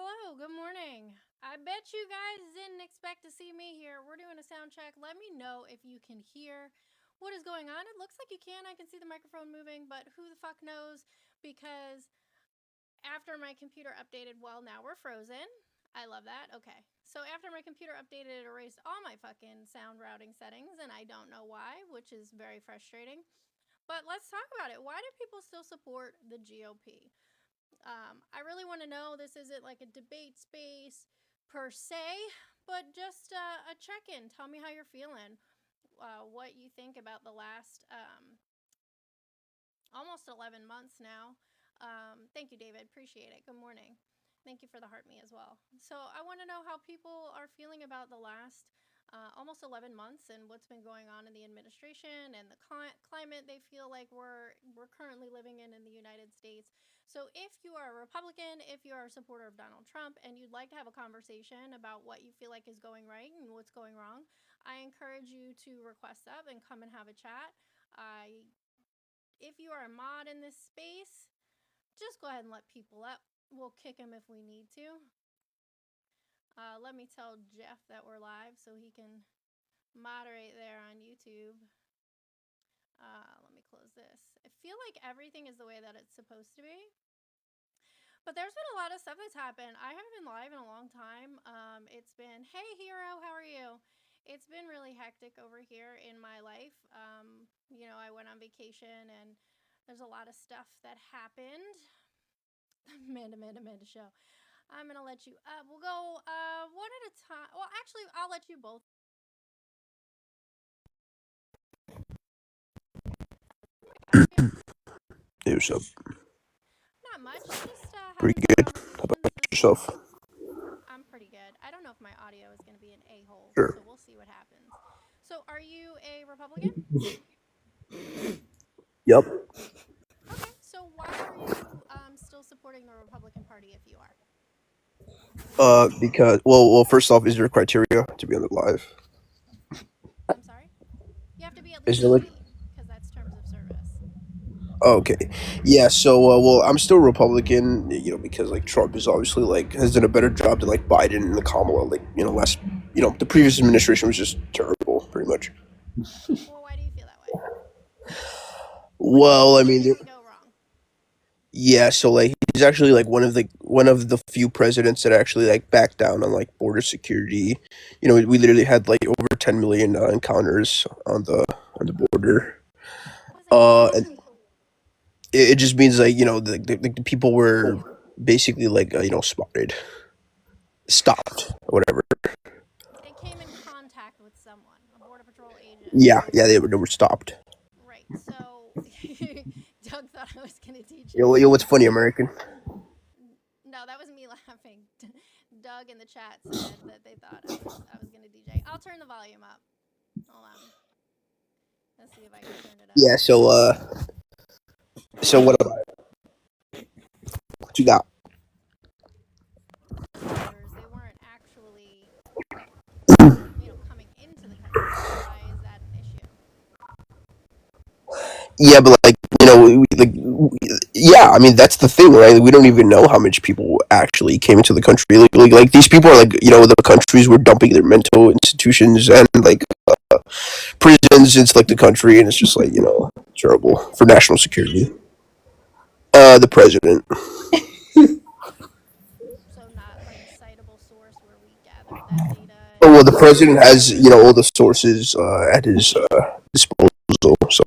Hello, good morning. I bet you guys didn't expect to see me here. We're doing a sound check. Let me know if you can hear what is going on. It looks like you can. I can see the microphone moving, but who the fuck knows? Because after my computer updated, well, now we're frozen. I love that. Okay. So after my computer updated, it erased all my fucking sound routing settings, and I don't know why, which is very frustrating. But let's talk about it. Why do people still support the GOP? I really want to know. This isn't like a debate space per se, but just a check in. Tell me how you're feeling, what you think about the last almost 11 months now. Thank you, David. Appreciate it. Good morning. Thank you for the heart me as well. So, I want to know how people are feeling about the last almost 11 months and what's been going on in the administration and the climate they feel like we're currently living in the United States. So if you are a Republican, if you are a supporter of Donald Trump, and you'd like to have a conversation about what you feel like is going right and what's going wrong, I encourage you to request up and come and have a chat. If you are a mod in this space, just go ahead and let people up. We'll kick them if we need to. Let me tell Jeff that we're live so he can moderate there on YouTube. Let me close this. I feel like everything is the way that it's supposed to be. But there's been a lot of stuff that's happened. I haven't been live in a long time. It's been, hey, Hero, how are you? It's been really hectic over here in my life. I went on vacation and there's a lot of stuff that happened. Amanda show. I'm going to let you up. We'll go one at a time. Well, actually, I'll let you both. Hey, what's up? Not much. Just Pretty good. How about yourself? I'm pretty good. I don't know if my audio is going to be an a-hole, Sure. so we'll see what happens. So, are you a Republican? Yep. Okay. So, why are you still supporting the Republican Party if you are? Because first off, is there a criteria to be on the live? I'm sorry? You have to be at Is least there like? 18 because that's terms of service. Oh, okay. Yeah. So, I'm still Republican. Because like Trump is obviously like has done a better job than like Biden and the Kamala. Like, last. The previous administration was just terrible, pretty much. Well, why do you feel that way? Well, I What mean, did he go wrong? yeah. So like he's actually like one of the few presidents that actually like backed down on like border security. We literally had like over 10 million encounters on the border. What does that even And mean? it just means like the people were basically like spotted, stopped, whatever. They came in contact with someone, a Border Patrol agent. Yeah, they were stopped. Right. So, Doug thought I was going to DJ. Yo, what's funny, American? No, that was me laughing. Doug in the chat said that they thought I was gonna DJ. I'll turn the volume up. Hold on. Let's see if I can turn it up. Yeah. So what about it? What you got? They weren't actually, coming into the country. So why is that an issue? Yeah, but like yeah. I mean, that's the thing, right? We don't even know how much people actually came into the country. Like these people are like the countries were dumping their mental institutions and like prisons into like the country, and it's just like terrible for national security. The president. So not like a citable source where we gathered that data Oh, well, and the president has all the sources at his disposal. So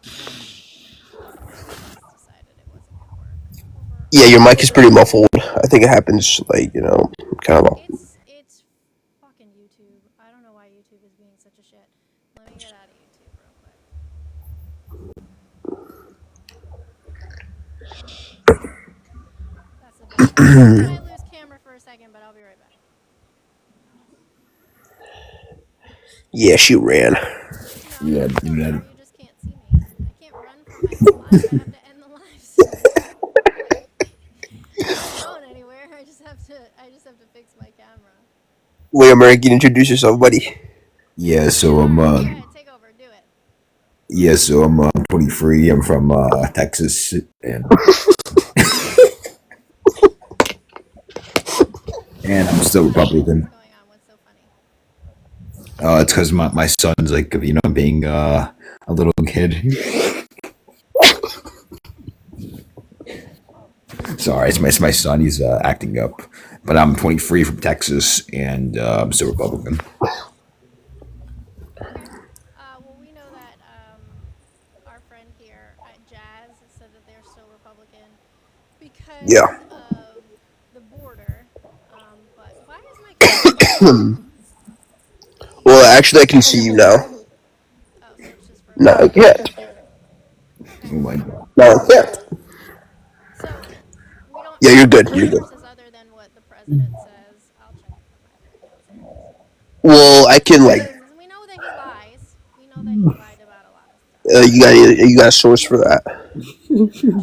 he just decided it wasn't gonna work over. yeah, your mic is pretty muffled. I think it happens like kind of. It's fucking YouTube. I don't know why YouTube is being such a shit. Let me get out of YouTube real quick. That's a bit better. I might lose camera for a second, but I'll be right back. Yeah, she ran. No, I'm still here. You just can't see me. I can't run from my own live. I have to end the live soon. I'm not going anywhere. I just have to fix my camera. Wait, American, introduce yourself, buddy. Yeah, so I'm Go ahead, take over. Do it. yeah, so I'm 23. I'm from Texas, and And I'm still Republican. What's going on? What's so funny? It's because my son's like, being a little kid. Sorry, it's my son. He's acting up. But I'm 23 from Texas, and I'm still Republican. Okay. Well, we know that our friend here at Jazz said that they're still Republican because Yeah. of the border. But why is my camera off? Well, actually, I can see you now. Oh, so it's just for No, I can't. Oh okay. my God. No, I can't. So we don't Yeah, have you're any good. You're good. sources other than what the president says. I'll check my videos. Well, I can like. Because we know that he lies. We know that he lied about a lot of stuff. You got a source for that. Sure,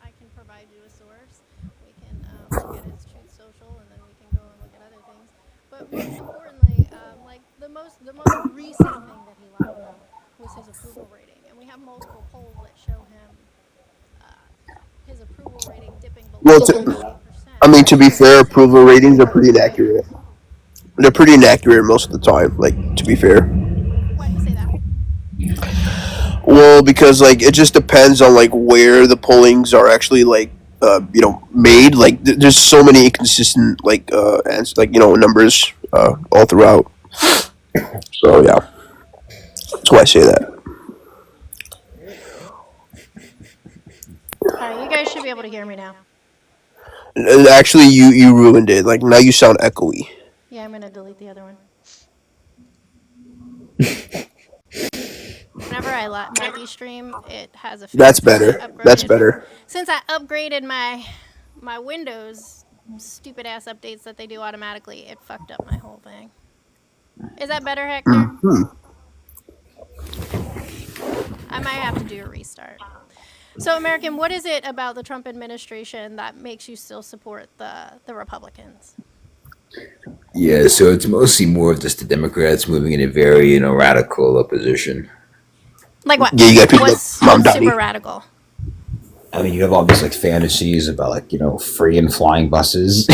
I can provide you a source. We can look at his Truth Social, and then we can go and look at other things. But most importantly, like the most recent thing that he lied about was his approval rating, and we have multiple polls that show him his approval rating dipping Well, below 50%. I mean, to be fair, So approval ratings are pretty go ahead. inaccurate. They're pretty inaccurate most of the time. Like, to be fair. Why do you say that? Well, because like it just depends on like where the pollings are actually like made. Like, there's so many inconsistent like numbers all throughout. So yeah, that's why I say that. All right, you guys should be able to hear me now. And actually, you ruined it. Like now you sound echoey. Yeah, I'm gonna delete the other one. Whenever I multi-stream, it has a That's fix since I better. That's upgraded. better. Since I upgraded my Windows stupid ass updates that they do automatically, it fucked up my whole thing. Is that better, Hector? I might have to do a restart. So, American, what is it about the Trump administration that makes you still support the Republicans? Yeah, so it's mostly more of just the Democrats moving in a very, radical position. Like what? Yeah, you got people like What's Mom super Donnie. radical? I mean, you have all these like fantasies about free and flying buses.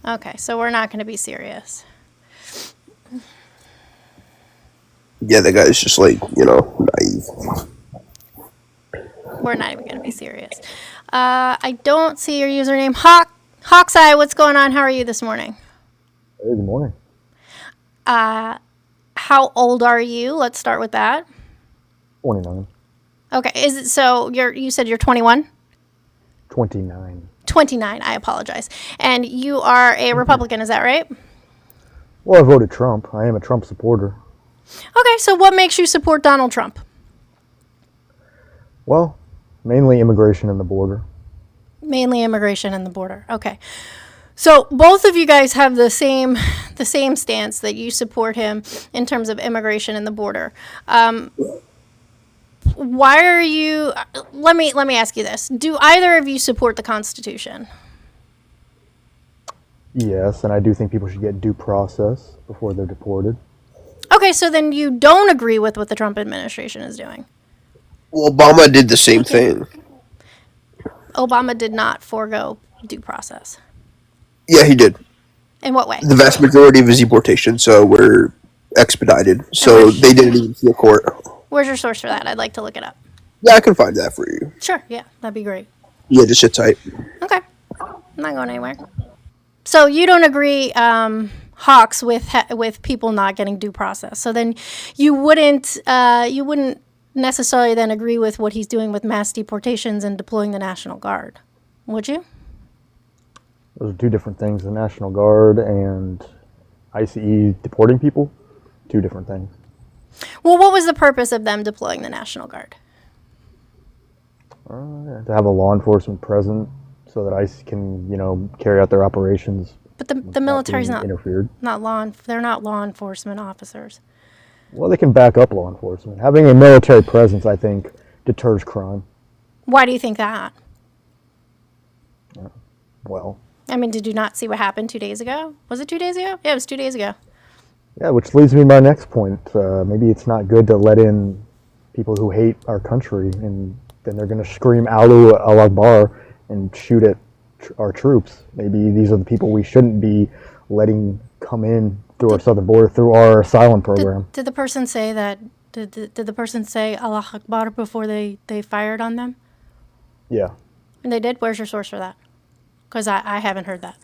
Okay, so we're not going to be serious. Yeah, that guy's just like naive. We're not even going to be serious. I don't see your username. Hawkeye, what's going on? How are you this morning? Hey, good morning. How old are you? Let's start with that. 29. Okay, is it so? You said you're 21. 29. 29. I apologize. And you are a Republican, is that right? Well, I voted Trump. I am a Trump supporter. Okay, so what makes you support Donald Trump? Well, mainly immigration and the border. Mainly immigration and the border. Okay. So both of you guys have the same stance that you support him in terms of immigration and the border. Why are you? Let me ask you this: do either of you support the Constitution? Yes, and I do think people should get due process before they're deported. Okay, so then you don't agree with what the Trump administration is doing. Well, Obama did the same thing. Obama did not forego due process. Yeah, he did. In what way? The vast majority of his deportations were expedited, so they didn't even see a court. Where's your source for that? I'd like to look it up. Yeah, I can find that for you. Sure, yeah, that'd be great. Yeah, just sit tight. Okay, I'm not going anywhere. So you don't agree, Hawks, with people not getting due process. So then you wouldn't necessarily then agree with what he's doing with mass deportations and deploying the National Guard, would you? Those are two different things. The National Guard and ICE deporting people, two different things. Well, what was the purpose of them deploying the National Guard? To have a law enforcement present so that ICE can, carry out their operations. But the military's not interfered. they're not law enforcement officers. Well, they can back up law enforcement. Having a military presence, I think, deters crime. Why do you think that? Well, I mean, did you not see what happened 2 days ago? Was it 2 days ago? Yeah, it was 2 days ago. yeah, which leads me to my next point. Maybe it's not good to let in people who hate our country, and then they're going to scream "Allahu Akbar" and shoot our troops. Maybe these are the people we shouldn't be letting come in through our southern border, through our asylum program. Did the person say that? Did the person say Allah Akbar before they fired on them? Yeah. And they did? Where's your source for that? Because I haven't heard that.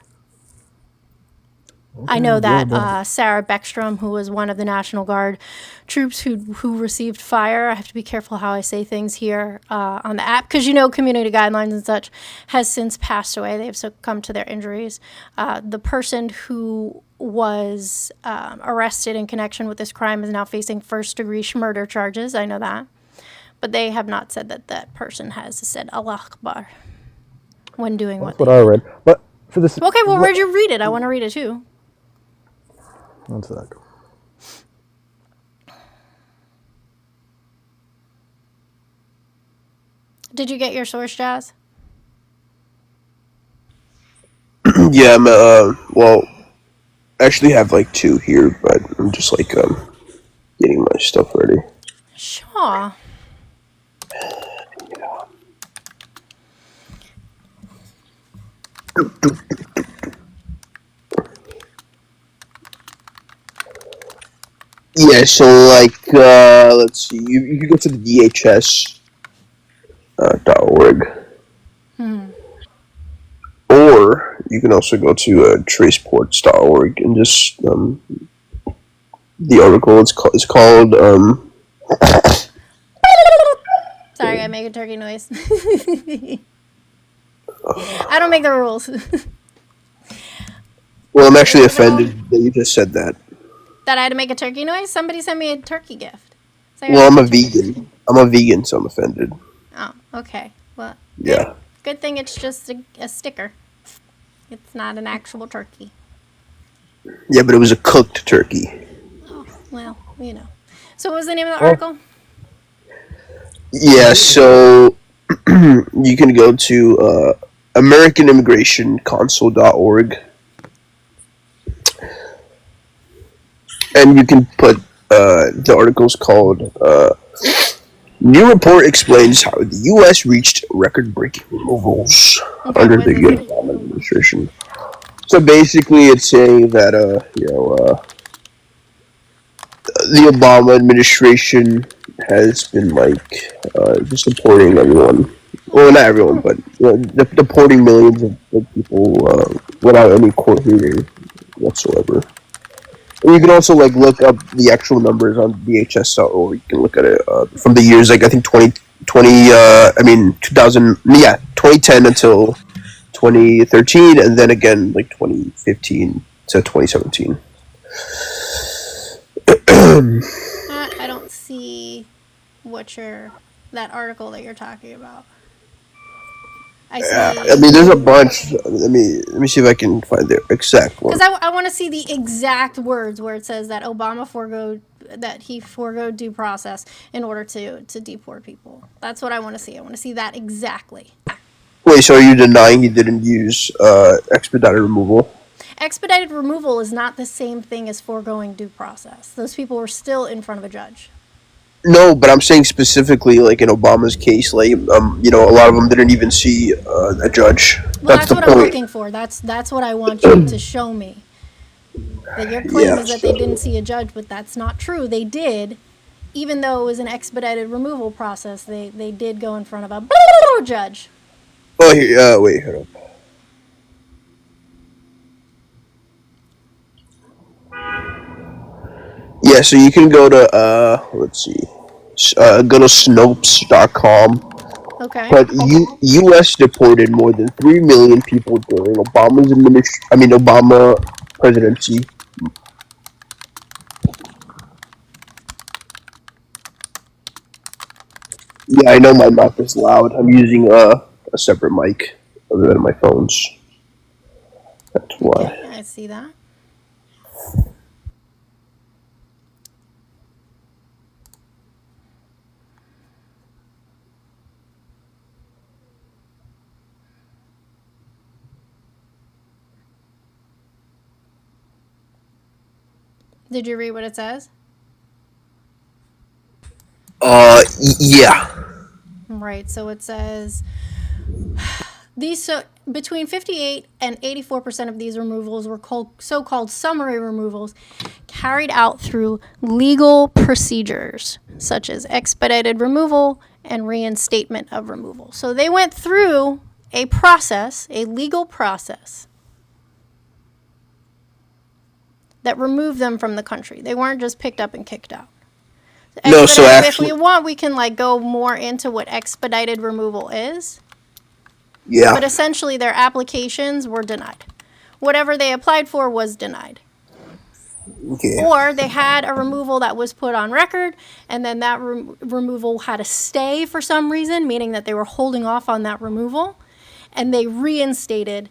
I know that Sarah Beckstrom, who was one of the National Guard troops who received fire, I have to be careful how I say things here on the app, because community guidelines and such, has since passed away. They've succumbed to their injuries. The person who was arrested in connection with this crime is now facing first-degree murder charges. I know that. But they have not said that that person has said Allah Akbar when doing That's what what I read. But for this. Okay, well, where'd you read it? I want to read it too. One sec. Did you get your source, Jazz? Yeah, I'm well, I actually have like two here, but I'm just like getting my stuff ready. Sure. Yeah, so like let's see, you can go to the DHS .org. Or you can also go to traceports.org and just the article is called Sorry, I make a turkey noise. I don't make the rules. well, I'm actually offended that you just said that. That I had to make a turkey noise? Somebody sent me a turkey gift. So I Well, I'm gotta a make turkey- vegan. I'm a vegan, so I'm offended. Oh, okay. Well, Yeah. good thing it's just a sticker. It's not an actual turkey. Yeah, but it was a cooked turkey. Oh, well, So what was the name of the article? Yeah, so you can go to AmericanImmigrationCouncil.org and you can put the article's called New Report Explains How the U.S. Reached Record-Breaking Removals under what the does it Obama administration. So basically it's saying that, the Obama administration has been just deporting everyone. Well, not everyone, but deporting millions of people without any court hearing whatsoever. And you can also look up the actual numbers on DHS.org. You can look at it from the years I think 2010 until 2013, and then again 2015 to 2017. I don't see that article that you're talking about. I see. I mean, there's a bunch. Let me see if I can find the exact one. Because I want to see the exact words where it says that Obama forgoed due process in order to deport people. That's what I want to see. I want to see that exactly. Wait, so are you denying he didn't use expedited removal? Expedited removal is not the same thing as foregoing due process. Those people were still in front of a judge. No, but I'm saying specifically, like in Obama's case, a lot of them didn't even see a judge. Well, That's the what point. I'm looking for. That's what I want you to show me. That your claim is that they didn't see a judge, but that's not true. They did, even though it was an expedited removal process. They did go in front of a judge. Oh, here. Wait, hold on. Yeah, so you can go to let's see, go to Snopes.com. Okay. But U.S. deported more than 3 million people during Obama presidency. Yeah, I know my mic is loud. I'm using a separate mic other than my phone's. That's why. Okay, I see that. Did you read what it says? Yeah. Right, so it says Between 58 and 84% of these removals were so-called summary removals carried out through legal procedures, such as expedited removal and reinstatement of removal. So they went through a process, a legal process, that removed them from the country. They weren't just picked up and kicked out. No, so actually, if we want, we can go more into what expedited removal is. yeah. But essentially, their applications were denied. Whatever they applied for was denied. Okay. Or they had a removal that was put on record, and then that removal had a stay for some reason, meaning that they were holding off on that removal, and they reinstated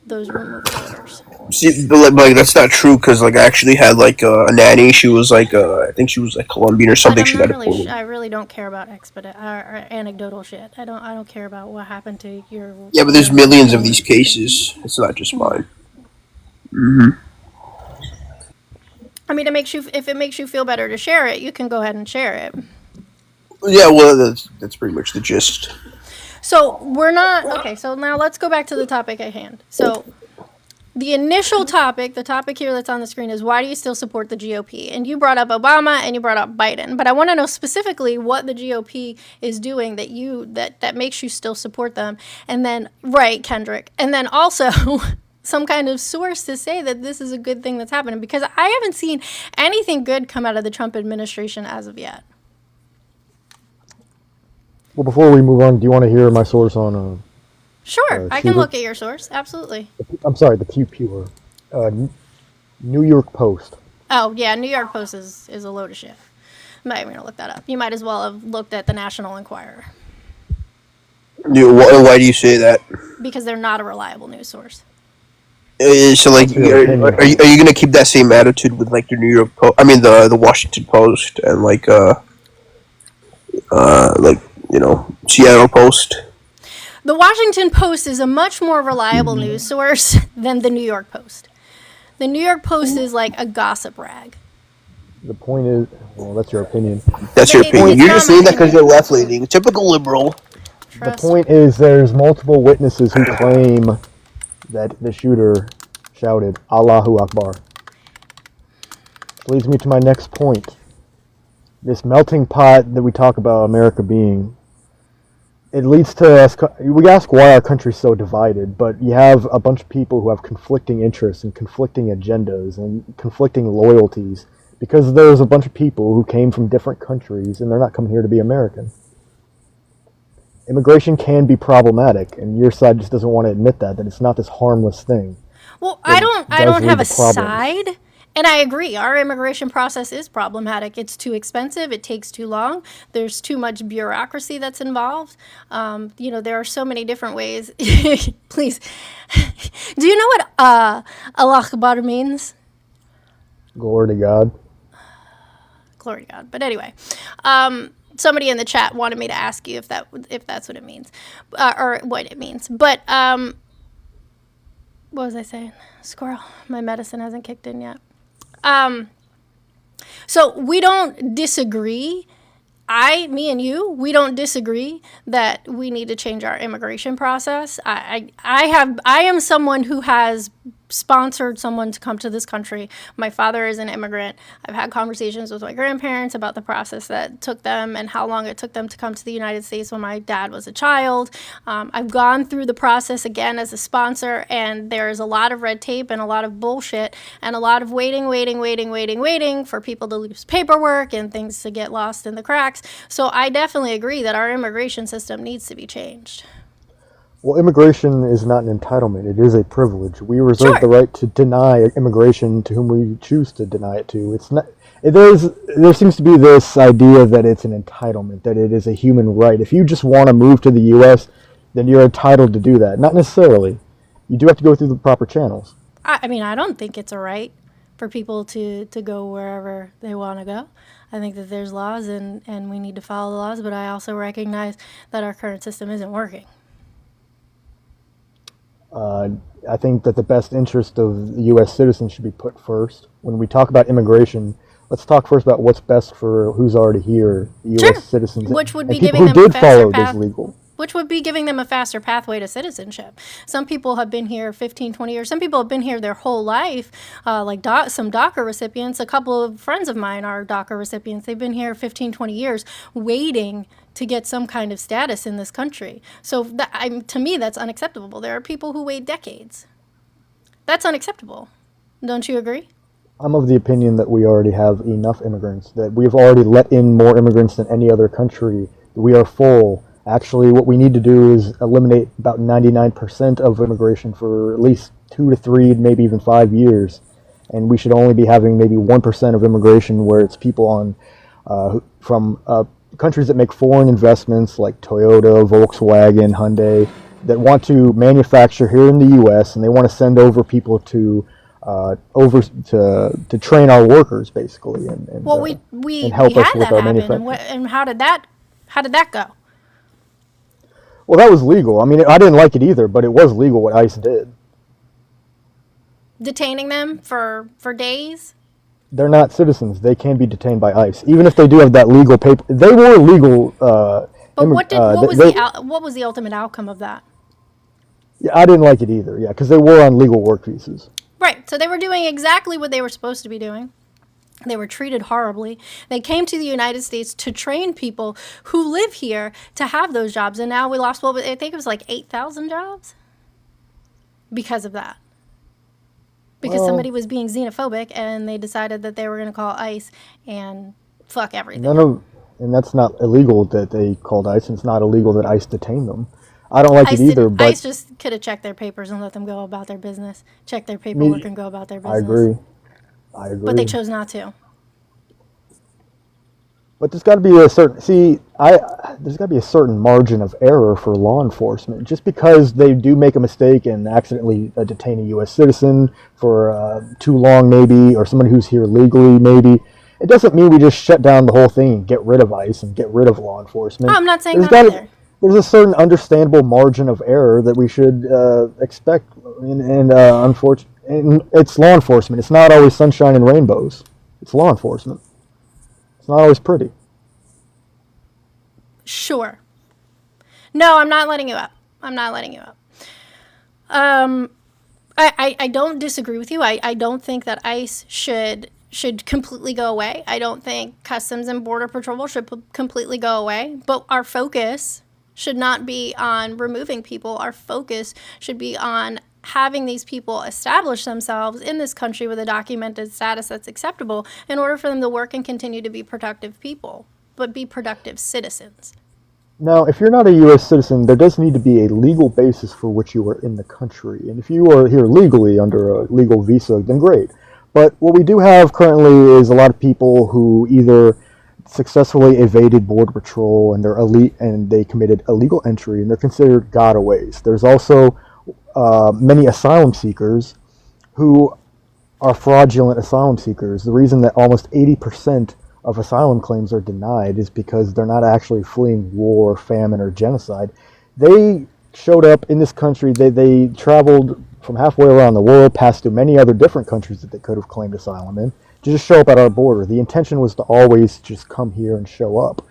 those removal orders. See, but that's not true because I actually had a nanny. She was I think she was Colombian or something. She got deported. I really don't care about or anecdotal shit. I don't care about what happened to your. Yeah, but there's millions of these cases. It's not just mine. Mm-hmm. I mean, if it makes you feel better to share it, you can go ahead and share it. Yeah, well, that's pretty much the gist. So we're not okay. So now let's go back to the topic at hand. So the initial topic, the topic here that's on the screen, is why do you still support the GOP? And you brought up Obama and you brought up Biden, but I want to know specifically what the GOP is doing that makes you still support them. And then, right, Kendrick, and then also some kind of source to say that this is a good thing that's happening, because I haven't seen anything good come out of the Trump administration as of yet. Well, before we move on, do you want to hear my source on? Sure, I can look at your source. Absolutely. I'm sorry, the Pew New York Post. Oh yeah, New York Post is a load of shit. I'm not even gonna look that up. You might as well have looked at the National Enquirer. Why do you say that? Because they're not a reliable news source. So are you gonna keep that same attitude with the New York Post? I mean the Washington Post and Seattle Post. The Washington Post is a much more reliable news source than the New York Post. The New York Post is like a gossip rag. The point is, well, that's your opinion. That's your opinion. You're just saying that because opinion. you're left-leaning. Typical liberal. The point is, there's multiple witnesses who claim that the shooter shouted Allahu Akbar. Which leads me to my next point. This melting pot that we talk about America being, it leads to us, we ask why our country's so divided, but you have a bunch of people who have conflicting interests and conflicting agendas and conflicting loyalties, because there's a bunch of people who came from different countries and they're not coming here to be American. Immigration can be problematic, and your side just doesn't want to admit that it's not this harmless thing. Well, I don't have a side, and I agree. Our immigration process is problematic. It's too expensive. It takes too long. There's too much bureaucracy that's involved. There are so many different ways. Please, do you know what Allah Akbar means? Glory to God. Glory to God. But anyway, somebody in the chat wanted me to ask you if that's what it means, or what it means. But what was I saying? Squirrel. My medicine hasn't kicked in yet. So we don't disagree. Me and you, we don't disagree that we need to change our immigration process. I am someone who has sponsored someone to come to this country. My father is an immigrant. I've had conversations with my grandparents about the process that took them and how long it took them to come to the United States when my dad was a child. I've gone through the process again as a sponsor, and there's a lot of red tape and a lot of bullshit and a lot of waiting for people to lose paperwork and things to get lost in the cracks. So I definitely agree that our immigration system needs to be changed. Well, immigration is not an entitlement. It is a privilege. We reserve the right to deny immigration to whom we choose to deny it to. It's not. There seems to be this idea that it's an entitlement, that it is a human right. If you just want to move to the U.S., then you're entitled to do that. Not necessarily. You do have to go through the proper channels. I mean, I don't think it's a right for people to go wherever they want to go. I think that there's laws and we need to follow the laws, but I also recognize that our current system isn't working. I think that the best interest of the U.S. citizens should be put first. When we talk about immigration, let's talk first about what's best for who's already here, the U.S. citizens, which would be and people giving who them a did follow faster path. this legal. which would be giving them a faster pathway to citizenship. Some people have been here 15, 20 years. Some people have been here their whole life, like some DACA recipients. A couple of friends of mine are DACA recipients. They've been here 15, 20 years waiting to get some kind of status in this country. So to me, that's unacceptable. There are people who wait decades. That's unacceptable. Don't you agree? I'm of the opinion that we already have enough immigrants, that we've already let in more immigrants than any other country. We are full. Actually, what we need to do is eliminate about 99% of immigration for at least 2 to 3, maybe even 5 years. And we should only be having maybe 1% of immigration where it's people from countries that make foreign investments like Toyota, Volkswagen, Hyundai, that want to manufacture here in the U.S. and they want to send over people to train our workers, basically, and help us with our manufacturing. And how did that go? Well, that was legal. I mean, I didn't like it either, but it was legal what ICE did. Detaining them for days? They're not citizens. They can be detained by ICE, even if they do have that legal paper. They were legal. But what was the ultimate outcome of that? Yeah, I didn't like it either. Yeah, because they were on legal work visas. Right. So they were doing exactly what they were supposed to be doing. They were treated horribly. They came to the United States to train people who live here to have those jobs. And now we lost, I think it was like 8,000 jobs because of that. Because somebody was being xenophobic and they decided that they were going to call ICE and fuck everything. And that's not illegal that they called ICE, and it's not illegal that ICE detained them. I don't like it either, but ICE just could have checked their papers and let them go about their business. Check their paperwork and go about their business. I agree. But they chose not to. But there's got to be there's got to be a certain margin of error for law enforcement. Just because they do make a mistake and accidentally detain a U.S. citizen for too long, maybe, or somebody who's here legally, maybe, it doesn't mean we just shut down the whole thing and get rid of ICE and get rid of law enforcement. I'm not saying that either. There's a certain understandable margin of error that we should expect, and it's law enforcement. It's not always sunshine and rainbows. It's law enforcement. It's not always pretty. Sure. No, I'm not letting you up. I don't disagree with you. I don't think that ICE should completely go away. I don't think Customs and Border Patrol should completely go away. But our focus should not be on removing people. Our focus should be on having these people establish themselves in this country with a documented status that's acceptable in order for them to work and continue to be productive people, but be productive citizens. Now, if you're not a U.S. citizen, there does need to be a legal basis for which you are in the country. And if you are here legally under a legal visa, then great. But what we do have currently is a lot of people who either successfully evaded Border Patrol and they committed illegal entry and they're considered gotaways. There's also many asylum seekers who are fraudulent asylum seekers. The reason that almost 80% of asylum claims are denied is because they're not actually fleeing war, famine, or genocide. They showed up in this country. They traveled from halfway around the world, passed through many other different countries that they could have claimed asylum in, to just show up at our border. The intention was to always just come here and show up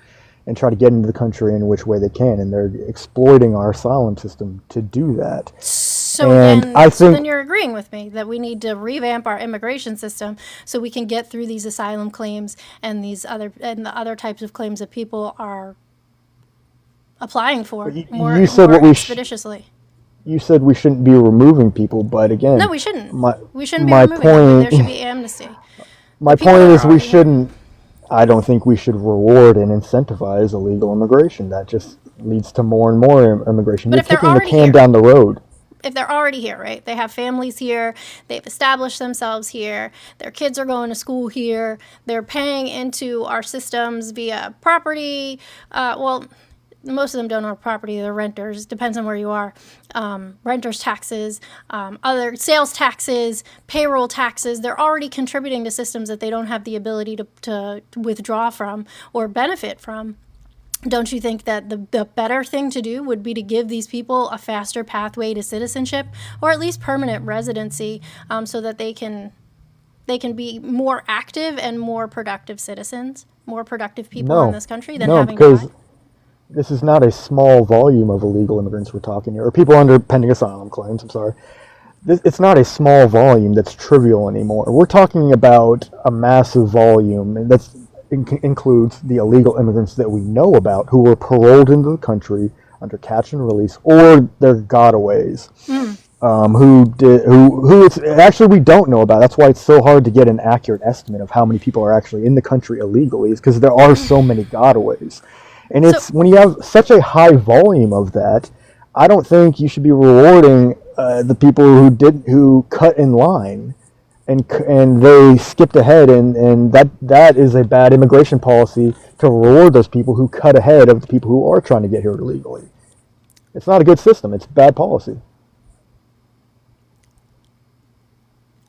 and try to get into the country in which way they can, and they're exploiting our asylum system to do that. So then you're agreeing with me that we need to revamp our immigration system so we can get through these asylum claims and the other types of claims that people are applying for more expeditiously. You said we shouldn't be removing people, but again, no, we shouldn't. We shouldn't be removing them. There should be amnesty. My point is we shouldn't. I don't think we should reward and incentivize illegal immigration. That just leads to more and more immigration. You're kicking the can down the road. If they're already here, right? They have families here. They've established themselves here. Their kids are going to school here. They're paying into our systems via property. Most of them don't own property. They're renters. Depends on where you are. Renters taxes, other sales taxes, payroll taxes. They're already contributing to systems that they don't have the ability to withdraw from or benefit from. Don't you think that the better thing to do would be to give these people a faster pathway to citizenship or at least permanent residency so that they can be more active and more productive citizens, more productive people in this country than having to This is not a small volume of illegal immigrants we're talking here, or people under pending asylum claims. I'm sorry. It's not a small volume that's trivial anymore. We're talking about a massive volume, and that includes the illegal immigrants that we know about who were paroled into the country under catch and release, or their gotaways, who it's actually we don't know about. That's why it's so hard to get an accurate estimate of how many people are actually in the country illegally, is because there are so many gotaways. And it's when you have such a high volume of that, I don't think you should be rewarding the people who cut in line and they skipped ahead, and that is a bad immigration policy to reward those people who cut ahead of the people who are trying to get here illegally. It's not a good system. It's bad policy.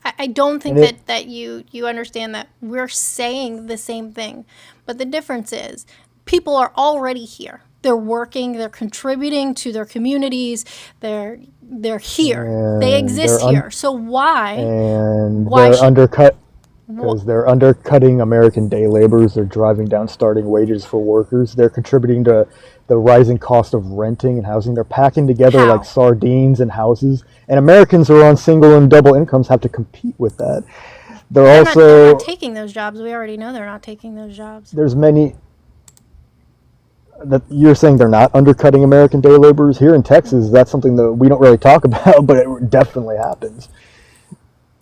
I don't think that you understand that we're saying the same thing, but the difference is people are already here. They're working. They're contributing to their communities. They're here. And they exist here. So why? And Why they're should- undercut because they're undercutting American day laborers. They're driving down starting wages for workers. They're contributing to the rising cost of renting and housing. They're packing together How? like sardines in houses. And Americans who are on single and double incomes have to compete with that. They're they're also not taking those jobs. We already know they're not taking those jobs. there's many that you're saying they're not undercutting American day laborers here in Texas. That's something that we don't really talk about, but it definitely happens.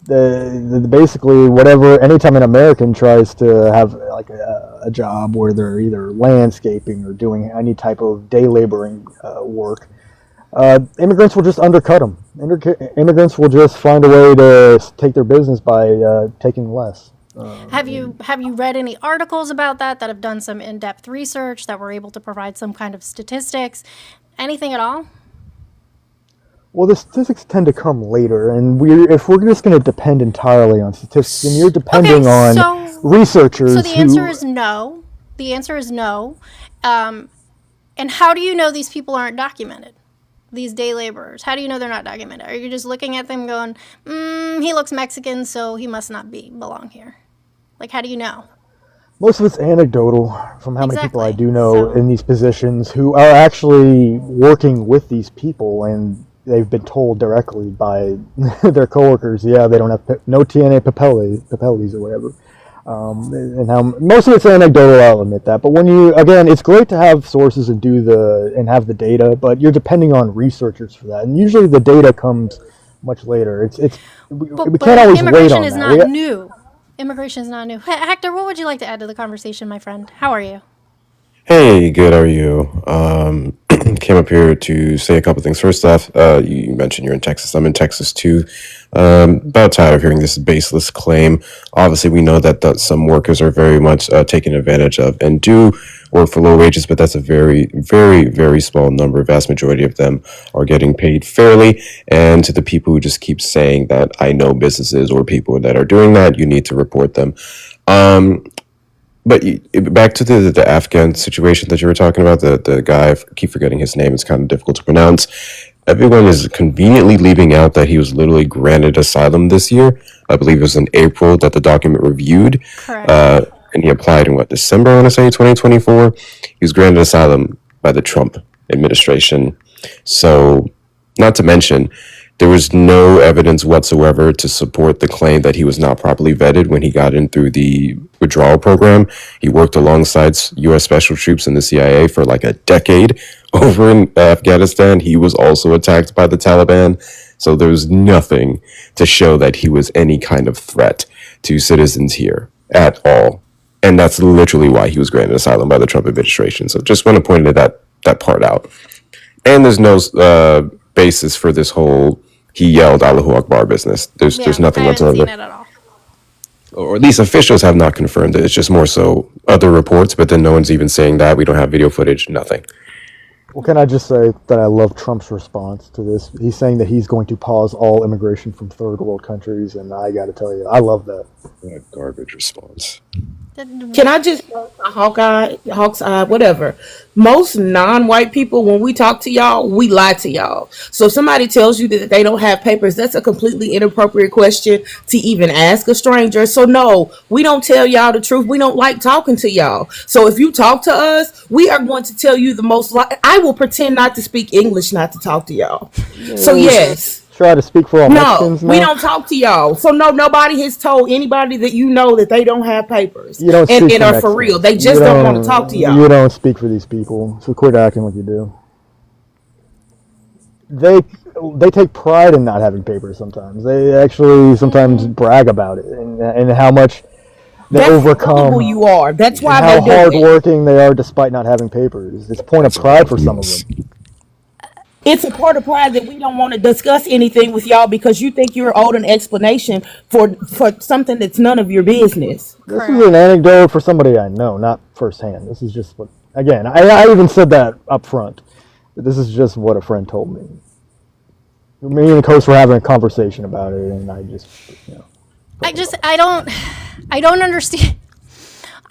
Basically whatever anytime an American tries to have like a job where they're either landscaping or doing any type of day laboring work, immigrants will just undercut them. Immigrants will just find a way to take their business by taking less. Have you read any articles about that have done some in-depth research that were able to provide some kind of statistics? Anything at all? Well, the statistics tend to come later, and if we're just going to depend entirely on statistics, then you're depending on researchers. So the answer is no. The answer is no. And how do you know these people aren't documented? These day laborers. How do you know they're not documented? Are you just looking at them going, he looks Mexican, so he must not belong here? Like, how do you know? Most of it's anecdotal from how many people I Exactly. do know So- in these positions who are actually working with these people, and they've been told directly by their coworkers, yeah, they don't have no TNA papeles or whatever. And how most of it's anecdotal, I'll admit that. But when again, it's great to have sources and have the data, but you're depending on researchers for that, and usually the data comes much later. We But can't always wait immigration on is that. not new. Immigration is not new. Hector, what would you like to add to the conversation, my friend? How are you? Hey, good. How are you? Came up here to say a couple things. First off, you mentioned you're in Texas. I'm in Texas too. About tired of hearing this baseless claim. Obviously, we know that some workers are very much taken advantage of and do work for low wages, but that's a very, very, very small number. Vast majority of them are getting paid fairly. And to the people who just keep saying that I know businesses or people that are doing that, you need to report them. But back to the Afghan situation that you were talking about, the guy, I keep forgetting his name, it's kind of difficult to pronounce. Everyone is conveniently leaving out that he was literally granted asylum this year. I believe it was in April that the document reviewed. Correct. And he applied in December, I want to say, 2024. He was granted asylum by the Trump administration. So, not to mention, there was no evidence whatsoever to support the claim that he was not properly vetted when he got in through the withdrawal program. He worked alongside U.S. special troops in the CIA for like a decade over in Afghanistan. He was also attacked by the Taliban. So there was nothing to show that he was any kind of threat to citizens here at all. And that's literally why he was granted asylum by the Trump administration. So just want to point that part out. And there's no basis for this whole he yelled Allahu Akbar business. There's nothing I haven't whatsoever. seen it at all. Or at least officials have not confirmed it. It's just more so other reports, but then no one's even saying that. We don't have video footage, nothing. Well, can I just say that I love Trump's response to this? He's saying that he's going to pause all immigration from third world countries, and I got to tell you, I love that. What a garbage response. Can I just Hawk's Eye, whatever. Most non-white people, when we talk to y'all, we lie to y'all. So if somebody tells you that they don't have papers, that's a completely inappropriate question to even ask a stranger. So no, we don't tell y'all the truth. We don't like talking to y'all. So if you talk to us, we are going to tell you the most. I will pretend not to speak English, not to talk to y'all. So yes. Try to speak for all No, Mexicans now. we don't talk to y'all. So no, nobody has told anybody that you know that they don't have papers You don't speak and for are for Mexicans. real. They just You don't want to talk to y'all. You don't speak for these people, so quit acting like you do. They take pride in not having papers sometimes. They actually sometimes brag about it and how much they That's how overcome, gullible you are. That's and why how they do it. hardworking they are despite not having papers. It's a point of pride for some of them. It's a part of pride that we don't want to discuss anything with y'all because you think you're owed an explanation for something that's none of your business. This is Correct. an anecdote for somebody I know, not firsthand. This is just what, again, I even said that up front. This is just what a friend told me. Me and the coach were having a conversation about it, and I just, I don't understand.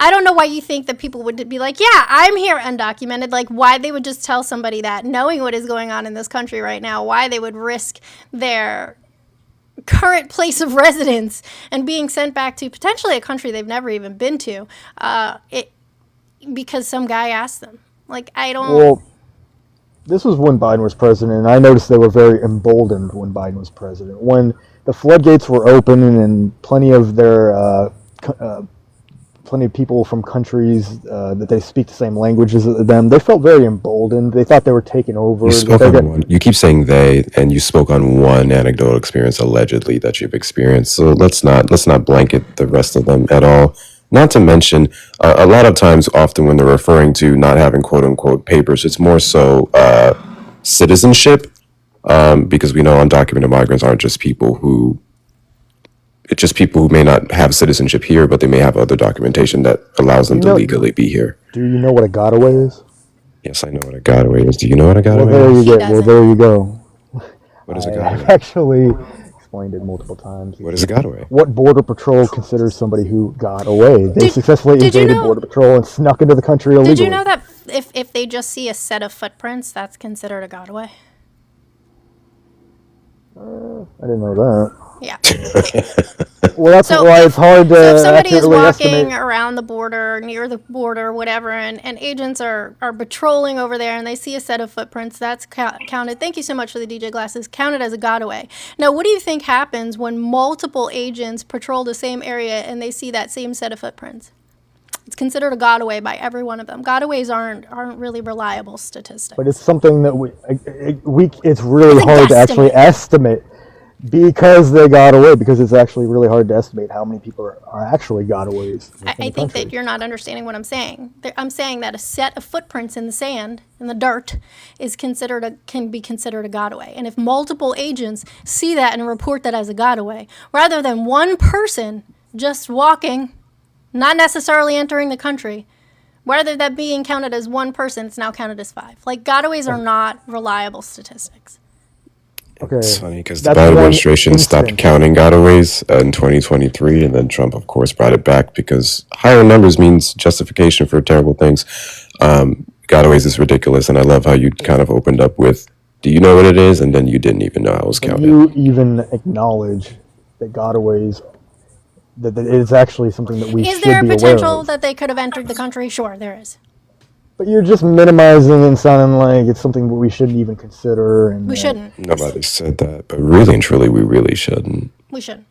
I don't know why you think that people would be like, yeah, I'm here undocumented. Like, why they would just tell somebody that, knowing what is going on in this country right now, why they would risk their current place of residence and being sent back to potentially a country they've never even been to, because some guy asked them. Like, I don't. well, this was when Biden was president, and I noticed they were very emboldened when Biden was president. When the floodgates were open and plenty of their plenty of people from countries that they speak the same languages as them, they felt very emboldened. They thought they were taking over. You spoke on one. You keep saying they, and you spoke on one anecdotal experience allegedly that you've experienced. So let's not blanket the rest of them at all. Not to mention, a lot of times, often when they're referring to not having quote unquote papers, it's more so citizenship, because we know undocumented migrants aren't just people who. It's just people who may not have citizenship here, but they may have other documentation that allows them to legally be here. Do you know what a gotaway is? Yes, I know what a gotaway is. Do you know what a Well, gotaway there is? you go. Well, doesn't. there you go. What is a I've gotaway? actually explained it multiple times. What is a gotaway? What Border Patrol considers somebody who got away. They Did- successfully did you invaded know- Border Patrol and snuck into the country illegally. Did you know that if they just see a set of footprints, that's considered a gotaway? I didn't know that. Yeah. Well, that's So why it's hard to So if somebody is accurately walking estimate. around the border, near the border, whatever, and agents are patrolling over there and they see a set of footprints, that's counted. Thank you so much for the DJ glasses. Counted as a gotaway. Now, what do you think happens when multiple agents patrol the same area and they see that same set of footprints? It's considered a gotaway by every one of them. Gotaways aren't really reliable statistics. But it's something that it's really It's a hard to guesstimate. actually estimate because they got away, because it's actually really hard to estimate how many people are actually gotaways. I think that you're not understanding what I'm saying. I'm saying that a set of footprints in the sand, in the dirt, can be considered a gotaway. And if multiple agents see that and report that as a gotaway, rather than one person just walking, not necessarily entering the country, rather than being counted as one person, it's now counted as 5. Like, gotaways are not reliable statistics. Okay. It's funny because the That's Biden one administration stopped instance. counting gotaways in 2023, and then Trump, of course, brought it back because higher numbers means justification for terrible things. Gotaways is ridiculous, and I love how you kind of opened up with, "Do you know what it is?" and then you didn't even know I was counting. You even acknowledge that gotaways, that it is actually something that we Is should there a be aware potential of. that they could have entered the country? Sure, there is. But you're just minimizing and sounding like it's something that we shouldn't even consider. And We shouldn't. Nobody said that, but really and truly, we really shouldn't. We shouldn't.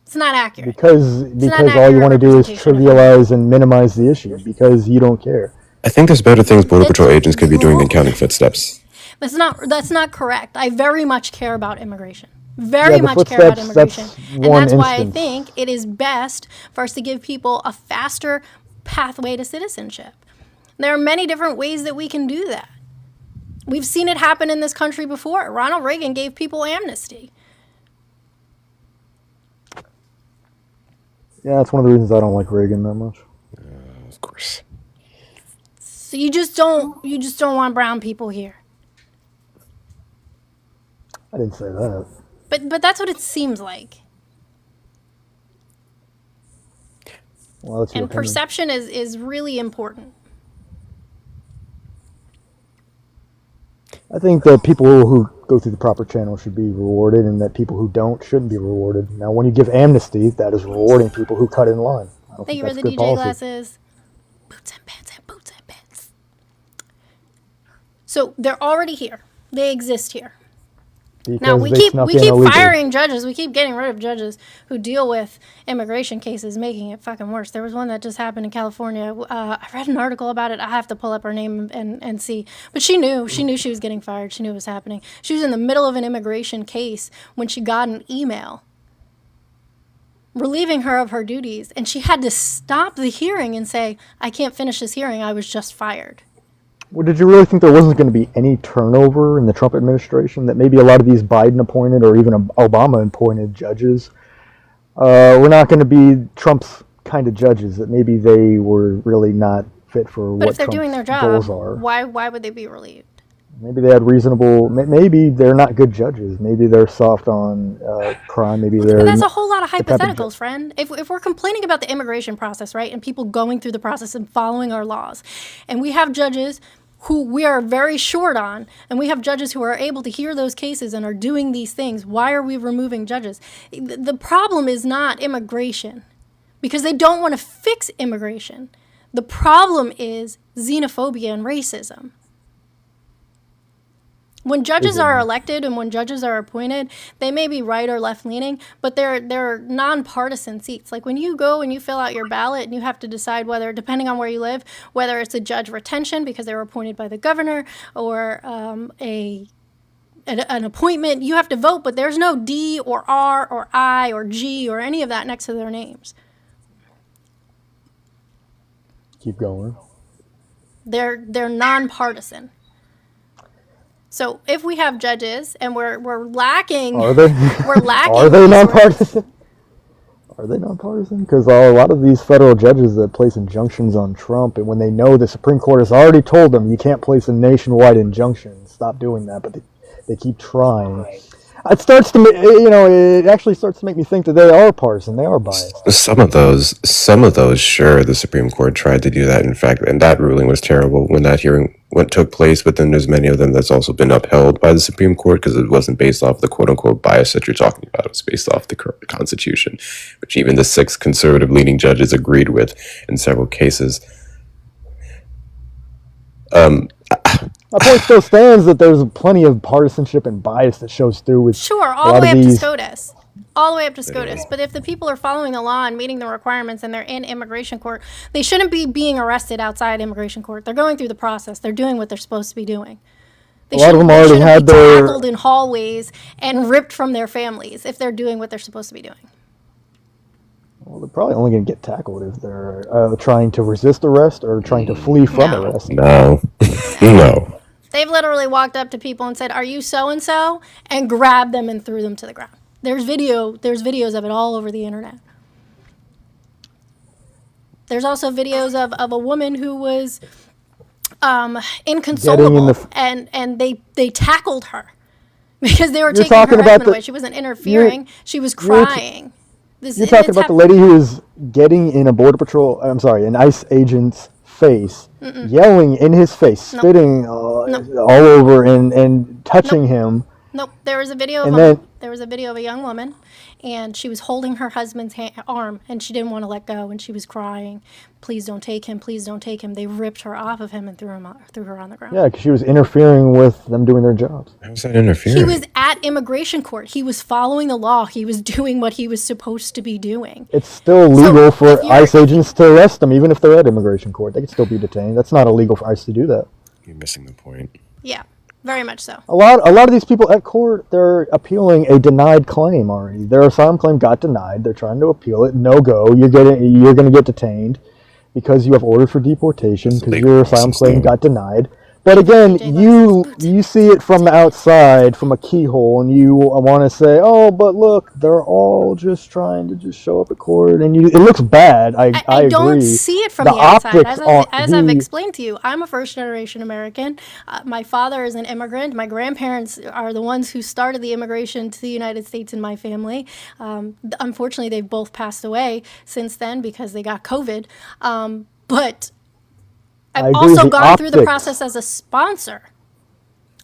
It's not accurate. because not all you accurate want to do is representation of trivialize and minimize the issue because you don't care. I think there's better things Border It's Patrol agents could be doing than true. counting footsteps. That's not correct. I very much care about immigration. Very Yeah, the much care about footsteps, immigration. that's And one that's why I instance. think it is best for us to give people a faster pathway to citizenship. There are many different ways that we can do that. We've seen it happen in this country before. Ronald Reagan gave people amnesty. Yeah, that's one of the reasons I don't like Reagan that much. Of course. So you just don't want brown people here. I didn't say that. But that's what it seems like. Well, that's your And opinion. perception is really important. I think that people who go through the proper channel should be rewarded, and that people who don't shouldn't be rewarded. Now, when you give amnesty, that is rewarding people who cut in line. I don't Thank think you for that's the good DJ policy. glasses. Boots and pants and boots and pants. So they're already here. They exist here. Because Now we they keep snuck in illegally. firing judges. We keep getting rid of judges who deal with immigration cases, making it fucking worse. There was one that just happened in California. I read an article about it. I have to pull up her name and see. But she knew she was getting fired. She knew it was happening. She was in the middle of an immigration case when she got an email relieving her of her duties, and she had to stop the hearing and say, "I can't finish this hearing. I was just fired." Well, did you really think there wasn't going to be any turnover in the Trump administration? That maybe a lot of these Biden-appointed or even Obama-appointed judges were not going to be Trump's kind of judges? That maybe they were really not fit for But what if they're Trump's doing their job, goals are. why would they be relieved? Maybe they had reasonable. Maybe they're not good judges. Maybe they're soft on crime. Maybe they're. But that's a whole lot of type of ju- hypotheticals, friend. If we're complaining about the immigration process, right, and people going through the process and following our laws, and we have judges who we are very short on, and we have judges who are able to hear those cases and are doing these things, why are we removing judges? The problem is not immigration, because they don't want to fix immigration. The problem is xenophobia and racism. When judges are elected and when judges are appointed, they may be right or left leaning, but they're nonpartisan seats. Like when you go and you fill out your ballot and you have to decide whether, depending on where you live, whether it's a judge retention because they were appointed by the governor or an appointment, you have to vote, but there's no D or R or I or G or any of that next to their names. Keep going. They're nonpartisan. So if we have judges and we're lacking, Are they? we're lacking. Are they resources- nonpartisan? Are they nonpartisan? Because a lot of these federal judges that place injunctions on Trump, and when they know the Supreme Court has already told them you can't place a nationwide injunction, stop doing that, but they keep trying. It starts to, it actually starts to make me think that they are partisan. They are biased. Some of those, sure, the Supreme Court tried to do that. In fact, and that ruling was terrible when that hearing took place. But then there's many of them that's also been upheld by the Supreme Court because it wasn't based off the quote unquote bias that you're talking about. It was based off the current Constitution, which even the 6 conservative leaning judges agreed with in several cases. My point still stands that there's plenty of partisanship and bias that shows through with Sure, a all the lot way of up to these. SCOTUS. All the way up to SCOTUS. But if the people are following the law and meeting the requirements and they're in immigration court, they shouldn't be being arrested outside immigration court. They're going through the process. They're doing what they're supposed to be doing. They A lot of them already shouldn't had be their- tackled in hallways and ripped from their families if they're doing what they're supposed to be doing. Well, they're probably only going to get tackled if they're trying to resist arrest or trying to flee from No. arrest. No, no. They've literally walked up to people and said, "Are you so-and-so?" and grabbed them and threw them to the ground. There's videos of it all over the internet. There's also videos of a woman who was inconsolable, the and they tackled her because they were You're taking her talking about husband the- away. She wasn't interfering. She was you're t- crying. You're talking about the lady who is getting in a border patrol. I'm sorry, an ICE agent's face, yelling in his face, Nope. spitting all over and touching him. Nope. There was a video of And then- there was a video of a young woman, and she was holding her husband's arm, and she didn't want to let go, and she was crying, "Please don't take him! Please don't take him!" They ripped her off of him and threw her on the ground. Yeah, because she was interfering with them doing their jobs. How was that interfering? He was at immigration court. He was following the law. He was doing what he was supposed to be doing. It's still legal if for you're- ICE agents to arrest them, even if they're at immigration court. They can still be detained. That's not illegal for ICE to do that. You're missing the point. Yeah, very much so. A lot of these people at court, they're appealing a denied claim already. Their asylum claim got denied. They're trying to appeal it. No go. You're going to get detained because you have ordered for deportation That's a because legal your asylum process, claim though. got denied. But again, AJ, let's you see it from the outside, from a keyhole, and you want to say, "Oh, but look, they're all just trying to just show up at court," and it looks bad. I don't agree. see it from The the outside. optics As I've the explained to you, I'm a first generation American. My father is an immigrant. My grandparents are the ones who started the immigration to the United States in my family. Unfortunately, they've both passed away since then because they got COVID. But I I've agree. also The gone through the optics, process as a sponsor.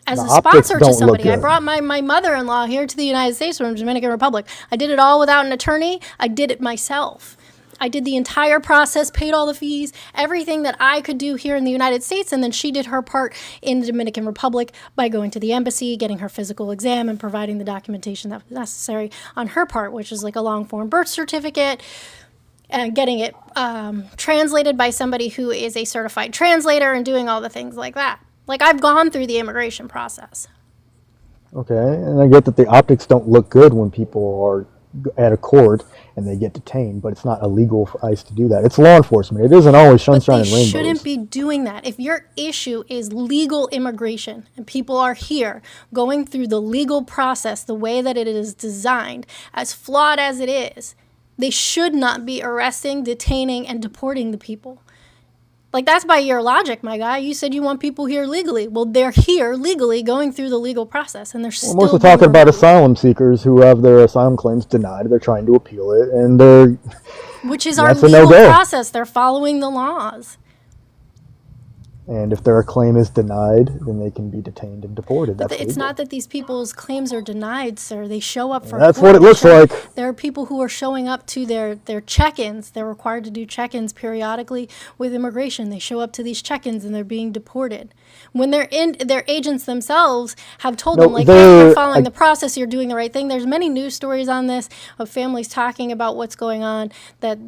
As the a optics sponsor to don't look somebody. I good. brought my mother-in-law here to the United States from the Dominican Republic. I did it all without an attorney. I did it myself. I did the entire process, paid all the fees, everything that I could do here in the United States, and then she did her part in the Dominican Republic by going to the embassy, getting her physical exam, and providing the documentation that was necessary on her part, which is like a long-form birth certificate, and getting it translated by somebody who is a certified translator and doing all the things like that. Like, I've gone through the immigration process. Okay, and I get that the optics don't look good when people are at a court and they get detained, but it's not illegal for ICE to do that. It's law enforcement. It isn't always But sunshine they and rainbows. shouldn't be doing that. If your issue is legal immigration and people are here going through the legal process the way that it is designed, as flawed as it is, they should not be arresting, detaining, and deporting the people. Like, that's by your logic, my guy. You said you want people here legally. Well, they're here legally going through the legal process, and they're still We're mostly being talking about removed, asylum seekers who have their asylum claims denied. They're trying to appeal it, and which is our that's a legal no-go. process. They're following the laws. And if their claim is denied, then they can be detained and deported. But That's it's legal. not that these people's claims are denied, sir. They show up for That's court. what it looks like. There are people who are showing up to their check-ins. They're required to do check-ins periodically with immigration. They show up to these check-ins and they're being deported. When they're in, their agents themselves have told No, them, like, hey, you're they're- following I- the process, you're doing the right thing. There's many news stories on this of families talking about what's going on, that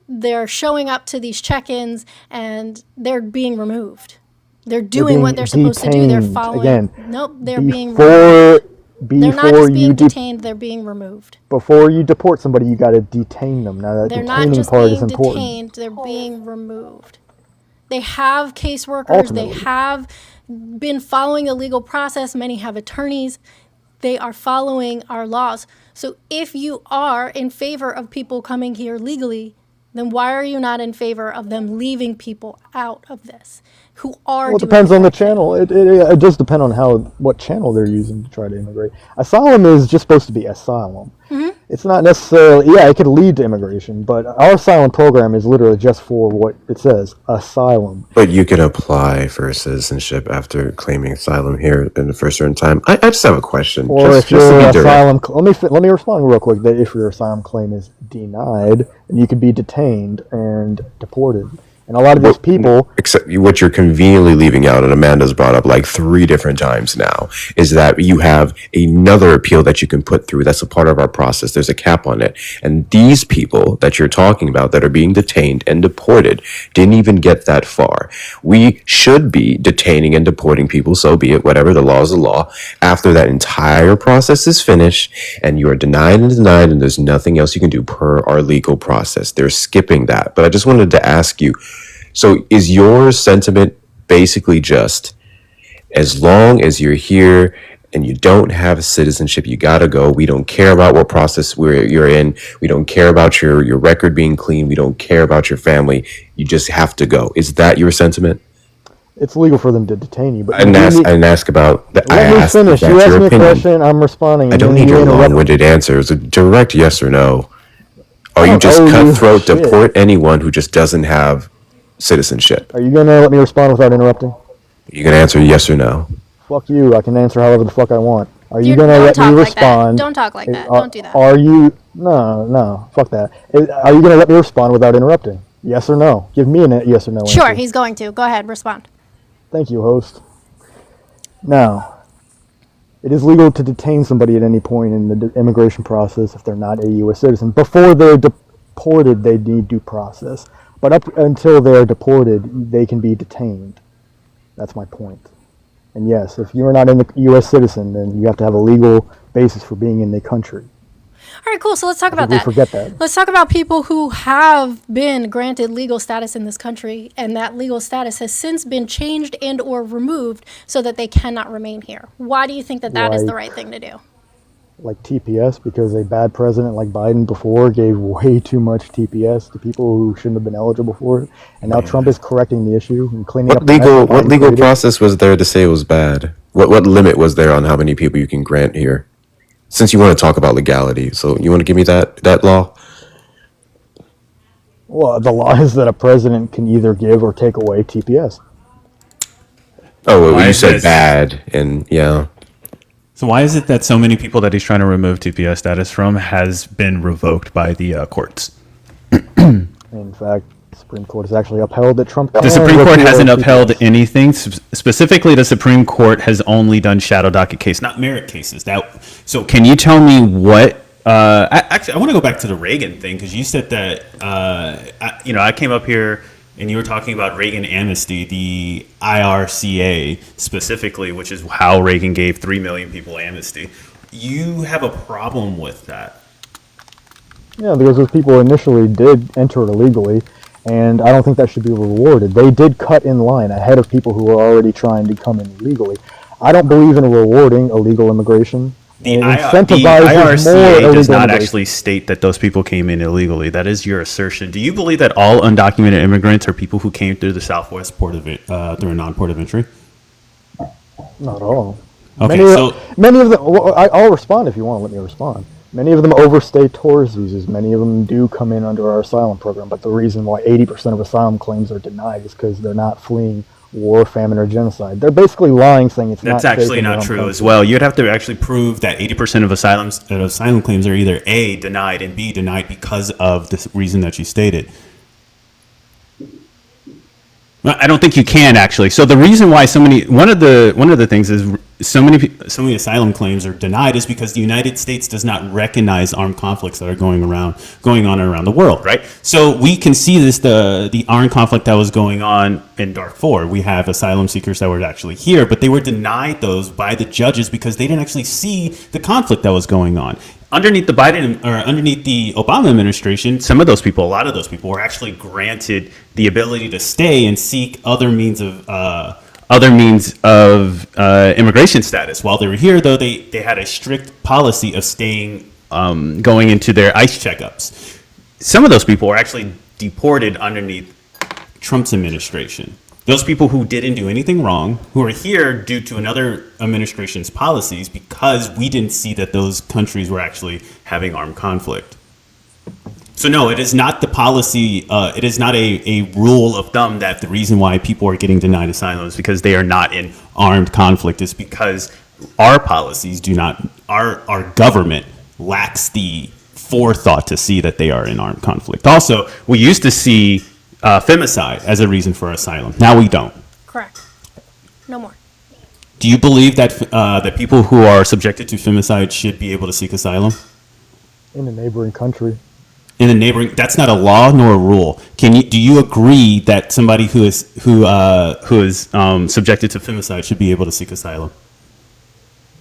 they're showing up to these check-ins and they're being removed. They're doing being what they're supposed to do. They're detained. following. Again, Nope, they're being removed. They're not Before just you being detained, they're being removed. before you deport somebody, you got to detain them. Now that They're not detaining just part is being important. detained, they're being removed. They have caseworkers, they Ultimately. have been following the legal process, many have attorneys. They are following our laws. So if you are in favor of people coming here legally, then why are you not in favor of them leaving people out of this who are Well, it doing depends on the right thing? channel. It does depend on what channel they're using to try to immigrate. Asylum is just supposed to be asylum. Mm-hmm. It's not necessarily, yeah, it could lead to immigration, but our asylum program is literally just for what it says, asylum. But you can apply for citizenship after claiming asylum here in the first certain time. I just have a question. Or just if your to be direct. asylum, let me respond real quick. That if your asylum claim is denied, then you could be detained and deported. And a lot of these people, Except what you're conveniently leaving out, and Amanda's brought up like 3 different times now, is that you have another appeal that you can put through. That's a part of our process. There's a cap on it. And these people that you're talking about that are being detained and deported didn't even get that far. We should be detaining and deporting people, so be it, whatever, the law is the law, after that entire process is finished and you are denied and there's nothing else you can do per our legal process. They're skipping that. But I just wanted to ask you, so is your sentiment basically just, as long as you're here and you don't have citizenship, you gotta go. We don't care about what process you're in. We don't care about your record being clean. We don't care about your family. You just have to go. Is that your sentiment? it's legal for them to detain you. But I didn't ask about that. I let me asked if finish. that's You asked your me a opinion. question. I'm responding. I and don't then need you your interrupt. long-winded answer. It's a direct yes or no. Or you don't just owe you cutthroat shit. deport anyone who just doesn't have citizenship. Are you gonna let me respond without interrupting? You can answer yes or no. Fuck you. I can answer however the fuck I want. Are you You're- gonna don't let me talk like that. respond? Don't talk like that. Are- Don't do that. Are you? No. Fuck that. Are you gonna let me respond without interrupting? Yes or no? Give me a yes or no Sure, answer. he's going to. Go ahead, respond. Thank you, host. Now, it is legal to detain somebody at any point in the immigration process if they're not a U.S. citizen. Before they're deported, they need due process. But up until they're deported, they can be detained. That's my point. And yes, if you're not a U.S. citizen, then you have to have a legal basis for being in the country. All right, cool. So let's talk I about think we that. forget that. Let's talk about people who have been granted legal status in this country, and that legal status has since been changed and or removed so that they cannot remain here. Why do you think that that is the Like right thing to do? like TPS, because a bad president like Biden before gave way too much TPS to people who shouldn't have been eligible for it, and now Trump is correcting the issue and cleaning up What the mess legal that what Biden legal created. process was there to say it was bad? What limit was there on how many people you can grant here? Since you want to talk about legality, so you want to give me that law? Well, the law is that a president can either give or take away TPS. Oh, well, Why you is said this- bad, and yeah. So why is it that so many people that he's trying to remove TPS status from has been revoked by the courts? In fact, the Supreme Court has actually upheld that Trump. The Supreme Court hasn't upheld anything. Specifically, the Supreme Court has only done shadow docket case, not merit cases. So can you tell me what? Actually, I want to go back to the Reagan thing because you said that. I came up here and you were talking about Reagan amnesty, the IRCA specifically, which is how Reagan gave 3 million people amnesty. You have a problem with that. Yeah, because those people initially did enter illegally, and I don't think that should be rewarded. They did cut in line ahead of people who were already trying to come in illegally. I don't believe in rewarding illegal immigration. The and IRCA illegal does not immigration. actually state that those people came in illegally. That is your assertion. Do you believe that all undocumented immigrants are people who came through the southwest port of it through a non-port of entry? Not all. Okay, Many of them. Well, I'll respond if you want to let me respond. Many of them overstay tourist visas. Many of them do come in under our asylum program. But the reason why 80% of asylum claims are denied is because they're not fleeing war, famine, or genocide. They're basically lying, saying it's that's not safe actually in their not own true country. as well. You'd have to actually prove that 80% of asylum claims are either A, denied, and B, denied because of the reason that you stated. Well, I don't think you can actually. So the reason why one of the things is so many asylum claims are denied is because the United States does not recognize armed conflicts that are going on around the world, right? So we can see this the armed conflict that was going on in Darfur. We have asylum seekers that were actually here, but they were denied those by the judges because they didn't actually see the conflict that was going on. Underneath the Obama administration, a lot of those people were actually granted the ability to stay and seek other means of immigration status. While they were here, though, they had a strict policy of staying, going into their ICE checkups. Some of those people were actually deported underneath Trump's administration. Those people who didn't do anything wrong, who are here due to another administration's policies because we didn't see that those countries were actually having armed conflict. So no, it is not the policy, it is not a rule of thumb that the reason why people are getting denied asylum is because they are not in armed conflict. It's because our policies our government lacks the forethought to see that they are in armed conflict. Also, we used to see femicide as a reason for asylum. Now we don't. Correct. No more. Do you believe that that people who are subjected to femicide should be able to seek asylum? In a neighboring country. In the neighboring, that's not a law nor a rule. Do you agree that somebody who is subjected to femicide should be able to seek asylum?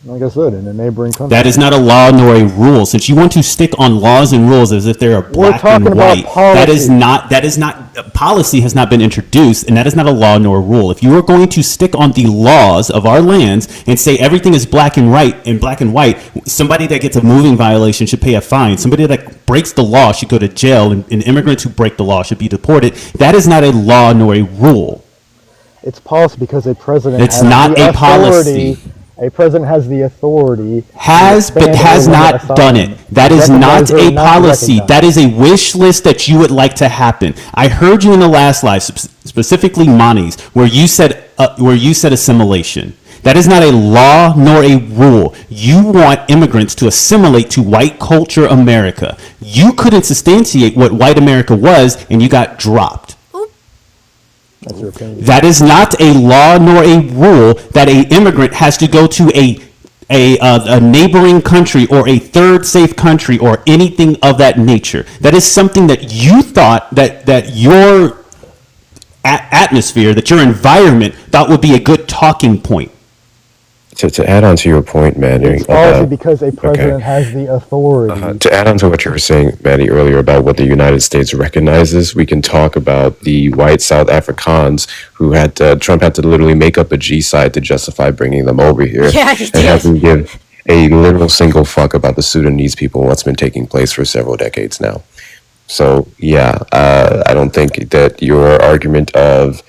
Like I said, in a neighboring country. That is not a law nor a rule. Since you want to stick on laws and rules as if they're black talking and about white, policy. that is not policy has not been introduced, and that is not a law nor a rule. If you are going to stick on the laws of our lands and say everything is black and white, somebody that gets a moving violation should pay a fine. Somebody that breaks the law should go to jail, and immigrants who break the law should be deported. That is not a law nor a rule. It's policy because a president It's has not the a policy. authority. A president has the authority. But has not done it. That is not a policy. That is a wish list that you would like to happen. I heard you in the last live, specifically Monty's, where you said assimilation. That is not a law nor a rule. You want immigrants to assimilate to white culture America. You couldn't substantiate what white America was, and you got dropped. That's your opinion. That is not a law nor a rule that a immigrant has to go to a neighboring country or a third safe country or anything of that nature. That is something that you thought that your atmosphere, that your environment thought would be a good talking point. To add on to your point, Manny, It's policy because a president has the authority. to add on to what you were saying, Manny, earlier about what the United States recognizes, we can talk about the white South Africans who had Trump had to literally make up a G-side to justify bringing them over here Yeah, he and have did. them give a literal single fuck about the Sudanese people and what's been taking place for several decades now. So yeah, I don't think that your argument of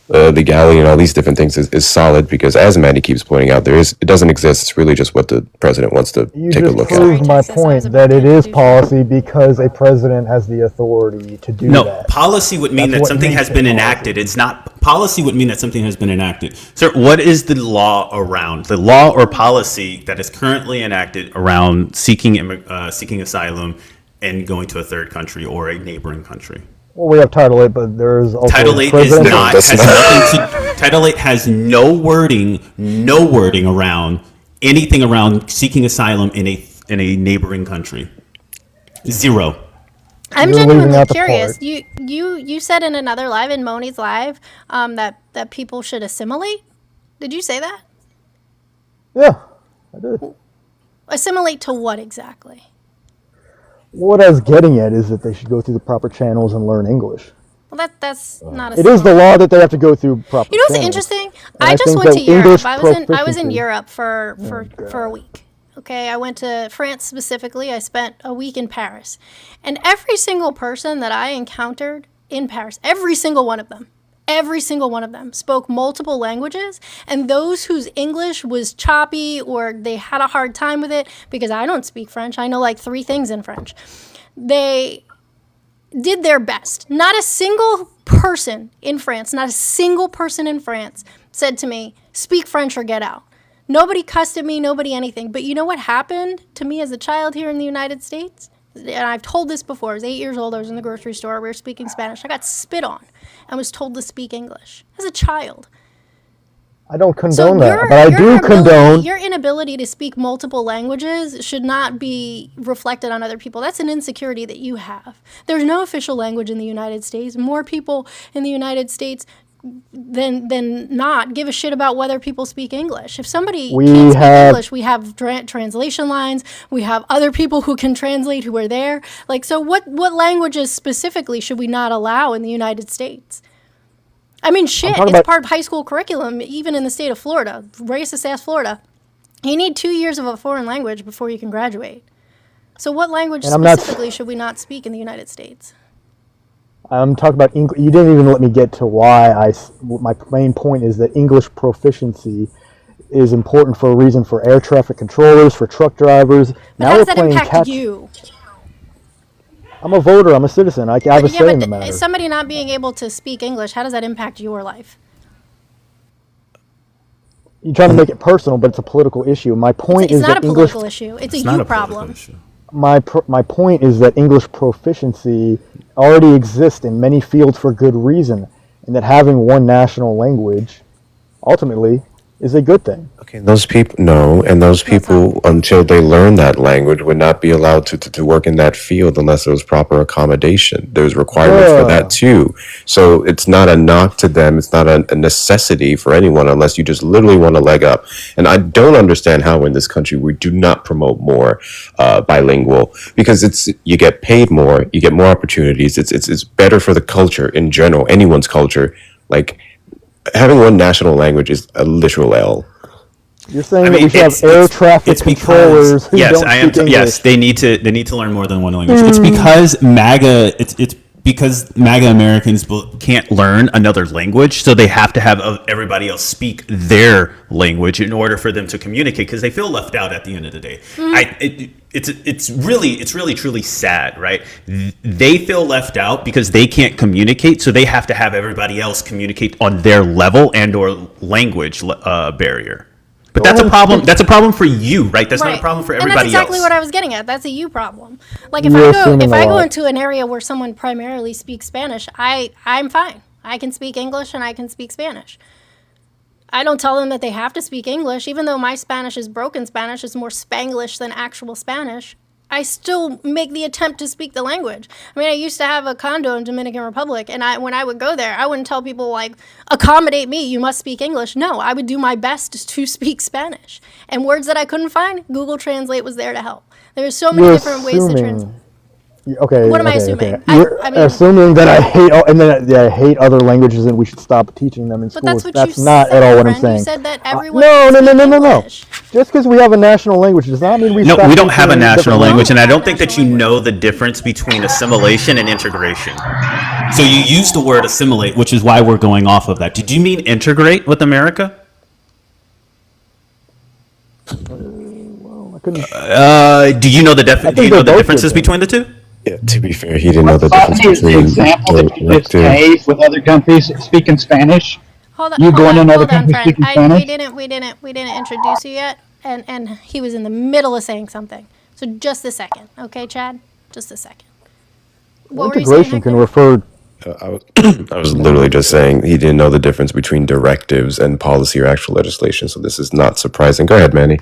legality and all these different things is solid because, as Manny keeps pointing out, it doesn't exist. It's really just what the president wants to You take a just look at. proved my Texas, I was point about that to it is introduce you. policy because a president has the authority to do No, that. policy would mean That's that what something makes has it been policy. enacted. It's not policy would mean that something has been enacted. Sir, what is the law around the law or policy that is currently enacted around seeking asylum and going to a third country or a neighboring country? Well, we have Title 8, but there's also Title 8 is presidential- not That's has not- nothing to Title 8 has no wording around anything around seeking asylum in a neighboring country. Zero. I'm You're leaving genuinely out the curious. part. You said in another live, in Moni's live, that people should assimilate. Did you say that? Yeah, I did. Assimilate to what exactly? What I was getting at is that they should go through the proper channels and learn English. Well, that's not a. It is the law that they have to go through proper You know what's channels. interesting? And I just think went to that Europe. English I was in proficiency- Europe for a week. Okay, I went to France specifically. I spent a week in Paris, and every single person that I encountered in Paris, every single one of them spoke multiple languages, and those whose English was choppy or they had a hard time with it, because I don't speak French. I know like 3 things in French. They did their best. Not a single person in France said to me, speak French or get out. Nobody cussed at me, nobody anything. But you know what happened to me as a child here in the United States? And I've told this before. I was 8 years old. I was in the grocery store. We were speaking Spanish. I got spit on and was told to speak English as a child. I don't So condone that, but I do condone. your inability to speak multiple languages should not be reflected on other people. That's an insecurity that you have. There's no official language in the United States. More people in the United States than not give a shit about whether people speak English. If somebody We can't speak have- English, we have translation lines. We have other people who can translate who are there. Like, so what languages specifically should we not allow in the United States? I mean, shit, talking it's about- part of high school curriculum, even in the state of Florida, racist ass Florida. You need 2 years of a foreign language before you can graduate. So what language And I'm not- specifically should we not speak in the United States? I'm talking about English. You didn't even let me get to why my main point is that English proficiency is important for a reason for air traffic controllers, for truck drivers. But Now how we're does that playing impact catch. you? I'm a voter. I'm a citizen. I have a say in the but matter. somebody not being able to speak English, how does that impact your life? You're trying to make it personal, but it's a political issue. My point It's is not a that English. political issue. It's a It's not you a political problem. issue. My point is that English proficiency already exists in many fields for good reason, and that having one national language ultimately is a good thing. Okay, those people, no, and those people, until they learn that language, would not be allowed to work in that field unless there was proper accommodation. There's requirements for that too. So it's not a knock to them. It's not a necessity for anyone unless you just literally want a leg up. And I don't understand how in this country we do not promote more bilingual, because you get paid more, you get more opportunities. It's better for the culture in general, anyone's culture. Like, having one national language is a literal L. You're saying I that mean, we should have air traffic controllers who yes, don't I am. speak English. Yes, they need to learn more than one language. It's because MAGA. It's because MAGA Americans can't learn another language, so they have to have everybody else speak their language in order for them to communicate, because they feel left out at the end of the day. It's really truly sad, right? They feel left out because they can't communicate, so they have to have everybody else communicate on their level and or language barrier. But that's a problem. That's a problem for you, right? That's not a problem for everybody And that's exactly else. what I was getting at. That's a you problem. Like if You're I go assuming a lot. into an area where someone primarily speaks Spanish, I'm fine. I can speak English and I can speak Spanish. I don't tell them that they have to speak English, even though my Spanish is broken Spanish. It's more Spanglish than actual Spanish. I still make the attempt to speak the language. I mean, I used to have a condo in Dominican Republic, and when I would go there, I wouldn't tell people like, accommodate me, you must speak English. No, I would do my best to speak Spanish. And words that I couldn't find, Google Translate was there to help. There's so many You're different ways to translate. Okay. What am I okay, assuming? okay. I You're mean- assuming that I hate, and that I hate other languages and we should stop teaching them in But schools. that's what you not said, at all what I'm friend. saying. You said that everyone No. can speak English. Just because we have a national language does not mean we No, stop we don't have a teaching national different language, and I don't think that you know the difference between assimilation and integration. So you use the word assimilate, which is why we're going off of that. Did you mean integrate with America? I couldn't. Do you know the think do you know they're the both differences good, between the two? Yeah, to be fair, he didn't know the What's difference the between example that you just directive. gave with other countries speaking Spanish? Hold on, You hold going on, in other hold on, countries friend. speaking We Spanish? didn't introduce you yet, and he was in the middle of saying something. So just a second, okay, Chad? Just a second. What were you saying, Integration can Hector? refer. I was, I was literally just saying he didn't know the difference between directives and policy or actual legislation, so this is not surprising. Go ahead, Manny.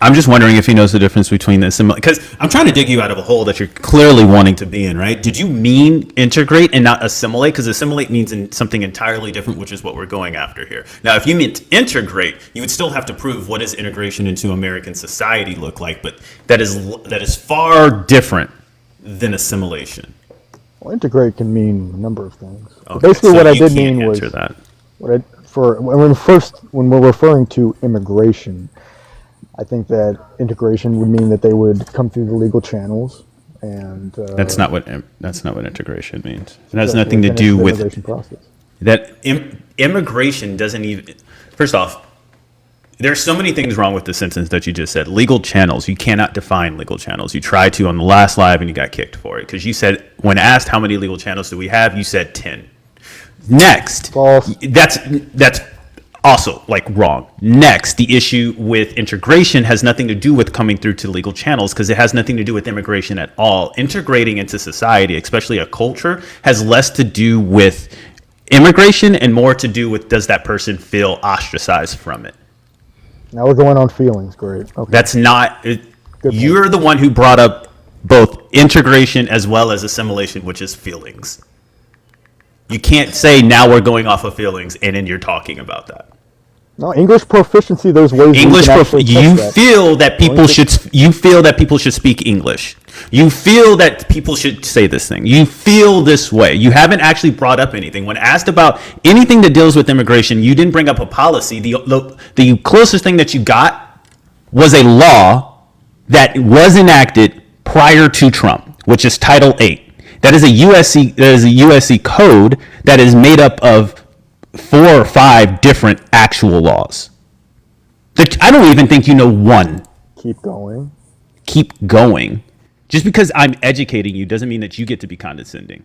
I'm just wondering if he knows the difference between the assimilate, because I'm trying to dig you out of a hole that you're clearly wanting to be in, right? Did you mean integrate and not assimilate? Because assimilate means something entirely different, which is what we're going after here. Now, if you meant integrate, you would still have to prove what does integration into American society look like, but that is far different than assimilation. Well, integrate can mean a number of things. But Okay, basically, so what I you did can't mean was answer that. when we're referring to immigration, I think that integration would mean that they would come through the legal channels, and That's not what integration means. It has so nothing to finish do the with immigration process. that. Immigration doesn't even. First off, there's so many things wrong with the sentence that you just said. Legal channels. You cannot define legal channels. You tried to on the last live and you got kicked for it because you said when asked how many legal channels do we have, you said 10. Next, False. that's also like wrong. Next, the issue with integration has nothing to do with coming through to legal channels because it has nothing to do with immigration at all. Integrating into society, especially a culture, has less to do with immigration and more to do with does that person feel ostracized from it. Now we're going on feelings. Great. Okay. That's not. point. You're the one who brought up both integration as well as assimilation, which is feelings. You can't say now we're going off of feelings and then you're talking about that. No, English proficiency. There's ways English, we can actually you test that. feel that people should speak English. You feel that people should say this thing. You feel this way. You haven't actually brought up anything. When asked about anything that deals with immigration, you didn't bring up a policy. The closest thing that you got was a law that was enacted prior to Trump, which is Title 8. That is a USC code that is made up of 4 or 5 different actual laws. I don't even think you know one. Keep going. Keep going. Just because I'm educating you doesn't mean that you get to be condescending.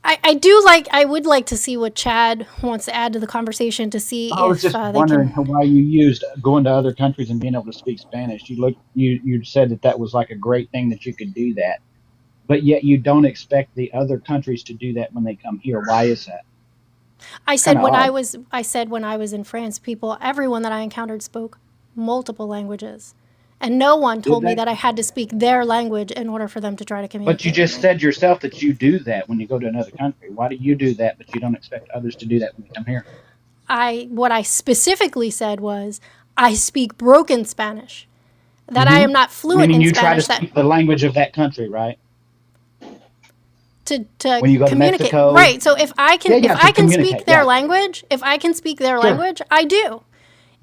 I would like to see what Chad wants to add to the conversation to see I was if just they wondering can. why you used going to other countries and being able to speak Spanish. You said that was like a great thing that you could do that, but yet you don't expect the other countries to do that when they come here. Why is that? I said kinda when odd. I said when I was in France, everyone that I encountered spoke multiple languages. And no one told me they? that I had to speak their language in order for them to try to communicate. But you just with me. said yourself that you do that when you go to another country. Why do you do that, but you don't expect others to do that when they come here? What I specifically said was I speak broken Spanish. That I am not fluent Meaning in you try to Spanish. speak the language of that country, right? To When you go to communicate. Mexico. Right. So if I can Yeah, if to I can speak communicate, their yeah. language, if I can speak their Sure. language, I do.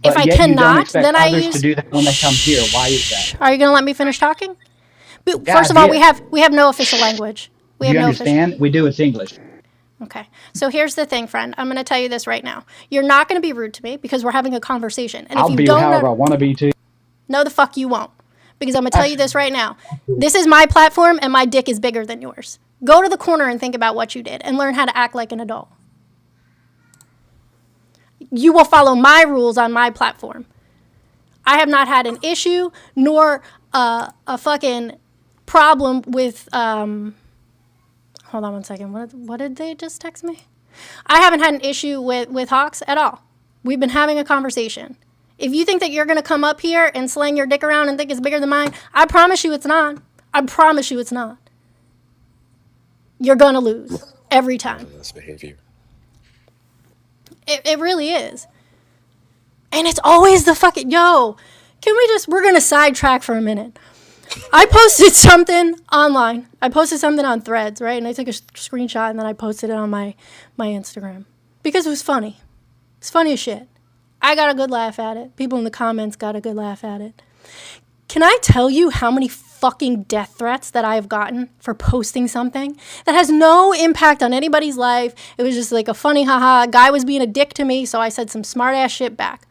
But If I yet you don't cannot, expect then I others use. to do that when they come here. Why is that? Are you going to let me finish talking? But Yeah, first of I all, did. we have no official language. We Do have you no understand? We do. It's English. Okay. So here's the thing, friend. I'm going to tell you this right now. You're not going to be rude to me because we're having a conversation. And if I'll you be don't however I know, want to be too. no, the fuck you won't. Because I'm going to tell you this right now. This is my platform and my dick is bigger than yours. Go to the corner and think about what you did and learn how to act like an adult. You will follow my rules on my platform. I have not had an issue nor a fucking problem with hold on one second. What did they just text me? I haven't had an issue with Hawks at all. We've been having a conversation. If you think that you're going to come up here and slang your dick around and think it's bigger than mine, I promise you it's not. I promise you it's not. You're going to lose every time. That's behavior. It really is. And it's always the fucking, we're going to sidetrack for a minute. I posted something online. I posted something on Threads, right? And I took a screenshot and then I posted it on my Instagram because it was funny. It's funny as shit. I got a good laugh at it. People in the comments got a good laugh at it. Can I tell you how many fucking death threats that I have gotten for posting something that has no impact on anybody's life? It was just like a funny haha. A guy was being a dick to me, so I said some smart ass shit back.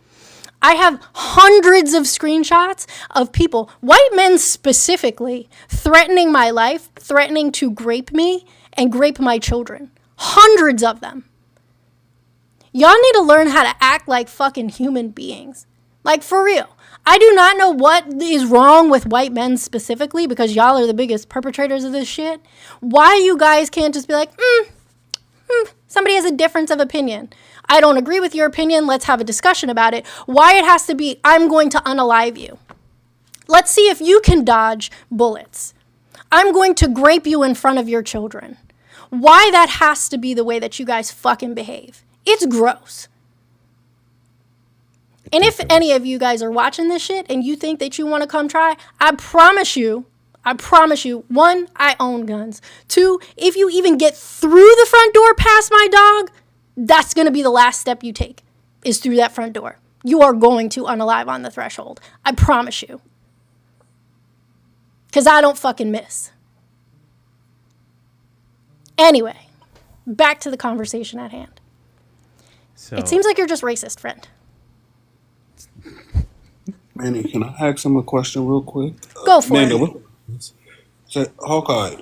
I have hundreds of screenshots of people, white men specifically, threatening my life, threatening to grape me and grape my children. Hundreds of them. Y'all need to learn how to act like fucking human beings. Like, for real. I do not know what is wrong with white men specifically, because y'all are the biggest perpetrators of this shit. Why you guys can't just be like, somebody has a difference of opinion. I don't agree with your opinion. Let's have a discussion about it. Why it has to be, I'm going to unalive you. Let's see if you can dodge bullets. I'm going to grape you in front of your children. Why that has to be the way that you guys fucking behave. It's gross. And if any of you guys are watching this shit and you think that you want to come try, I promise you, one, I own guns. Two, if you even get through the front door past my dog, that's going to be the last step you take, is through that front door. You are going to unalive on the threshold. I promise you. Because I don't fucking miss. Anyway, back to the conversation at hand. So, It seems like you're just racist, friend. Manny, can I ask him a question real quick? Go for Amanda, it. So, Hawkeye,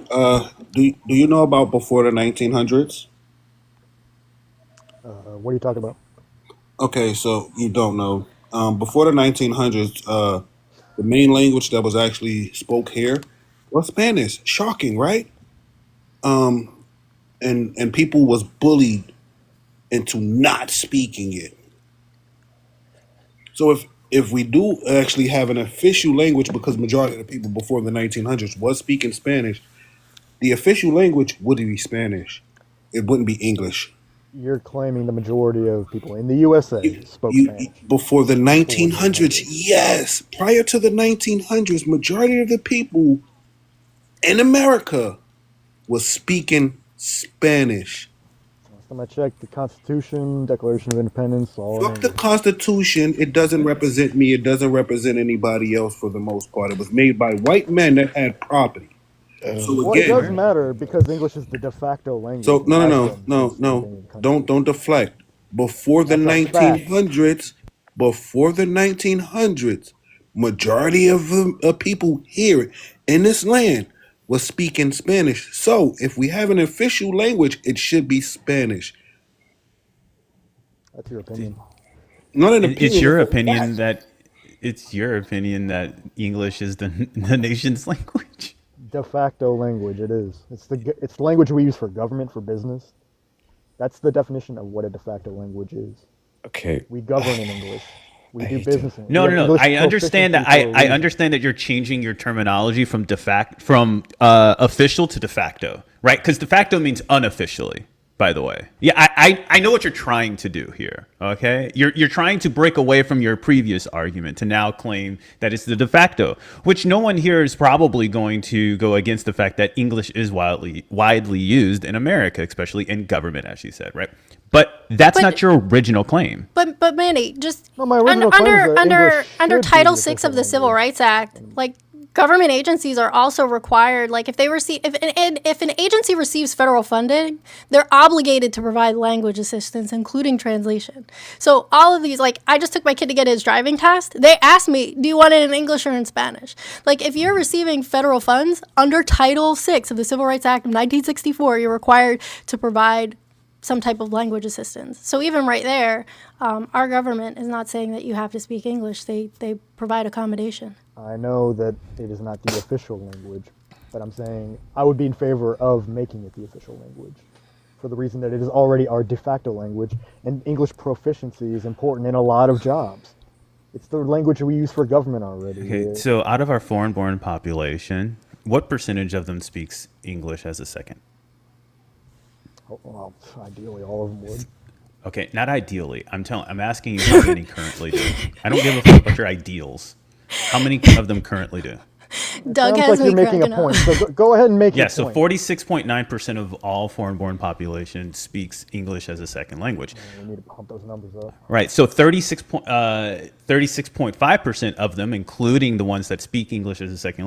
do you know about before the 1900s? What are you talking about? Okay, so you don't know. Before the 1900s, the main language that was actually spoke here was Spanish. Shocking, right? And people was bullied into not speaking it. So if we do actually have an official language, because majority of the people before the 1900s was speaking Spanish, the official language would be Spanish. It wouldn't be English. You're claiming the majority of people in the USA spoke Spanish. Before the 1900s, yes. Prior to the 1900s, majority of the people in America was speaking Spanish. Last time I checked, the Constitution, Declaration of Independence, all in Fuck the English. Constitution. It doesn't represent me. It doesn't represent anybody else for the most part. It was made by white men that had property. So Well, it does again, matter because English is the de facto language. so It no, has no, been no, since the no, beginning of the country. don't deflect. Before the That's a fact. 1900s, majority of people here in this land was speaking Spanish. So if we have an official language, it should be Spanish. That's your opinion. Not an opinion. it's your it's a opinion fact. that English is the nation's language. De facto language, it is. It's the language we use for government, for business. That's the definition of what a de facto language is. Okay. We govern in English. We I do hate to- business in English. No, We have no. English I understand that. proficiency for a I reason. understand that you're changing your terminology from official to de facto, right? Because de facto means unofficially. By the way, yeah, I know what you're trying to do here. Okay, you're trying to break away from your previous argument to now claim that it's the de facto, which no one here is probably going to go against the fact that English is widely used in America, especially in government, as you said, right? But that's But- not your original claim. But Manny, just No, my original claim is that under English under should be Title the VI official of the Civil language. Rights Act, like government agencies are also required, like if an agency receives federal funding, they're obligated to provide language assistance, including translation. So all of these, like I just took my kid to get his driving test. They asked me, do you want it in English or in Spanish? Like if you're receiving federal funds under Title VI of the Civil Rights Act of 1964, you're required to provide some type of language assistance. So even right there, our government is not saying that you have to speak English. They provide accommodation. I know that it is not the official language, but I'm saying I would be in favor of making it the official language for the reason that it is already our de facto language, and English proficiency is important in a lot of jobs. It's the language we use for government already. Okay, so out of our foreign-born population, what percentage of them speaks English as a second? Well, ideally, all of them would. Okay, not ideally. I'm asking you how many currently do. I don't give a fuck about your ideals. How many of them currently do? Doug Sounds has like me you're making a cracking point. up. So go ahead and make Yeah, your so point. 46.9% of all foreign-born population speaks English as a second language. We need to pump those numbers up. Right, so 36.5% of them, including the ones that speak English as a second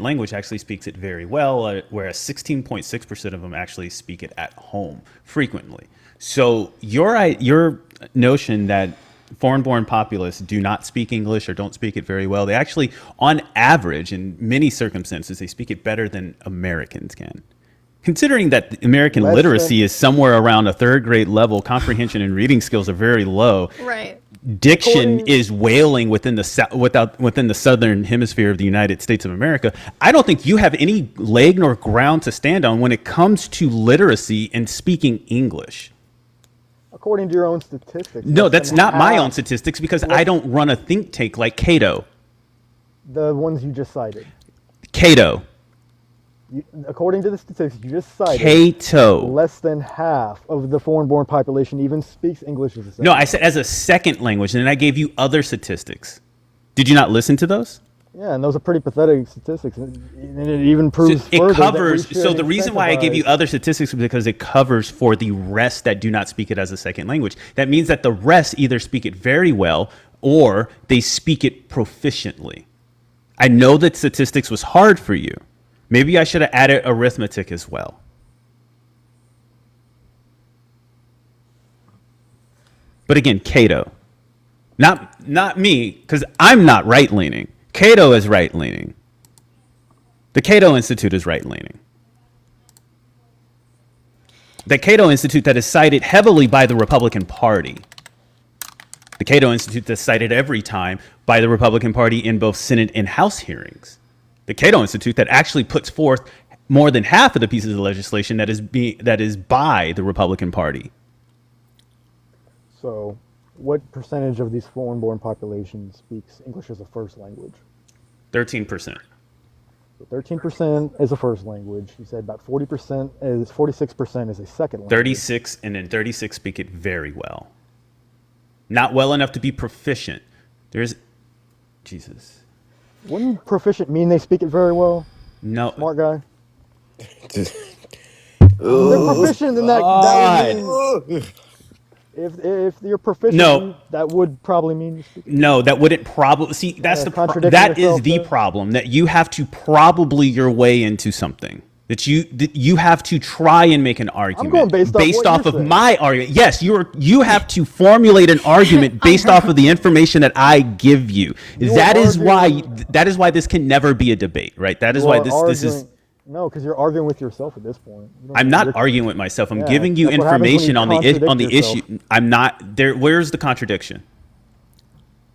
language, actually speaks it very well, whereas 16.6% of them actually speak it at home frequently. So your notion that foreign-born populace do not speak English or don't speak it very well, they actually, on average, in many circumstances, they speak it better than Americans can. Considering that American literacy is somewhere around a third grade level, comprehension and reading skills are very low. Right. Diction is wailing within the southern hemisphere of the United States of America. I don't think you have any leg nor ground to stand on when it comes to literacy and speaking English. According to your own statistics. No, less that's than not my half- own statistics because I don't run a think tank like Cato. The ones you just cited. Cato. According to the statistics you just cited, Cato. less than half of the foreign-born population even speaks English as a second No, I said as a second language, and then I gave you other statistics. Did you not listen to those? Yeah, and those are pretty pathetic statistics, and it even proves It further covers. that we So should the reason why I gave you incentivize- other statistics is because it covers for the rest that do not speak it as a second language. That means that the rest either speak it very well or they speak it proficiently. I know that statistics was hard for you. Maybe I should have added arithmetic as well. But again, Cato, not me, because I'm not right-leaning. Cato is right-leaning. The Cato Institute is right-leaning. The Cato Institute that is cited heavily by the Republican Party. The Cato Institute that's cited every time by the Republican Party in both Senate and House hearings. The Cato Institute that actually puts forth more than half of the pieces of legislation that is by the Republican Party. So, what percentage of these foreign-born population speaks English as a first language? 13%. So 13% is a first language. You said about 46% is a second language. 36, and then 36 speak it very well. Not well enough to be proficient. There's, Jesus. Wouldn't proficient mean they speak it very well? No. Smart guy. They're proficient in that would mean, if you're proficient, No. that would probably mean you speak it. No, that wouldn't probably see. That's contradicting that is yourself the there? problem, that you have to probably your way into something. That you have to try and make an argument going based off what off you're of saying. my argument. Yes, you have to formulate an argument based off of the information that I give you. You're That is arguing- why this can never be a debate, right? That is You why are this is. arguing- No, because you're arguing with yourself at this point. You don't- I'm not you're- arguing with myself. I'm Yeah, giving you that's what happens when information you on the contradict issue. yourself. I'm not there. Where's the contradiction?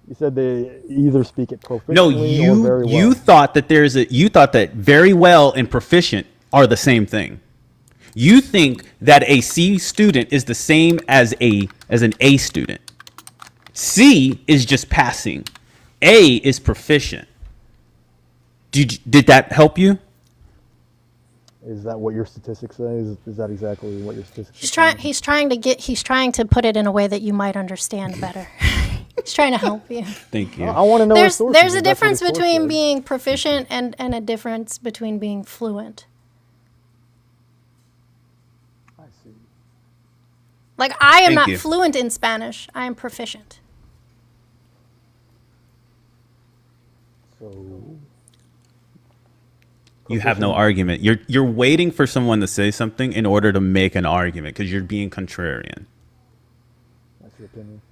You said they either speak it proficiently No, or very well. you thought that very well and proficient are the same thing. You think that a C student is the same as an A student. C is just passing. A is proficient. Did that help you? Is that what your statistics say? Is that exactly what your statistics He's say? he's trying to put it in a way that you might understand better. He's trying to help you. Thank you. I want to know There's the sources, there's a if that's what difference the source between is. being proficient and a difference between being fluent. I see. Like I am Thank not you. fluent in Spanish. I am proficient. So You have no argument. You're waiting for someone to say something in order to make an argument because you're being contrarian. that's your opinion.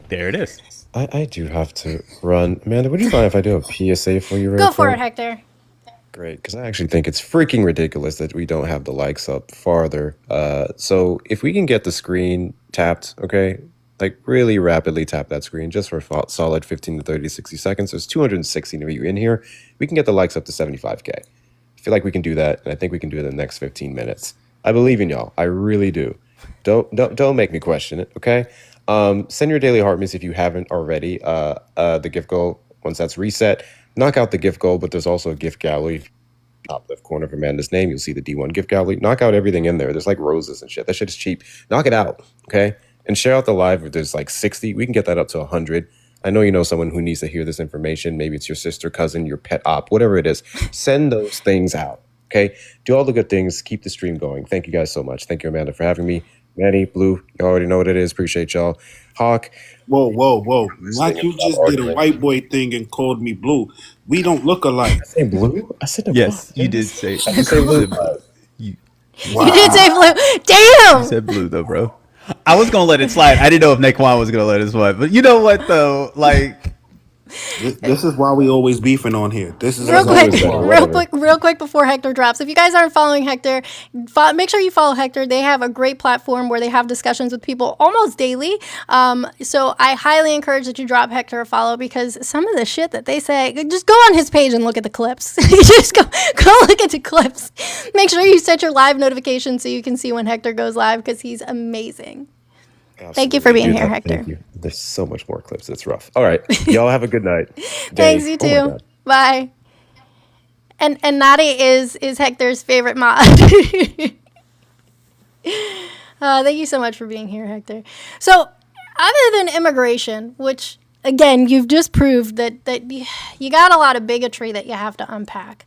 There it is. I do have to run. Amanda, would you mind if I do a PSA for you real Go for quick? it, Hector. Great, because I actually think it's freaking ridiculous that we don't have the likes up farther. So if we can get the screen tapped, okay, like really rapidly tap that screen just for a solid 15 to 30, 60 seconds. There's 260 of you in here. We can get the likes up to 75K. I feel like we can do that, and I think we can do it in the next 15 minutes. I believe in y'all. I really do. Don't make me question it, okay? Send your daily heart miss if you haven't already. The gift goal, once that's reset, knock out the gift goal, but there's also a gift gallery. Top left corner of Amanda's name, you'll see the D1 gift gallery. Knock out everything in there. There's like roses and shit. That shit is cheap. Knock it out, okay? And share out the live. If there's like 60, we can get that up to 100. I know you know someone who needs to hear this information. Maybe it's your sister, cousin, your pet op, whatever it is. Send those things out, okay? Do all the good things. Keep the stream going. Thank you guys so much. Thank you, Amanda, for having me. Manny, Blue, you already know what it is. Appreciate y'all. Hawk. Whoa. Like you just did a white boy thing and called me blue. We don't look alike. I say blue? I said Yes, you did say. I did say blue. You You did say blue. Damn. said blue though, bro. I was gonna let it slide. I didn't know if Naquan was gonna let it slide, but you know what though? Like, This is why we always beefing on here. This is Real quick, always better, real quick before Hector drops. If you guys aren't following Hector, make sure you follow Hector. They have a great platform where they have discussions with people almost daily. So I highly encourage that you drop Hector a follow because some of the shit that they say, just go on his page and look at the clips. Just go look at the clips. Make sure you set your live notifications so you can see when Hector goes live because he's amazing. Thank you for being here, Hector. Thank you. There's so much more clips. It's rough. All right. Y'all have a good night. Thanks, Day. you Oh my too. God. Bye. And Nadi is Hector's favorite mod. Thank you so much for being here, Hector. So, other than immigration, which again you've just proved that you got a lot of bigotry that you have to unpack.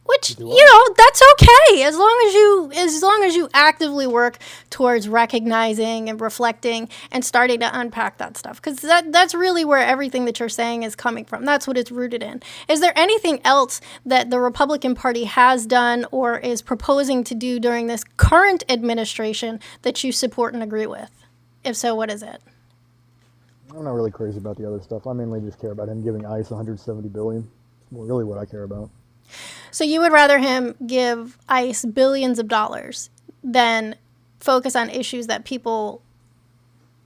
Which that's okay as long as you actively work towards recognizing and reflecting and starting to unpack that stuff because that's really where everything that you're saying is coming from. That's what it's rooted in. Is there anything else that the Republican Party has done or is proposing to do during this current administration that you support and agree with? If so, what is it? I'm not really crazy about the other stuff. I mainly just care about him giving ICE 170 billion. It's more really what I care about. So you would rather him give ICE billions of dollars than focus on issues that people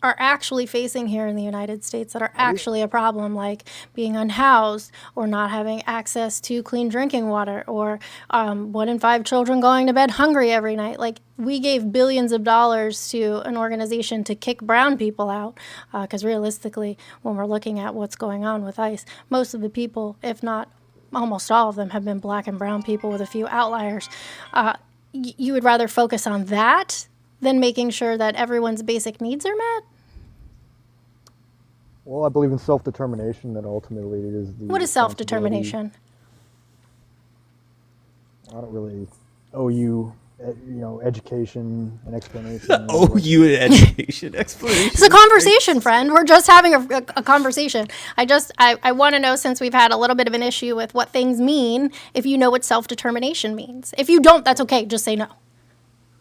are actually facing here in the United States that are actually a problem, like being unhoused or not having access to clean drinking water or 1 in 5 children going to bed hungry every night. Like, we gave billions of dollars to an organization to kick brown people out because realistically, when we're looking at what's going on with ICE, most of the people, if not almost all of them, have been black and brown people with a few outliers. You would rather focus on that than making sure that everyone's basic needs are met? Well, I believe in self-determination. That ultimately is the. What is self-determination? I don't really owe you, education and explanation. oh, you an education explanation. It's a conversation, friend. We're just having a conversation. I want to know, since we've had a little bit of an issue with what things mean, if you know what self-determination means. If you don't, that's okay. Just say no.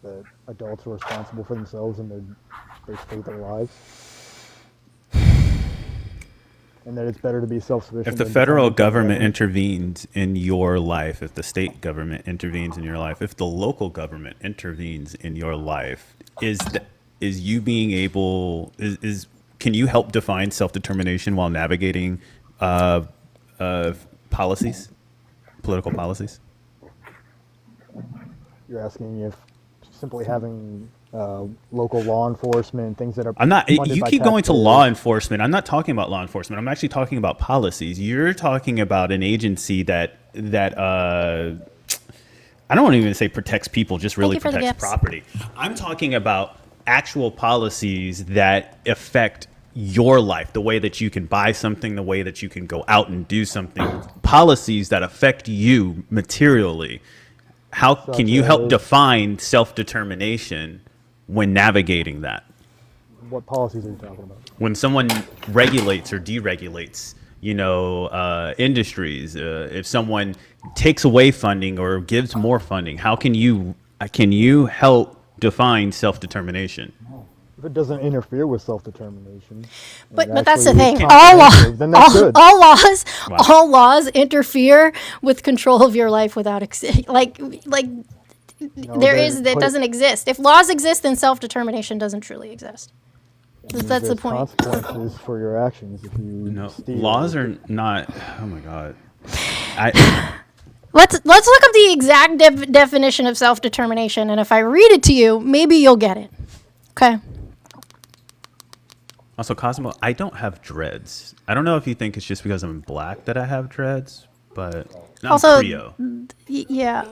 That adults are responsible for themselves and basically their lives. And that it's better to be self-sufficient. If the federal government intervenes in your life, if the state government intervenes in your life, if the local government intervenes in your life, is you being able can you help define self-determination while navigating policies, political policies? You're asking if simply having local law enforcement, things that are. I'm not. funded You by keep going to taxpayers. law enforcement. I'm not talking about law enforcement. I'm actually talking about policies. You're talking about an agency that I don't want to even say protects people, just really you for the protects gifts. property. I'm talking about actual policies that affect your life, the way that you can buy something, the way that you can go out and do something, policies that affect you materially. How can you help define self-determination when navigating that? What policies are you talking about? When someone regulates or deregulates, industries, if someone takes away funding or gives more funding, how can you help define self-determination? If it doesn't interfere with self-determination. But and that's the actually is thing. All comprehensive, then that's good. all laws interfere with control of your life without that doesn't exist. If laws exist, then self-determination doesn't trually exist. That's the There's point. consequences for your actions if you No, steal. laws are not. Oh my god. Let's look up the exact definition of self-determination, and if I read it to you, maybe you'll get it. Okay. Also, Cosmo, I don't have dreads. I don't know if you think it's just because I'm black that I have dreads, but I'm Also, Creole. yeah.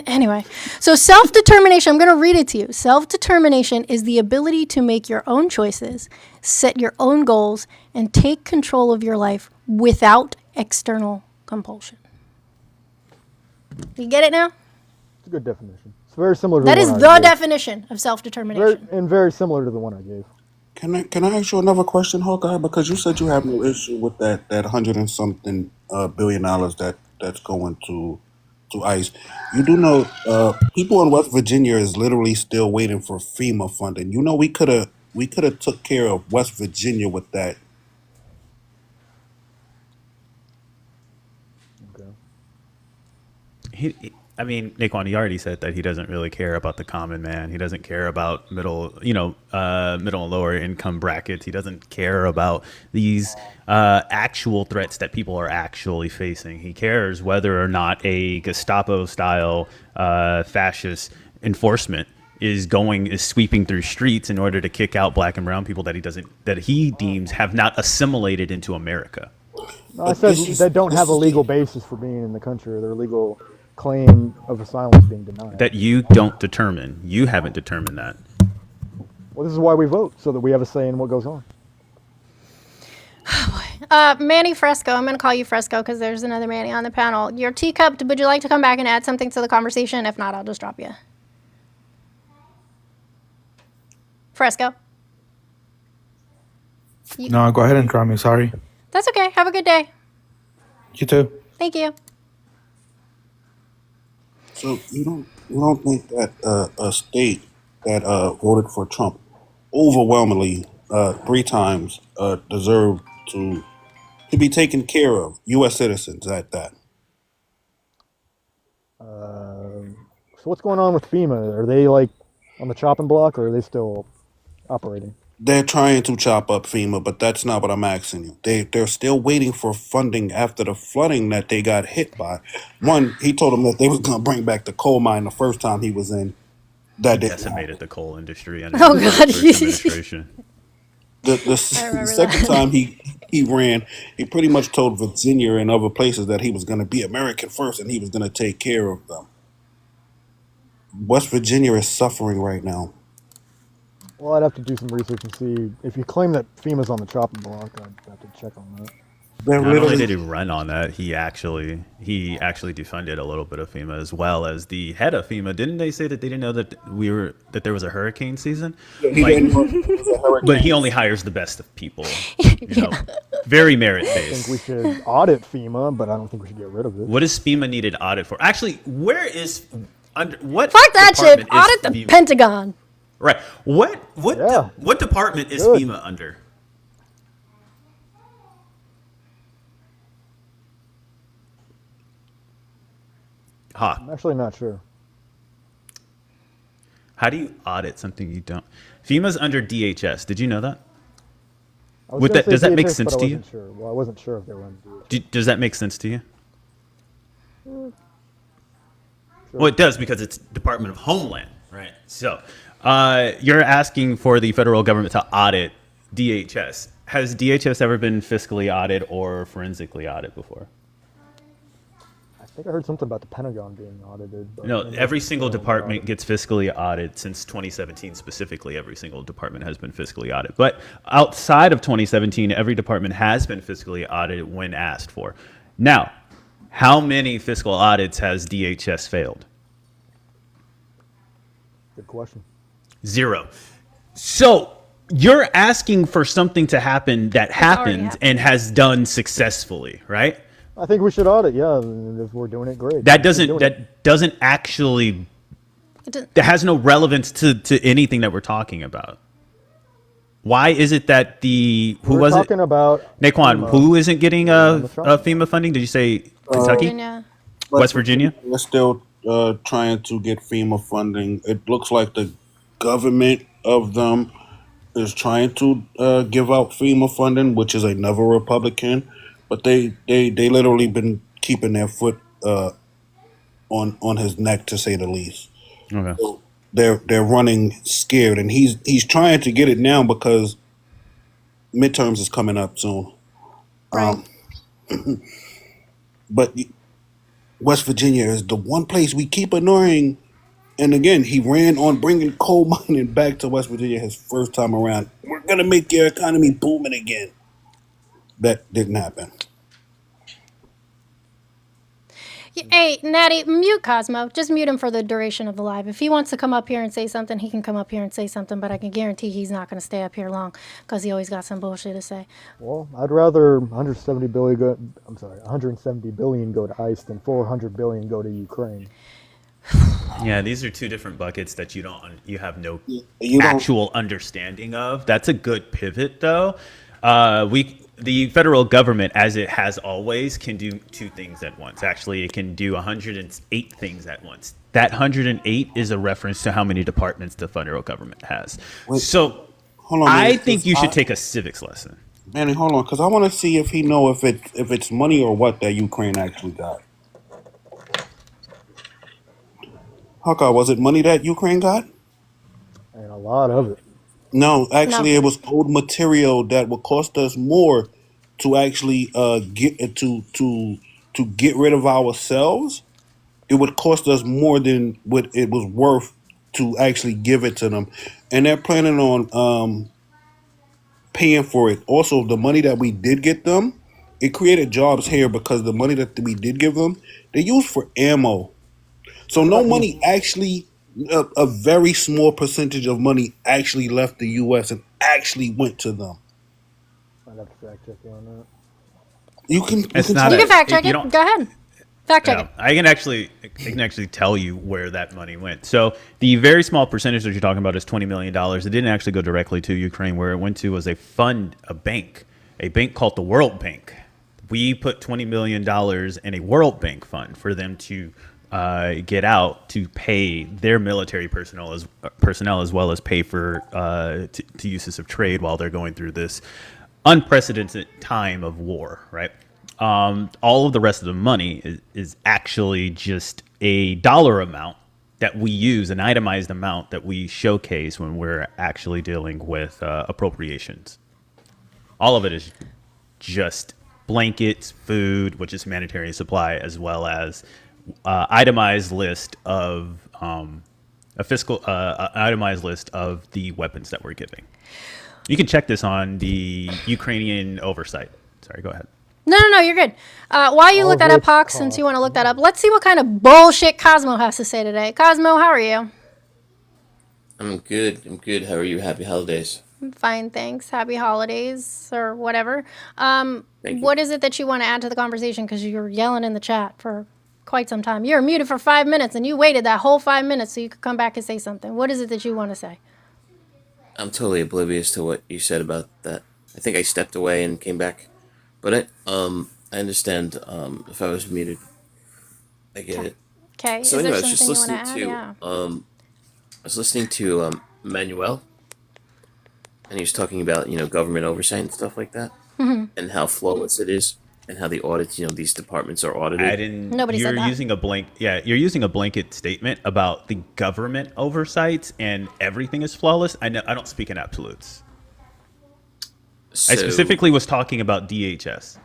Anyway, so self determination, I'm going to read it to you. Self determination is the ability to make your own choices, set your own goals, and take control of your life without external compulsion. You get it now? It's a good definition. It's very similar to That the is one the I gave. definition of self determination. And very similar to the one I gave. Can I ask you another question, Hawkeye? Because you said you have no issue with that hundred and something $1 billion that's going to ICE. You do know people in West Virginia is literally still waiting for FEMA funding. You know we could have took care of West Virginia with that. Okay. I mean, Naquan, he already said that he doesn't really care about the common man. He doesn't care about middle and lower income brackets. He doesn't care about these actual threats that people are actually facing. He cares whether or not a Gestapo-style fascist enforcement is sweeping through streets in order to kick out black and brown people that he deems have not assimilated into America. No, I said they don't have a legal basis for being in the country, or their legal claim of asylum is being denied. That you don't determine. You haven't determined that. Well, this is why we vote, so that we have a say in what goes on. Manny Fresco, I'm going to call you Fresco because there's another Manny on the panel. Your teacup, would you like to come back and add something to the conversation? If not, I'll just drop you. Fresco? No, go ahead and try me. Sorry. That's okay. Have a good day. You too. Thank you. So you don't think that a state that voted for Trump overwhelmingly 3 times deserve to be taken care of, U.S. citizens at that? So what's going on with FEMA? Are they like on the chopping block, or are they still operating? They're trying to chop up FEMA, but that's not what I'm asking you. They're still waiting for funding after the flooding that they got hit by. One, he told them that they was going to bring back the coal mine the first time he was in. That didn't Decimated happen. the coal industry under Oh, the God. first administration. The I remember second that. time he ran, he pretty much told Virginia and other places that he was going to be American first and he was going to take care of them. West Virginia is suffering right now. Well, I'd have to do some research and see. If you claim that FEMA's on the chopping block, I'd have to check on that. They're Not only literally did he run on that, he actually defunded a little bit of FEMA, as well as the head of FEMA. Didn't they say that they didn't know that there was a hurricane season? he didn't know it was a hurricane. But he only hires the best of people. Very merit I think we based. should audit FEMA, but I don't think we should get rid of it. What is FEMA needed audit for? Actually, where is under what? Fuck that shit. department is Audit the FEMA? Pentagon. Right. Yeah. What department is Good. FEMA under? Hawk. I'm actually not sure. How do you audit something you don't? FEMA's under DHS. Did you know that? I was Would gonna that- does say that make DHS, sense but to I you? wasn't sure. Well, I wasn't sure if they were under DHS. Does that make sense to you? Sure. Well, it does, because it's Department of Homeland, right? So you're asking for the federal government to audit DHS. Has DHS ever been fiscally audited or forensically audited before? I think I heard something about the Pentagon being audited. But No, maybe every that's single still department audit. gets fiscally audited since 2017. Specifically, every single department has been fiscally audited. But outside of 2017, every department has been fiscally audited when asked for. Now, how many fiscal audits has DHS failed? Good question. 0. So you're asking for something to happen that already happened happened. and has done successfully, right? I think we should audit. Yeah, and if we're doing it, great. That Keep doesn't doing it. that doesn't actually It doesn't- that has no relevance to anything that we're talking about. Why is it that who We're was it? talking about Naquan, FEMA. who isn't getting on the truck. FEMA funding? Did you say Kentucky? Virginia. West Virginia? They're still trying to get FEMA funding. It looks like the government of them is trying to give out FEMA funding, which is another Republican. But they literally been keeping their foot on his neck, to say the least. Okay. So they're running scared, and he's trying to get it now because midterms is coming up soon. Right. But West Virginia is the one place we keep ignoring. And again, he ran on bringing coal mining back to West Virginia his first time around. We're going to make your economy booming again. That didn't happen. Hey, Natty, mute Cosmo. Just mute him for the duration of the live. If he wants to come up here and say something, he can come up here and say something, but I can guarantee he's not going to stay up here long because he always got some bullshit to say. Well, I'd rather 170 billion go. I'm sorry, 170 billion go to ICE than 400 billion go to Ukraine. Yeah, these are two different buckets that you have no You don't. actual understanding of. That's a good pivot, though. The federal government, as it has always, can do two things at once. Actually, it can do 108 things at once. That 108 is a reference to how many departments the federal government has. Wait, So hold on, I Manny, think 'cause you should take a civics lesson. Manny, hold on, because I want to see if he know if it's money or what that Ukraine actually got. Hawkeye, was it money that Ukraine got? And a lot of it. No, actually, No. it was old material that would cost us more to actually to get rid of ourselves. It would cost us more than what it was worth to actually give it to them, and they're planning on paying for it. Also, the money that we did get them, it created jobs here because the money that we did give them, they used for ammo. So What no about money actually, a very small percentage of money actually left the U.S. and actually went to them. I'd have to fact check you on that. You can It's tell not You me. can fact check you it. don't. Go ahead. Fact check Yeah, it. I can actually tell you where that money went. So the very small percentage that you're talking about is $20 million. It didn't actually go directly to Ukraine. Where it went to was a bank called the World Bank. We put $20 million in a World Bank fund for them to get out to pay their military personnel as well as pay for to uses of trade while they're going through this unprecedented time of war, right? All of the rest of the money is actually just a dollar amount that we use, an itemized amount that we showcase when we're actually dealing with appropriations. All of it is just blankets, food, which is humanitarian supply, as well as itemized list of itemized list of the weapons that we're giving. You can check this on the Ukrainian oversight. Sorry, go ahead. No, you're good. While you All look of that up, which Hawk, since cost. you want to look that up, let's see what kind of bullshit Cosmo has to say today. Cosmo, how are you? I'm good. I'm good. How are you? Happy holidays. Fine, thanks. Happy holidays or whatever. Thank you. What is it that you want to add to the conversation? Because you're yelling in the chat for quite some time. You're muted for 5 minutes, and you waited that whole 5 minutes so you could come back and say something. What is it that you want to say? I'm totally oblivious to what you said about that. I think I stepped away and came back, but I understand. If I was muted, I get Okay. it. Okay. So Is there anyway, I was just something you want to listening add? to Yeah. I was listening to Manuel, and he was talking about government oversight and stuff like that, and how flawless it is, and how the audits, these departments are I audited. didn't. Nobody said You're that. using a blank. Yeah, you're using a blanket statement about the government oversights and everything is flawless. I know. I don't speak in absolutes. I So specifically was talking about DHS.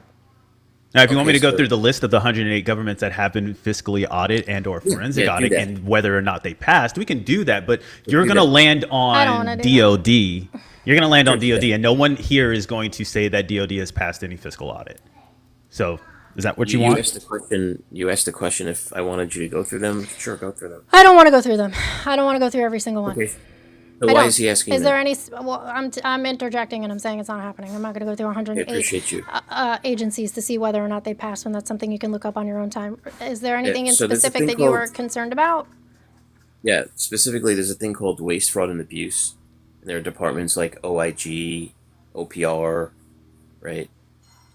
Now, if you want me okay, to go so through the list of the 108 governments that have been fiscally audited and or forensic yeah, do audit that. and whether or not they passed, we can do that. But you're do going to that. land I don't on want to do that. DOD. You're going to land on Sure, do DOD, that. and no one here is going to say that DOD has passed any fiscal audit. So, is that what you You want? asked the question. You asked the question if I wanted you to go through them. Sure, go through them. I don't want to go through them. I don't want to go through every single one. Okay. So I why don't. is he asking Is there that? any? Well, I'm interjecting and I'm saying it's not happening. I'm not going to go through I 108 appreciate you. agencies to see whether or not they pass. When that's something you can look up on your own time. Is there anything in So there's a specific thing that you were called concerned about? yeah. Specifically, there's a thing called waste, fraud, and abuse. And there are departments like OIG, OPR, right?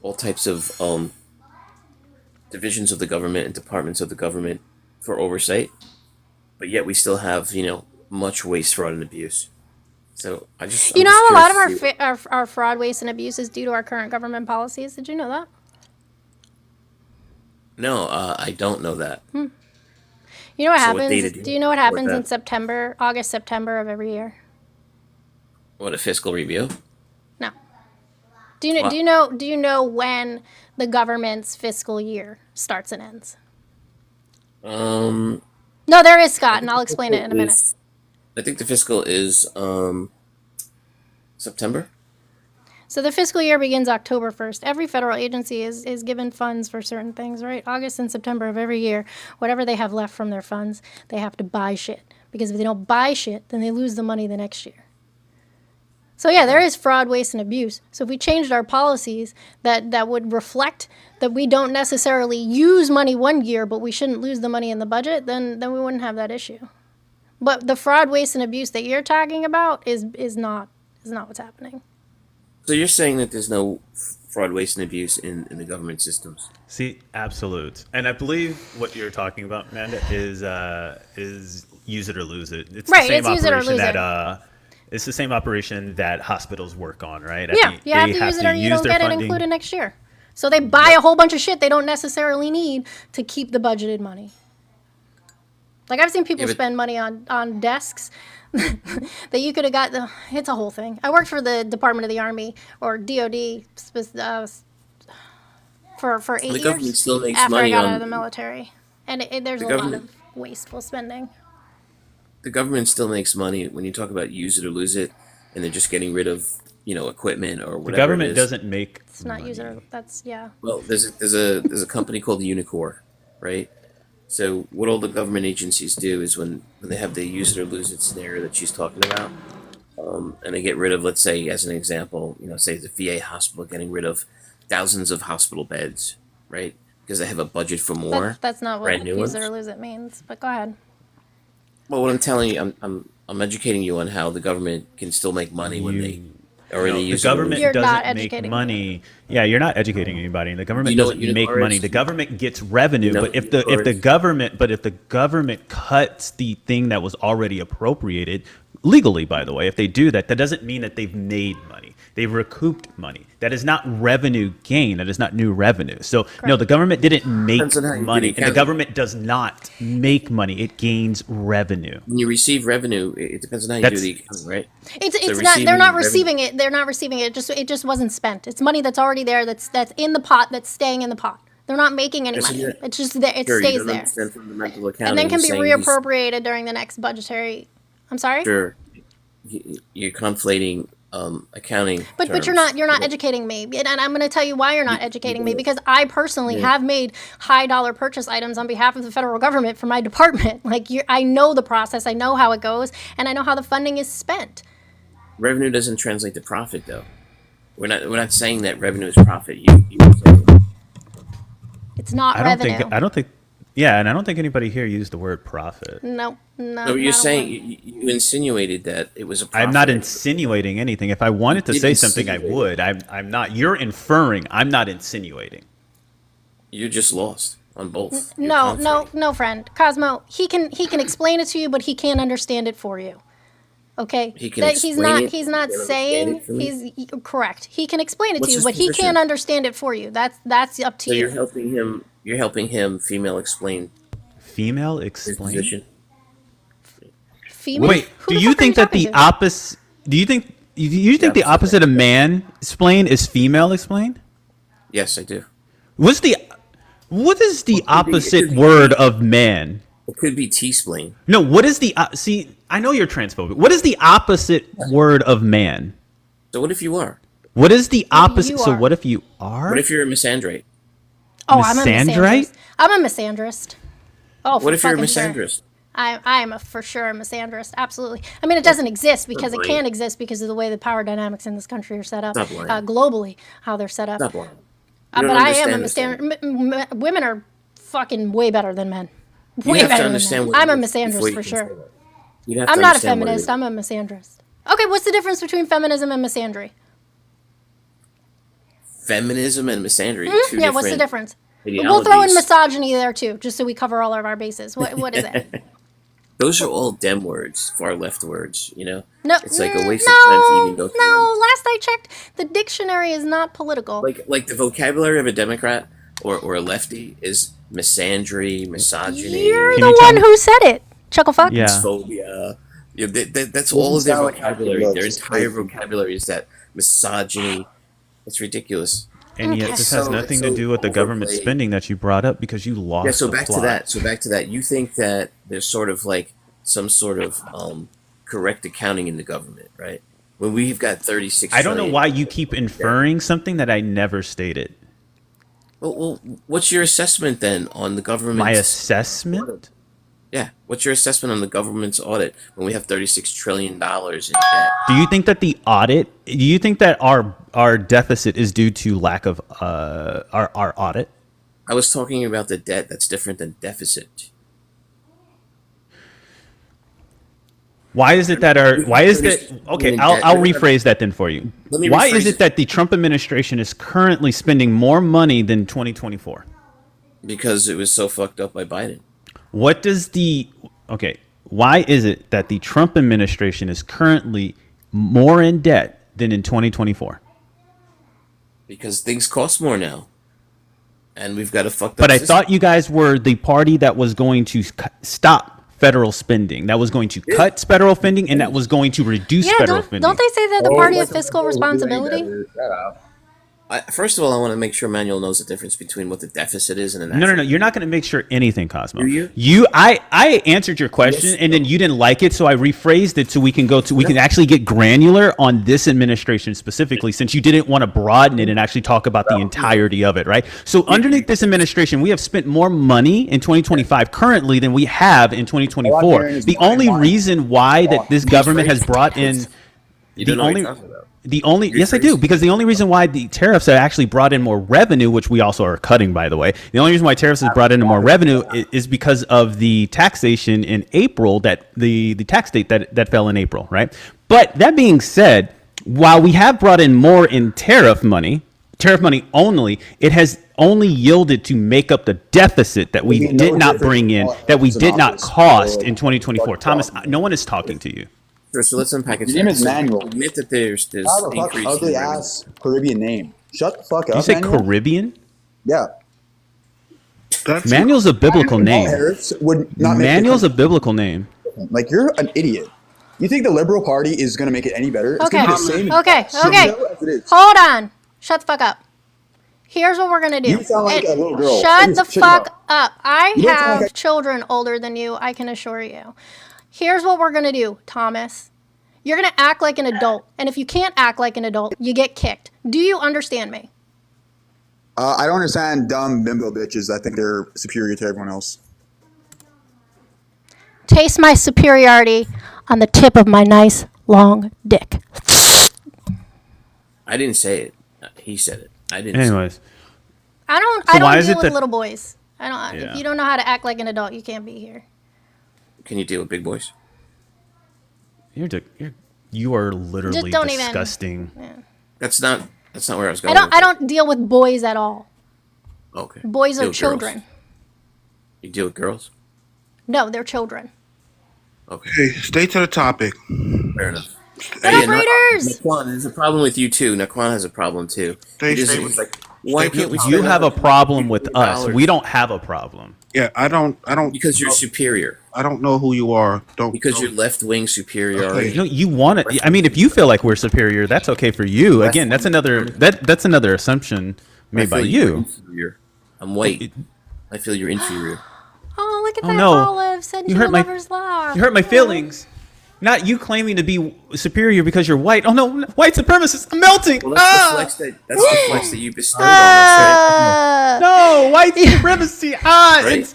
All types of divisions of the government and departments of the government for oversight. But yet we still have much waste, fraud, and abuse. So I'm You know just how a lot curious of to see. our fraud, waste, and abuse is due to our current government policies. Did you know that? No, I don't know that. You know what So what data happens? do Do you you know what report happens in that? August, September of every year? What, a fiscal review? No. Do you know when the government's fiscal year starts and ends? Um, No, there is, Scott, and I'll explain it in a minute. I think the fiscal is September. So the fiscal year begins October 1st. Every federal agency is given funds for certain things, right? August and September of every year, whatever they have left from their funds, they have to buy shit. Because if they don't buy shit, then they lose the money the next year. So yeah, there is fraud, waste, and abuse. So if we changed our policies that would reflect that we don't necessarily use money one year, but we shouldn't lose the money in the budget, then we wouldn't have that issue. But the fraud, waste, and abuse that you're talking about is not what's happening. So you're saying that there's no fraud, waste, and abuse in the government systems? See, absolute. And I believe what you're talking about, Amanda, is use it or lose it. It's Right, the same it's use it or operation lose that it's the same operation that hospitals work on, right? Yeah, you have to use it or you don't get it included next year. So they buy a whole bunch of shit they don't necessarily need to keep the budgeted money. Like I've seen people spend money on desks that you could have got. It's a whole thing. I worked for the Department of the Army or DOD for 8 The government years still makes after I money got on out of the military, and there's a lot of wasteful spending. the government still makes money when you talk about use it or lose it, and they're just getting rid of equipment or whatever. The government it is. doesn't make. It's not user. That's yeah. Well, there's a company called Unicor, right? So what all the government agencies do is when they have the use it or lose it scenario that she's talking about, and they get rid of, let's say, as an example, say the VA hospital getting rid of thousands of hospital beds, right? Because they have a budget for more. That's not what brand new use ones. it or lose it means. But go ahead. Well, what I'm telling you, I'm educating you on how the government can still make money when they already use the government You're not doesn't make educating money. Yeah, you're not educating anybody. The government You know doesn't what make Unicor money. is? The government gets revenue, You know but if what Unicor the government cuts the thing that was already appropriated legally, by the way, if they do that, that doesn't mean that they've made money. They've recouped money. That is not revenue gain. That is not new revenue. So no, the government didn't make Depends on how you do money, the and the accounting. government does not make money. It gains revenue. When you receive revenue, it depends on how you do the accounting, right? It's So not. They're not receiving receiving it. They're not receiving it. It just wasn't spent. It's money that's already there. That's in the pot. That's staying in the pot. They're not making any Yes, money. yeah. It's just there. It Sure, you stays don't there, understand fundamental accounting. and then can be You're saying reappropriated during the next budgetary. I'm sorry. Sure, you're conflating accounting. But you're terms. not educating me, and I'm going to tell you why you're not educating me, because I personally have made high dollar purchase items on behalf of the federal government for my department. Like I know the process, I know how it goes, and I know how the funding is spent. Revenue doesn't translate to profit, though. We're not saying that revenue is profit. You It's not I don't revenue. think. Yeah, and I don't think anybody here used the word profit. No. No, you're saying you insinuated that it was a profit. I'm not insinuating anything. If I wanted to You say did something, I insinuate. would. I'm not. You're inferring. I'm not insinuating. You just lost on both. You're No, friend. Cosmo, he can explain it to you, but he can't understand it for you. Okay? He can explain it, he's he not can't saying understand it for he's correct. He can explain it What's to you, his but he position? can't understand it for you. That's up to So you. you're helping him. You're helping him. Female explain Female his explain. position. Female? Wait, Who do the you fuck are think that talking the to? opposite? Do you think the opposite of man explain is female explain? Yes, I do. What is the it opposite could be- word of man? It could be T-splain. No, what is the see? I know you're transphobic. What is the opposite word of man? So what if you are? What is the opposite? you So are? what if you are? What if you're a misandrite? Oh, I'm a misandrite? misandrist. I'm a misandrist. Oh, for What if you're a fucking sure. misandrist? I am for sure a misandrist. Absolutely. I mean, it doesn't exist because it lying. can't exist because of the way the power dynamics in this country are set up, Stop lying. globally, how they're set up. Stop lying. But You don't I am a understand misandrist. Women are fucking way better than men. You Way have to better than understand men. what I'm a it is before misandrist you for can sure. say that. You'd have to I'm not a understand what it feminist. is. I'm a misandrist. Okay, what's the difference between feminism and misandry? Feminism and misandry. Two Yeah, what's the different difference? We'll throw in ideologies. misogyny there too, just so we cover all of our bases. What is it? Those are all dem words, far left words. You know, No, it's like a waste of time to even go through them. no. Last I checked, the dictionary is not political. Like the vocabulary of a Democrat or a lefty is misandry, misogyny, You're Can the you tell one me- who said it, Chucklefuck. Yeah. phobia. That's all of their sound like vocabulary. love, Their just entire crazy. vocabulary is that misogyny, It's ridiculous. And yet, Okay. this has So- nothing so to do with the government overplayed. spending that you brought up because you lost. Yeah, so the back plot. to that. So back to that. You think that there's sort of like some sort of correct accounting in the government, right? When we've got 36 I don't know trillion- why you keep inferring something that I never stated. Well, what's your assessment then on the government? My assessment? Yeah, what's your assessment on the government's audit when we have $36 trillion in debt? Do you think that the audit? Do you think that our deficit is due to lack of our audit? I was talking about the debt. That's different than deficit. Why is it that our? Why is that? Okay, I'll rephrase that then for you. Let me Why rephrase is it it. that the Trump administration is currently spending more money than 2024? Because it was so fucked up by Biden. What does the okay? Why is it that the Trump administration is currently more in debt than in 2024? Because things cost more now. And we've got a fucked up But I system. thought you guys were the party that was going to stop federal spending, that was going to cut federal spending, and that was going to reduce Yeah, federal don't, spending. don't they say they're the party of fiscal responsibility? First of all, I want to make sure Manuel knows the difference between what the deficit is and an No. actual. You're not going to make sure anything, Cosmo. Do you? I answered your question, Yes. and then you didn't like it, so I rephrased it so we can we can actually get granular on this administration specifically, since you didn't want to broaden it and actually talk about the entirety of it, right? So underneath this administration, we have spent more money in 2025 currently than we have in 2024. The only reason why that this government has brought in You the don't know what only you're talking about. yes, I do, because the only reason why the tariffs have actually brought in more revenue, which we also are cutting, by the way, the only reason why tariffs has brought in more revenue is because of the taxation in April, that the tax date that fell in April, right? But that being said, while we have brought in more in tariff money only, it has only yielded to make up the deficit that we did not bring in, that we did not cost in 2024. Thomas, no one is talking to you. Sure, so let's unpack it. His name is So Manuel. Admit that there's I have a increase. fucking ugly in revenue. ass Caribbean name. Shut the fuck up. You say Manuel. Caribbean? Yeah. Manuel's a biblical name. Harris would not make Manuel's a biblical name. like you're an idiot. You think the Liberal Party is going to make it any better? It's Okay, gonna be the same okay. as it is. Hold on. Shut the fuck up. Here's what we're gonna do. You sound like a little girl. Shut Please, the shut fuck up. up. I You don't sound have like children older than you, I can assure you. Here's what we're gonna do, Thomas. You're gonna act like an adult, and if you can't act like an adult, you get kicked. Do you understand me? I don't understand dumb bimbo bitches that think they're superior to everyone else. Taste my superiority on the tip of my nice long dick. I didn't say it. He said it. I didn't. Say Anyways, I don't So why is deal it with that- little boys. I don't Yeah. if you don't know how to act like an adult, you can't be here. it. Can you deal with big boys? you are literally don't even- disgusting. That's not where I was I going. don't I don't deal with boys at all. Okay. Boys Deal are with children. girls. You deal with girls? No, they're children. Okay. Hey, stay to the topic. Fair enough. Raiders! Naquan, there's a problem with you too. Naquan has a problem too. Stay- He just stay- was like, why can't we? You spend have a $150 problem with us. We don't have a problem. Yeah, I don't because you're superior. I don't know who you are. Because you're left wing superiority. You know, you want to. I mean, if you feel like we're superior, that's okay for you. Again, that's another assumption made by I feel you're you. inferior. I'm white. I feel you're inferior. Oh, look at Oh, that no. olive. Send You you hurt the my- lover's laugh. You hurt my feelings. Not you claiming to be superior because you're white. Oh no, white supremacist! I'm melting. Well, that's the flex that you bestowed on us, right? No, white supremacy. Right?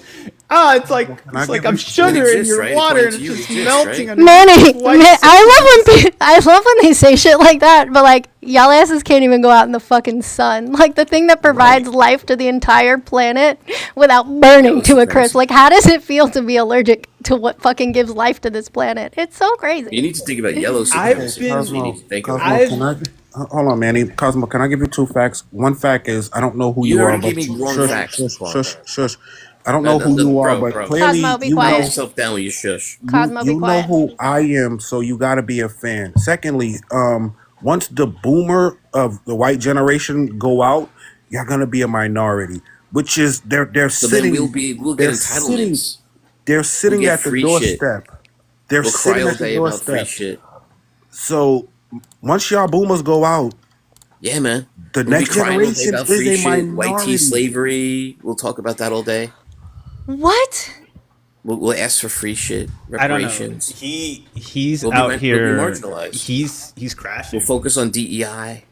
It's like I give I'm you- sugar It in exists, your right? water and According it's to you, just it exists, melting. right? on Manny, white I love when they say shit like that, but like y'all asses can't even go out in the fucking sun. Like the thing that provides life to the entire planet without burning to a crisp. Like how does it feel to be allergic to what fucking gives life to this planet? It's so You crazy. need to think about yellow I've supremacy. been- You need to think Cosmo, about can I, hold on, Manny. Cosmo, can I give you two facts? One fact is I don't know who You you, are. already But gave me wrong shush, facts, shush, Quan. shush, shush. I don't know who you are, but clearly Cosmo, be you quiet. Calm know, yourself down when you shush. Cosmo, be you know quiet. who I am, so you got to be a fan. Secondly, once the boomer of the white generation go out, you're gonna be a minority, which is they're So sitting. then we'll get they're sitting. entitlements. They're sitting get at the free shit. doorstep. They're We'll cry sitting all at the day about free doorstep. shit. So once y'all boomers go out, Yeah, man. The We'll be next crying all day generation about free is a shit, white tea, minority. slavery. We'll talk about that all day. What? We'll ask for free shit, I don't know. reparations. He's We'll be out we'll be here. marginalized. He's crashing. We'll focus on DEI,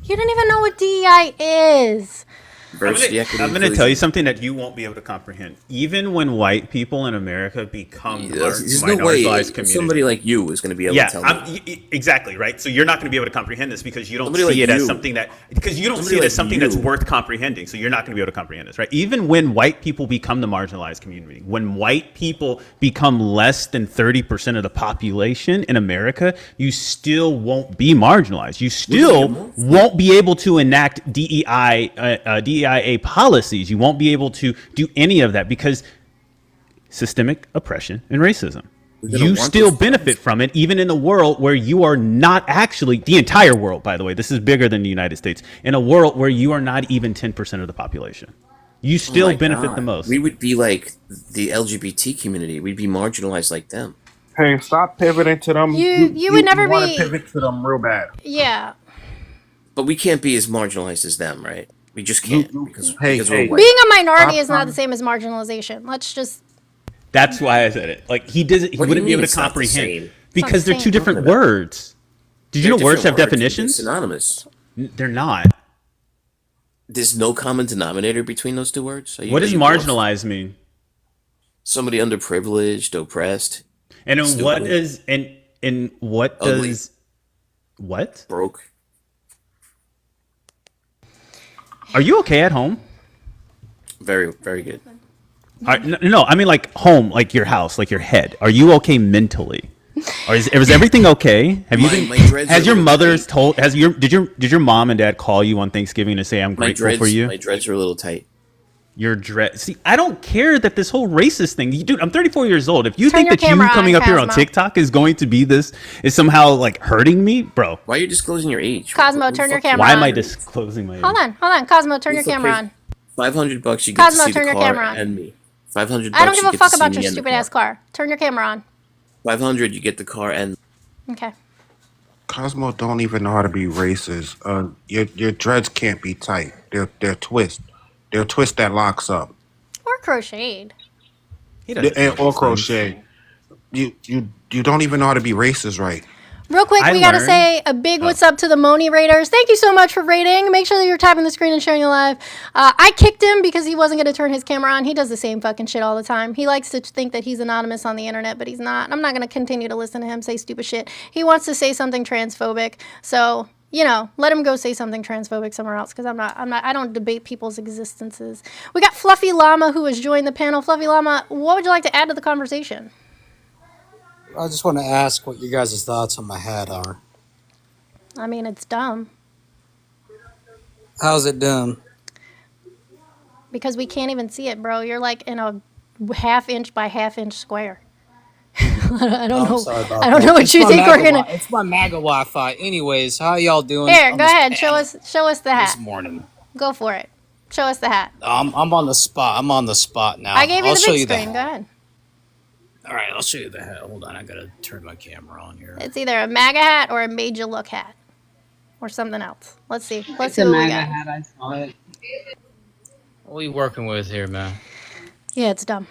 You don't even know what DEI is. diversity, equity, I'm going to inclusion. tell you something that you won't be able to comprehend. Even when white people in America become There's no way marginalized community. somebody like you is going to be able to tell me. Exactly, right? So you're not going to be able to comprehend this because you don't Somebody see like it as you. something that, because you don't Somebody see it like as something that's you. worth comprehending. So you're not going to be able to comprehend this, right? Even when white people become the marginalized community, when white people become less than 30% of the population in America, you still won't be marginalized. You still won't be able to enact DEIA policies. You won't be able to do any of that because systemic oppression and racism. You still benefit from it, even in a world where you are not actually, the entire world, by the way, this is bigger than the United States, in a world where you are not even 10% of the population. You still Oh my benefit God. the most. We would be like the LGBT community. We'd be marginalized like them. Hey, stop pivoting to them. You would never wanna be- pivot to them real bad. Yeah. But we can't be as marginalized as them, right? We just can't because hey, we're hey. white. Being a minority is not the same as marginalization. Let's just. That's why I said it. Like he What do you wouldn't be mean able to it's not the comprehend same? because they're same. two different Talking about- words. Did you They're know words have different words, definitions? They're synonymous. They're not. There's no common denominator between those two words. What does marginalized mean? Somebody underprivileged, oppressed, And Stupid. what is and what Ugly. does what? broke. Are you okay at home? Very, very good. No, I mean like home, like your house, like your head. Are you okay mentally? Or is everything okay? Have you My been? dreads Has are your a little mother's tight. told? Did your mom and dad call you on Thanksgiving to say I'm My grateful dreads, for you? my dreads are a little tight. Your dread. See, I don't care that this whole racist thing. Dude, I'm 34 years old. If you Turn think your that you camera coming on, up here on Cosmo. TikTok is going to be this is somehow like hurting me, bro. Why are you disclosing your age? Cosmo, What the turn your fuck? camera Why on. am I disclosing my age? Hold on. Cosmo, turn your It's okay. camera on. $500 you get Cosmo, to see turn the your car camera on. and me. $500 I don't give you a get fuck to see about me your and the stupid ass car. Turn your camera on. 500 you get the car and Okay. Cosmo don't even know how to be racist. Your dreads can't be tight. They're twist. They're twist that locks up. Or crocheted. He doesn't know Or those things. crochet. You don't even know how to be racist right. Real quick, I we gotta learned- say a big what's up to the Moni Raiders. Thank you so much for rating. Make sure that you're tapping the screen and sharing it live. I kicked him because he wasn't gonna turn his camera on. He does the same fucking shit all the time. He likes to think that he's anonymous on the internet, but he's not. I'm not gonna continue to listen to him say stupid shit. He wants to say something transphobic, so let him go say something transphobic somewhere else because I don't debate people's existences. We got Fluffy Llama who has joined the panel. Fluffy Llama, what would you like to add to the conversation? I just want to ask what you guys' thoughts on my hat are. I mean, it's dumb How's it done? because we can't even see it, bro. You're like in a half-inch by half-inch square. I don't I'm know. sorry about I don't that. know what It's you my think we're MAGA gonna. It's my MAGA Wi-Fi. Anyways, how y'all doing? Here, on go this ahead. panel Show us the hat. this morning. Go for it. Show us the hat. I'm on the spot. I'm on the spot now. I gave you I'll the show big you the screen. Go hat. ahead. All right, I'll show you the hat. Hold on, I gotta turn my camera on here. It's either a MAGA hat or a made you look hat, or something else. Let's see. Let's see It's a what we MAGA got. hat. I saw it. What are we working with here, man? Yeah, it's dumb.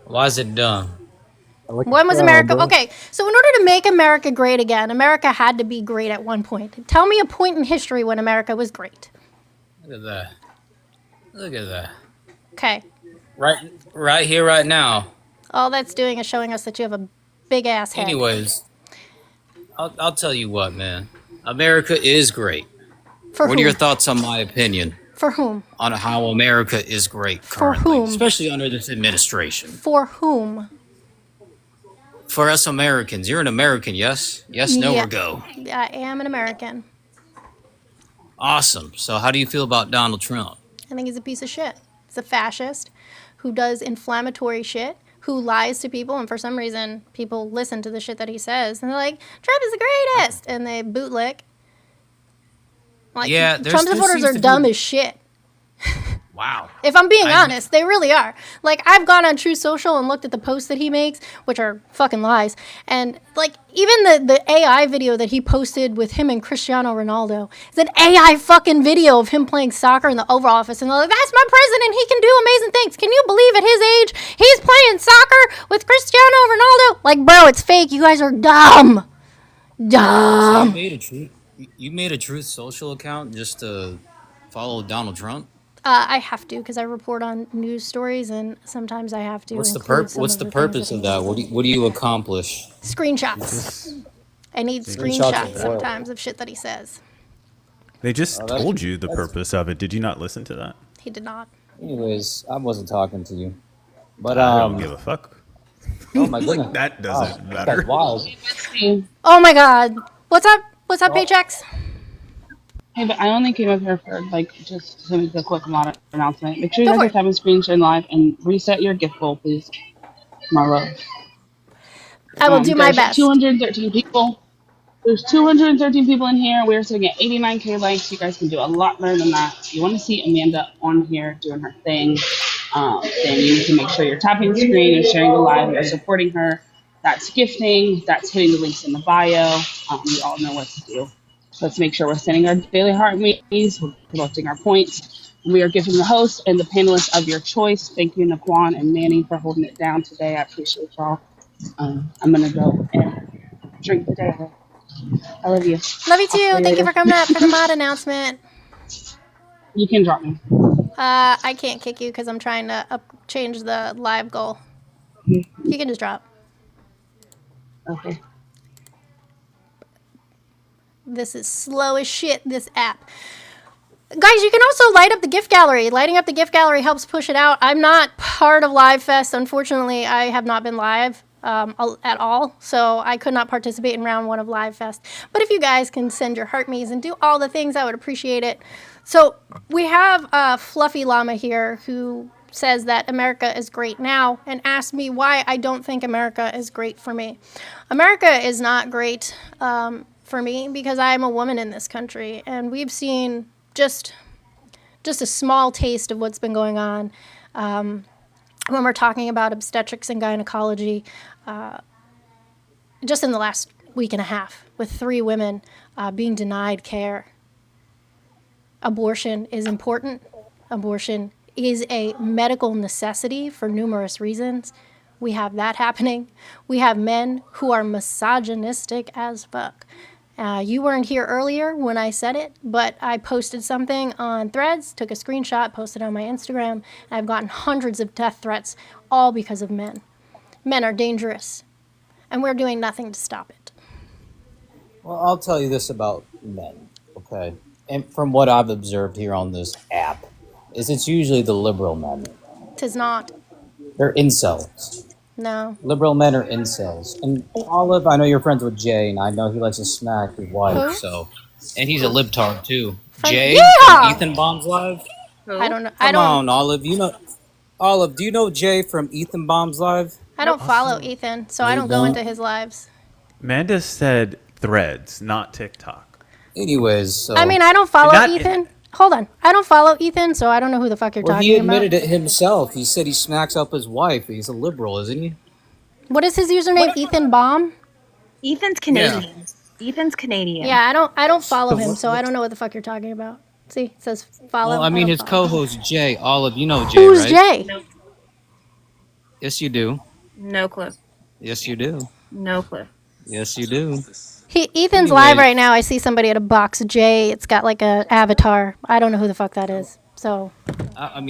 Why is it dumb? When was America? Okay, so in order to make America great again, America had to be great at one point. Tell me a point in history when America was great. Look at that. Look at that. Okay. Right here, right now. All that's doing is showing us that you have a big ass head. Anyways, I'll tell you what, man. America is great. For What are your whom? thoughts on my opinion For whom? on how America is great For currently, whom? especially under this administration? For whom? For us Americans, you're an American, yes? Yes, no, Yeah. or go. I am an American. Awesome. So, how do you feel about Donald Trump? I think he's a piece of shit. He's a fascist who does inflammatory shit, who lies to people, and for some reason, people listen to the shit that he says, and they're like, Trump is the greatest, and they bootlick. Like, Yeah, Trump there supporters seems are to dumb be- as shit. Wow. If I'm being I honest, they really are. Like, I've gone on True Social and looked at the posts that he makes, which are fucking lies. And, like, even the AI video that he posted with him and Cristiano Ronaldo is an AI fucking video of him playing soccer in the Oval Office. And they're like, that's my president. He can do amazing things. Can you believe at his age, he's playing soccer with Cristiano Ronaldo? Like, bro, it's fake. You guys are dumb. So Dumb. you made a Truth Social account just to follow Donald Trump? I have to because I report on news stories, and sometimes I have to include some What's of the the things purpose that he of that? says. What do you accomplish? Screenshots. I need Screenshots screenshots of what? sometimes of shit that he says. They just Oh, that's- told you the that's- purpose of it. Did you not listen to that? He did not. Anyways, I wasn't talking to you. But I don't give a fuck. Oh my goodness. That doesn't Wow, matter. that's wild. Oh my god. What's up? What's up, Paychecks? Hey, but I only came up here for like just to make a quick announcement. Make sure you Go guys for are having screen share live and reset your gift goal, please. My love. I will do my There's best. 213 people. There's 213 people in here. We're sitting at 89K likes. You guys can do a lot better than that. If you want to see Amanda on here doing her thing, then you need to make sure you're tapping the screen and sharing the live. You're supporting her. That's gifting. That's hitting the links in the bio. We all know what to do. Let's make sure we're sending our daily heart meetings. We're promoting our points. We are giving the host and the panelists of your choice. Thank you, Naquan and Manny, for holding it down today. I appreciate y'all. I'm going to go and drink the day away. I love you. Love you too. Talk to you Thank you later. for coming up for the mod announcement. You can drop me. I can't kick you because I'm trying to change the live goal. You can just drop. Okay. This is slow as shit, this app. Guys, you can also light up the gift gallery. Lighting up the gift gallery helps push it out. I'm not part of Live Fest. Unfortunately, I have not been live at all, so I could not participate in round 1 of Live Fest. But if you guys can send your heart me's and do all the things, I would appreciate it. So we have Fluffy Llama here who says that America is great now and asked me why I don't think America is great for me. America is not great for me because I am a woman in this country, and we've seen just a small taste of what's been going on when we're talking about obstetrics and gynecology just in the last week and a half with 3 women being denied care. Abortion is important. Abortion is a medical necessity for numerous reasons. We have that happening. We have men who are misogynistic as fuck. You weren't here earlier when I said it, but I posted something on Threads, took a screenshot, posted on my Instagram, and I've gotten hundreds of death threats, all because of men. Men are dangerous, and we're doing nothing to stop it. Well, I'll tell you this about men, okay? And from what I've observed here on this app, is it's usually the liberal men. 'Tis not. They're incels. No. Liberal men are incels. And Olive, I know you're friends with Jay, and I know he likes to smack his wife, Who? so. And he's a libtard, too. From- Jay Yeah! from Ethan Bombs Live? I don't know. Come on, Olive. Olive, do you know Jay from Ethan Bombs Live? I don't follow Ethan, so I You don't go don't? into his lives. Amanda said Threads, not TikTok. Anyways, so. I mean, I don't follow Not- Ethan. Hold on. I don't follow Ethan, so I don't know who the fuck you're Well, talking he admitted about. it himself. He said he smacks up his wife. He's a liberal, isn't he? What is his username? Ethan Baum? Ethan's Canadian. Ethan's Canadian. Yeah, I don't follow him, so I don't know what the fuck you're talking about. See, it says follow. Well, I mean, don't his follow. co-host Jay. Olive, you know Jay, Who's right? Jay? Yes, you do. No clue. Yes, you do. No clue. Yes, you do. Ethan's Anyway. live right now. I see somebody at a box J. It's got like a avatar. I don't know who the fuck that is. So I'm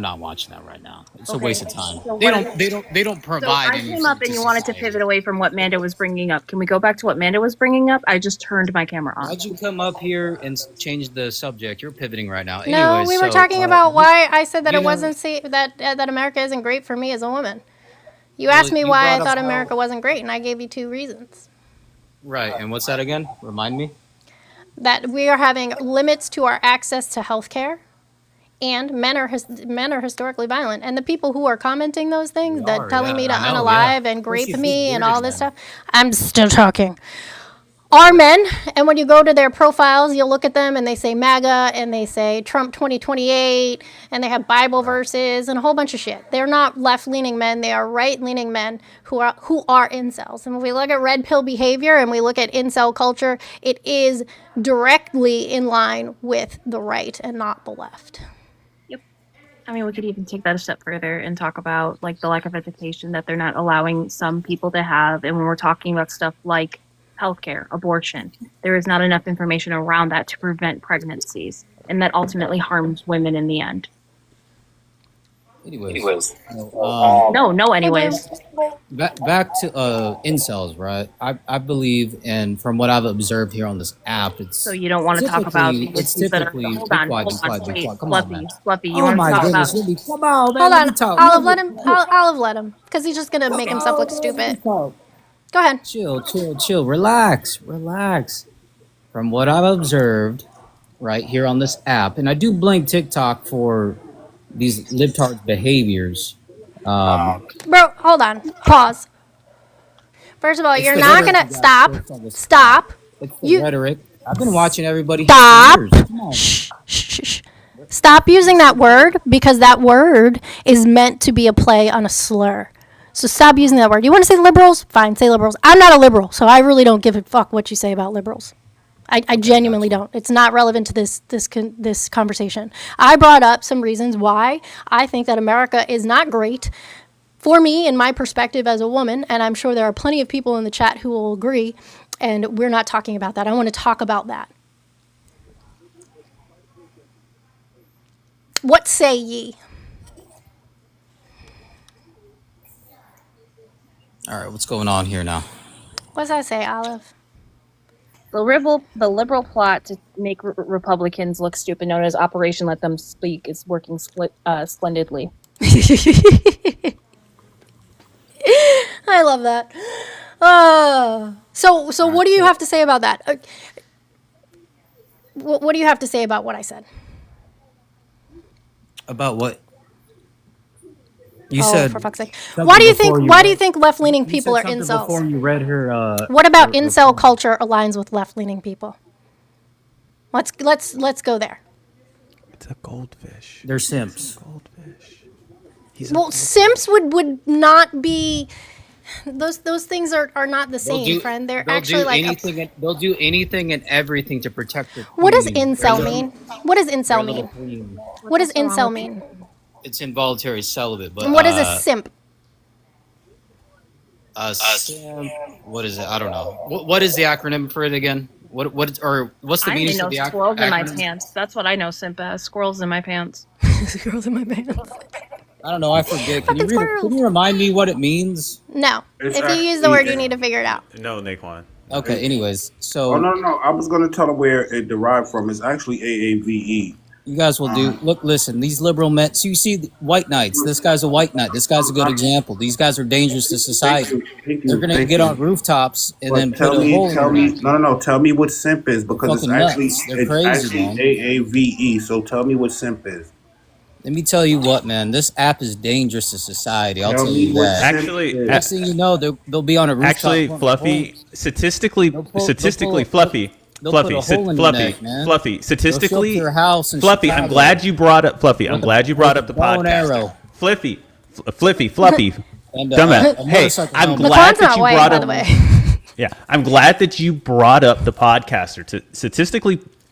not watching that right now. It's a Okay. waste of time. So They what- don't So provide I anything came up and to you wanted to society. pivot away from what Manda was bringing up. Can we go back to what Manda was bringing up? I just turned my camera on. Why'd you come up here and change the subject? You're pivoting right now. no, Anyways, we were so, talking about why I said that you it know- wasn't that America isn't great for me as a woman. You asked me you why I brought up thought how- America wasn't great, and I gave you 2 reasons. Right, and what's that again? Remind me. That we are having limits to our access to health care, and men are historically violent. And the people who are commenting those things, that telling me to I know, unalive yeah. and Of course grape you me feel and weird all as this men. stuff, I'm still talking. are men, and when you go to their profiles, you'll look at them and they say MAGA and they say Trump 2028 and they have Bible verses and a whole bunch of shit. They're not left-leaning men, they are right-leaning men who are incels. And when we look at red pill behavior and we look at incel culture, it is directly in line with the right and not the left. I mean, we could even take that a step further and talk about like the lack of education that they're not allowing some people to have. And when we're talking about stuff like healthcare, abortion, there is not enough information around that to prevent pregnancies, and that ultimately harms women in the end. Anyways, anyways. Back to incels, right? I believe, and from what I've observed here on this app, it's So you don't want to talk about it's things that are typically hold on, wait, come Fluffy, on, man. Fluffy, you Oh want to my talk goodness, about Libby, come on, man. Hold let on, me talk. Olive, let him. Because he's just going to make himself look stupid. Go ahead. Chill. Relax. From what I've observed right here on this app, and I do blame TikTok for these libtards' behaviors. Bro, hold on. Pause. First of all, It's you're the not rhetoric going to you guys push on this stop. It's the rhetoric. I've been watching everybody here Stop. for years. Come on. Shh. Stop using that word, because that word is meant to be a play on a slur. So stop using that word. You want to say liberals? Fine, say liberals. I'm not a liberal, so I really don't give a fuck what you say about liberals. I genuinely don't. It's not relevant to this conversation. I brought up some reasons why I think that America is not great for me in my perspective as a woman, and I'm sure there are plenty of people in the chat who will agree, and we're not talking about that. I want to talk about that. What say ye? All right, what's going on here now? What does that say, Olive? the liberal plot to make Republicans look stupid, known as Operation Let Them Speak, is working splendidly. I love that. So what do you have to say about that? What do you have to say about what I said? About what? You Oh, said for fuck's sake. something Why do you before think left-leaning you people said are something incels? before you read her. What about incel culture aligns with left-leaning people? Let's go there. It's a goldfish. They're simps. Well, simps would not be. Those things are not the same, friend. They're actually like. They'll do anything and everything to protect their What does queen. incel mean? What does incel mean? What does incel mean? It's involuntary celibate, but And what is a simp? Simp. What is it? I don't know. What is the acronym for it again? What's the I meaning know of the squirrels in my acronym? pants. That's what I know simp as. Squirrels in my pants. Squirrels in my pants. I don't know. I forget. Can you remind me what it means? No. It's If you use the actually- word, you need to figure it out. No, Naquan. Okay. Anyways, so Oh no! I was going to tell them where it derived from. It's actually AAVE. you guys will do. Look, listen. These liberal men. So you see, white knights. This guy's a white knight. This guy's a good example. These guys are dangerous to society. They're gonna get on rooftops and then put a hole Tell in me, it. no. Tell me what simp is because it's Fucking actually nuts. They're crazy, man. AAVE. So tell me what simp is. Let me tell you what, man. This app is dangerous to society. I'll Tell tell me you what that. simp Actually, is. Next thing you know, they'll be on a rooftop. Actually, putting a Fluffy, hole- statistically, they'll pull- Fluffy, they'll put a Fluffy, hole in your Fluffy, neck, man. Fluffy, They'll show up statistically, to your house in Fluffy. I'm Chicago glad you brought up Fluffy. I'm with a- glad you brought with up the a bow and podcast. arrow. Fluffy, Fluffy, And, dumbass. a Hey, motorcycle I'm helmet. glad Laquan's that not you white, brought by up. the way. Yeah, I'm glad that you brought up the podcaster.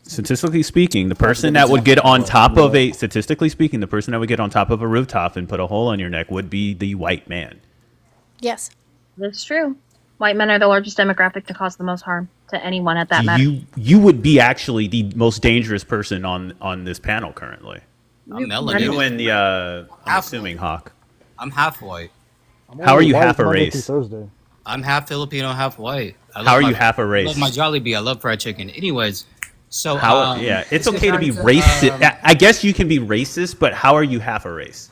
Statistically speaking, the person that would get on top of a rooftop and put a hole in your neck would be the white man. Yes. That's true. White men are the largest demographic to cause the most harm to anyone at that matter. You would be actually the most dangerous person on this panel currently. I'm melanated. You and the I'm assuming Hawk. I'm half white. How are you White half a Monday race? through Thursday. I'm half Filipino, half white. How are you half a I race? love my Jollibee. I love fried chicken. Anyways, so How? Yeah, it's okay to be racist. I guess you can be racist, but how are you half a race?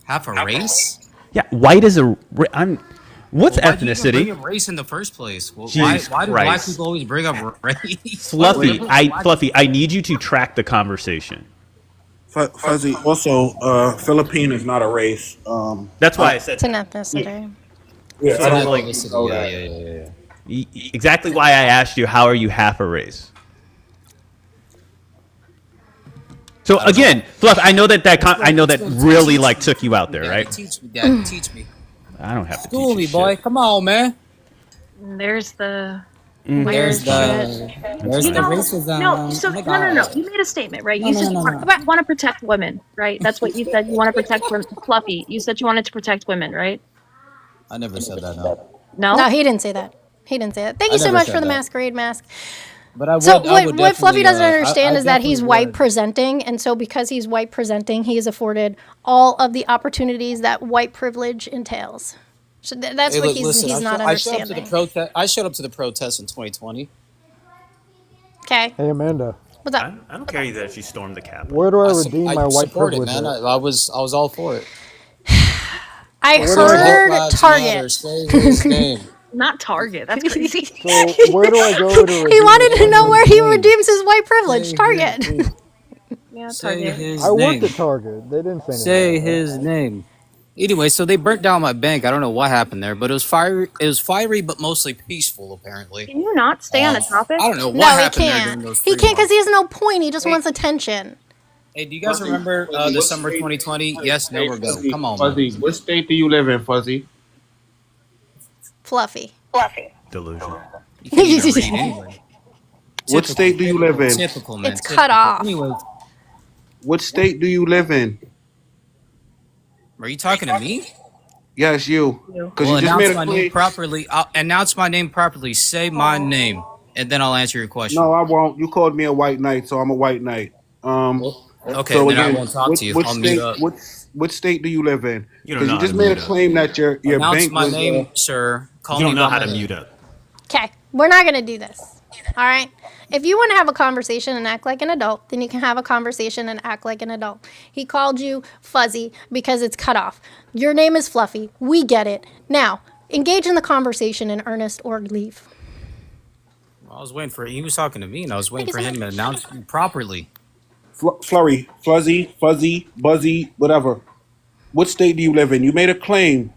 half a race. Yeah, white is a. I'm. What's Well, why do you even ethnicity? bring up race in the first place? Well, Jesus why do black Christ. people always bring up race? Fluffy, Why- Fluffy, I need you to track the conversation. Fuzzy. Also, Philippine is not a race. That's why I said It's an ethnicity. Yeah, It's I an don't like. ethnicity. know Yeah, that. yeah. Exactly why I asked you, how are you half a race? So again, Fluff, I know that really like took you out there, right? Teach me, Dad. Teach me. I don't have to School teach me, you boy. shit. Come on, man. There's the There's weird the shit. there's You the know, racism. no. So Oh my no. God. You made a statement, right? No, You no, said no, you no, no. want to protect women, right? That's what you said. You want to protect Fluffy. You said you wanted to protect women, right? I never said that. No. No. No, he didn't say that. He didn't say that. Thank I you so never much for said the that. masquerade mask. But I So would. I would what Fluffy definitely. doesn't I understand is that he's definitely white would. presenting, and so because he's white presenting, he is afforded all of the opportunities that white privilege entails. So that's Hey, what look, he's listen. not I showed up to the understanding. protest. I showed up to the protest in 2020. Okay, Hey, Amanda, what's up? I don't care that she stormed the Capitol. where do I redeem my white support it, privilege man. at? I was all for it. I Where do Black heard Lives Matter? Target. Say his name. Not Target. That's crazy. So where do I go to redeem He wanted this to know where he name? redeems his white privilege. Say Target. his name. Yeah, Say Target. his I worked name. at Target. They didn't say anything. Say about that. his name. Anyway, so they burnt down my bank. I don't know what happened there, but it was fiery. It was fiery, but mostly peaceful, apparently. Can you not stay on the topic? I don't know what No, he happened there during can't. those He 3 can't because months. he has no point. He just wants attention. Hey, do you guys remember the summer 2020? Yes, no, or go. Come on, man. Fuzzy, what state do you live in, Fuzzy? Fluffy. Delusion. You can't even read anyway. What state do you live in? Typical, man. It's typical. cut off. Anyway, What state do you live in? are you talking to me? Yes, you. Because Well, you just made announce a my name claim. properly. I'll announce my name properly. Say my name, and then I'll answer your question. No, I won't. You called me a white knight, so I'm a white knight. Okay, So then I again, won't talk to you. what I'll state? mute up. What state do you live in? You don't Because know you how just to made a mute up. claim that your Announce bank my was. name, sir. Call You me don't know by how my to name. mute up. Okay, we're not gonna do this. All right. If you want to have a conversation and act like an adult, then you can have a conversation and act like an adult. He called you fuzzy because it's cut off. Your name is Fluffy. We get it. Now, engage in the conversation in earnest or leave. I was waiting for. He was talking to me, and I was waiting Thank for you so him to announce me properly. Flurry, Fuzzy, Fuzzy, Buzzy, whatever. What state do you live in? You made a claim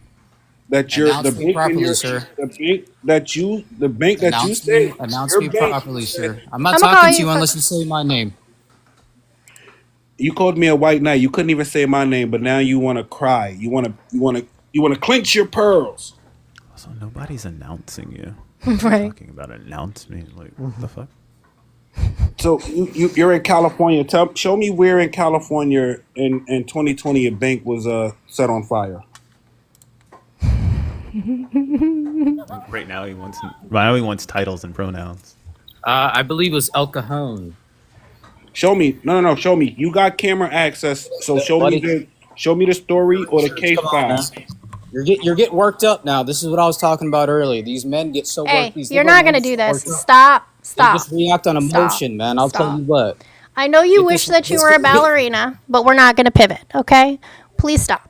that you're Announce me properly, sir. the bank that you Announce said me. Announce your me bank properly, said. sir. I'm not I'ma call talking to you you fu- unless you say my name. You called me a white knight. You couldn't even say my name, but now you want to cry. You want to clench your pearls. Also, nobody's announcing you. Right. Talking about announce me. Like, what the fuck? So you're in California. Show me where in California in 2020 a bank was set on fire. Right now he wants titles and pronouns. I believe it was El Cajon. Show me. No. Show me. You got camera access, so show Buddy. me the story or the case Come on, file. man. You're getting worked up now. This is what I was talking about earlier. These men get so Hey, worked. These you're little not men gonna get do so this. worked up. Stop. They Stop. just react on emotion, man. I'll tell you what. I know you Get wish this- that you this- were a ballerina, but we're not gonna pivot, okay? Please stop.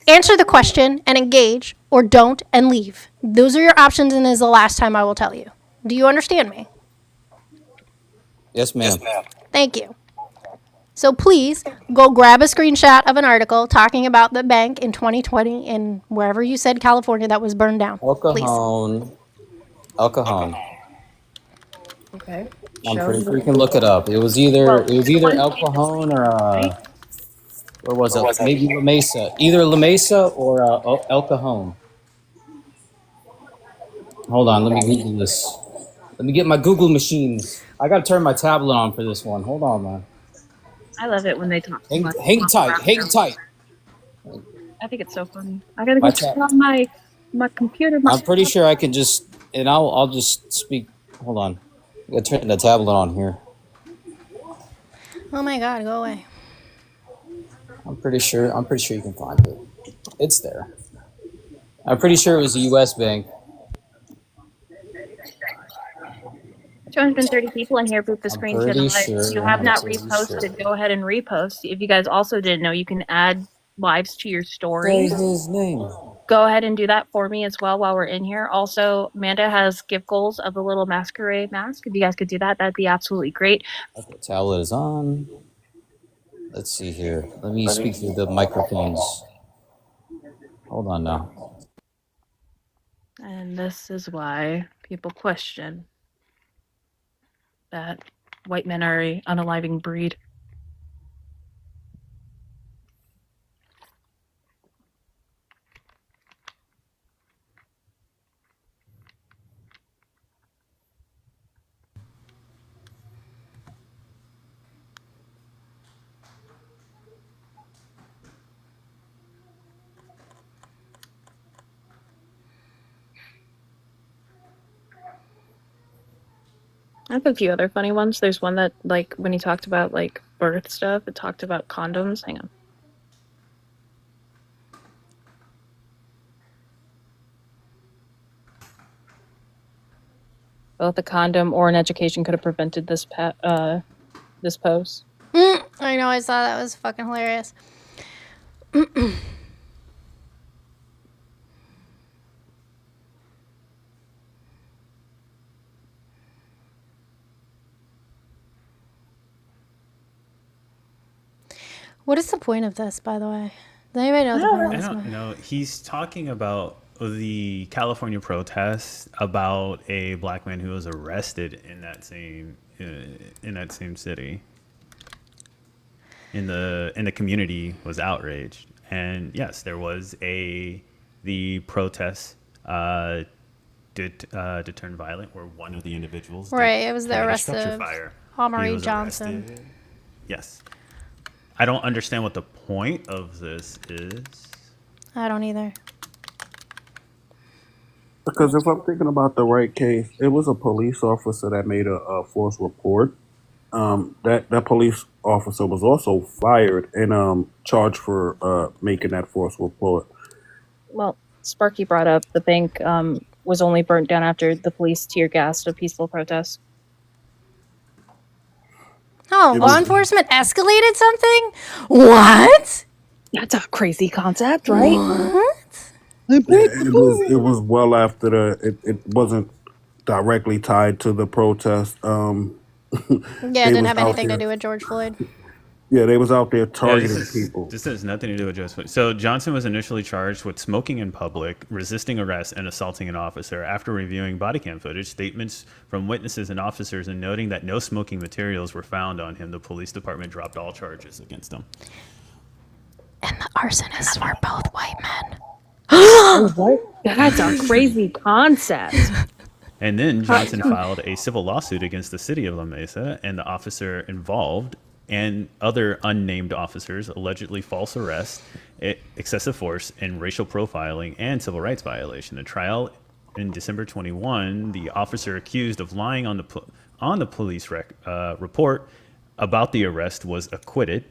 Answer the question and engage, or don't and leave. Those are your options, and this is the last time I will tell you. Do you understand me? Yes, ma'am. Thank you. So please go grab a screenshot of an article talking about the bank in 2020 in wherever you said California that was burned down. El Please. Cajon. El Cajon. Okay. I'm Show pretty the- sure you can look it up. It was either El Cajon or where was it? Maybe La Mesa. Either La Mesa or El Cajon. Hold on, let me Google this. Let me get my Google machines. I gotta turn my tablet on for this one. Hold on, man. I love it when they talk. too Hang, much. hang tight, hang tight. I think it's so funny. I gotta My go turn tab- on my computer. I'm pretty sure I can just, and I'll just speak. Hold on. I gotta turn the tablet on here. Oh my God, go away. I'm pretty sure you can find it. It's there. I'm pretty sure it was a U.S. bank. 230 people in here boot the screen share. pretty If sure, you have not I'm pretty reposted, go ahead and repost. If you guys also didn't know, you can add lives to your story. Say his name. Go ahead and do that for me as well while we're in here. Also, Amanda has gift goals of the little masquerade mask. If you guys could do that, that'd be absolutely great. Okay, tablet is on. Let's see here. Let me speak through the microphones. Hold on now. And this is why people question that white men are a unaliving breed. I have a few other funny ones. There's one that, like, when he talked about, like, birth stuff, it talked about condoms. Hang on. Both a condom or an education could have prevented this this post. I know, I saw that. It was fucking hilarious. What is the point of this, by the way? Does anybody know the point of I this? don't know. He's talking about the California protests about a black man who was arrested in that same city. In the community was outraged, and yes, there was the protests did turn violent, where one of the individuals Right, it was the committed a arrest structure of fire. Omari He was Johnson. arrested. Yes, I don't understand what the point of this is. I don't either. Because if I'm thinking about the right case, it was a police officer that made a false report. That police officer was also fired and charged for making that false report. Well, Sparky brought up the bank was only burnt down after the police tear gassed a peaceful protest. Oh, It law was- enforcement escalated something? What? That's a crazy concept, right? What? It was well after it wasn't directly tied to the protest. Yeah, They it didn't was have out anything to there- do with George Floyd. Yeah, they was out there Yeah, targeting people. This has nothing to do with Joe Floyd. So Johnson was initially charged with smoking in public, resisting arrest, and assaulting an officer. After reviewing body cam footage, statements from witnesses and officers, and noting that no smoking materials were found on him, the police department dropped all charges against him. And the arsonists were both white men. That's a crazy concept. And then Johnson filed a civil lawsuit against the city of La Mesa and the officer involved and other unnamed officers, allegedly false arrest, excessive force, and racial profiling and civil rights violation. A trial in December 21, the officer accused of lying on the police report about the arrest was acquitted.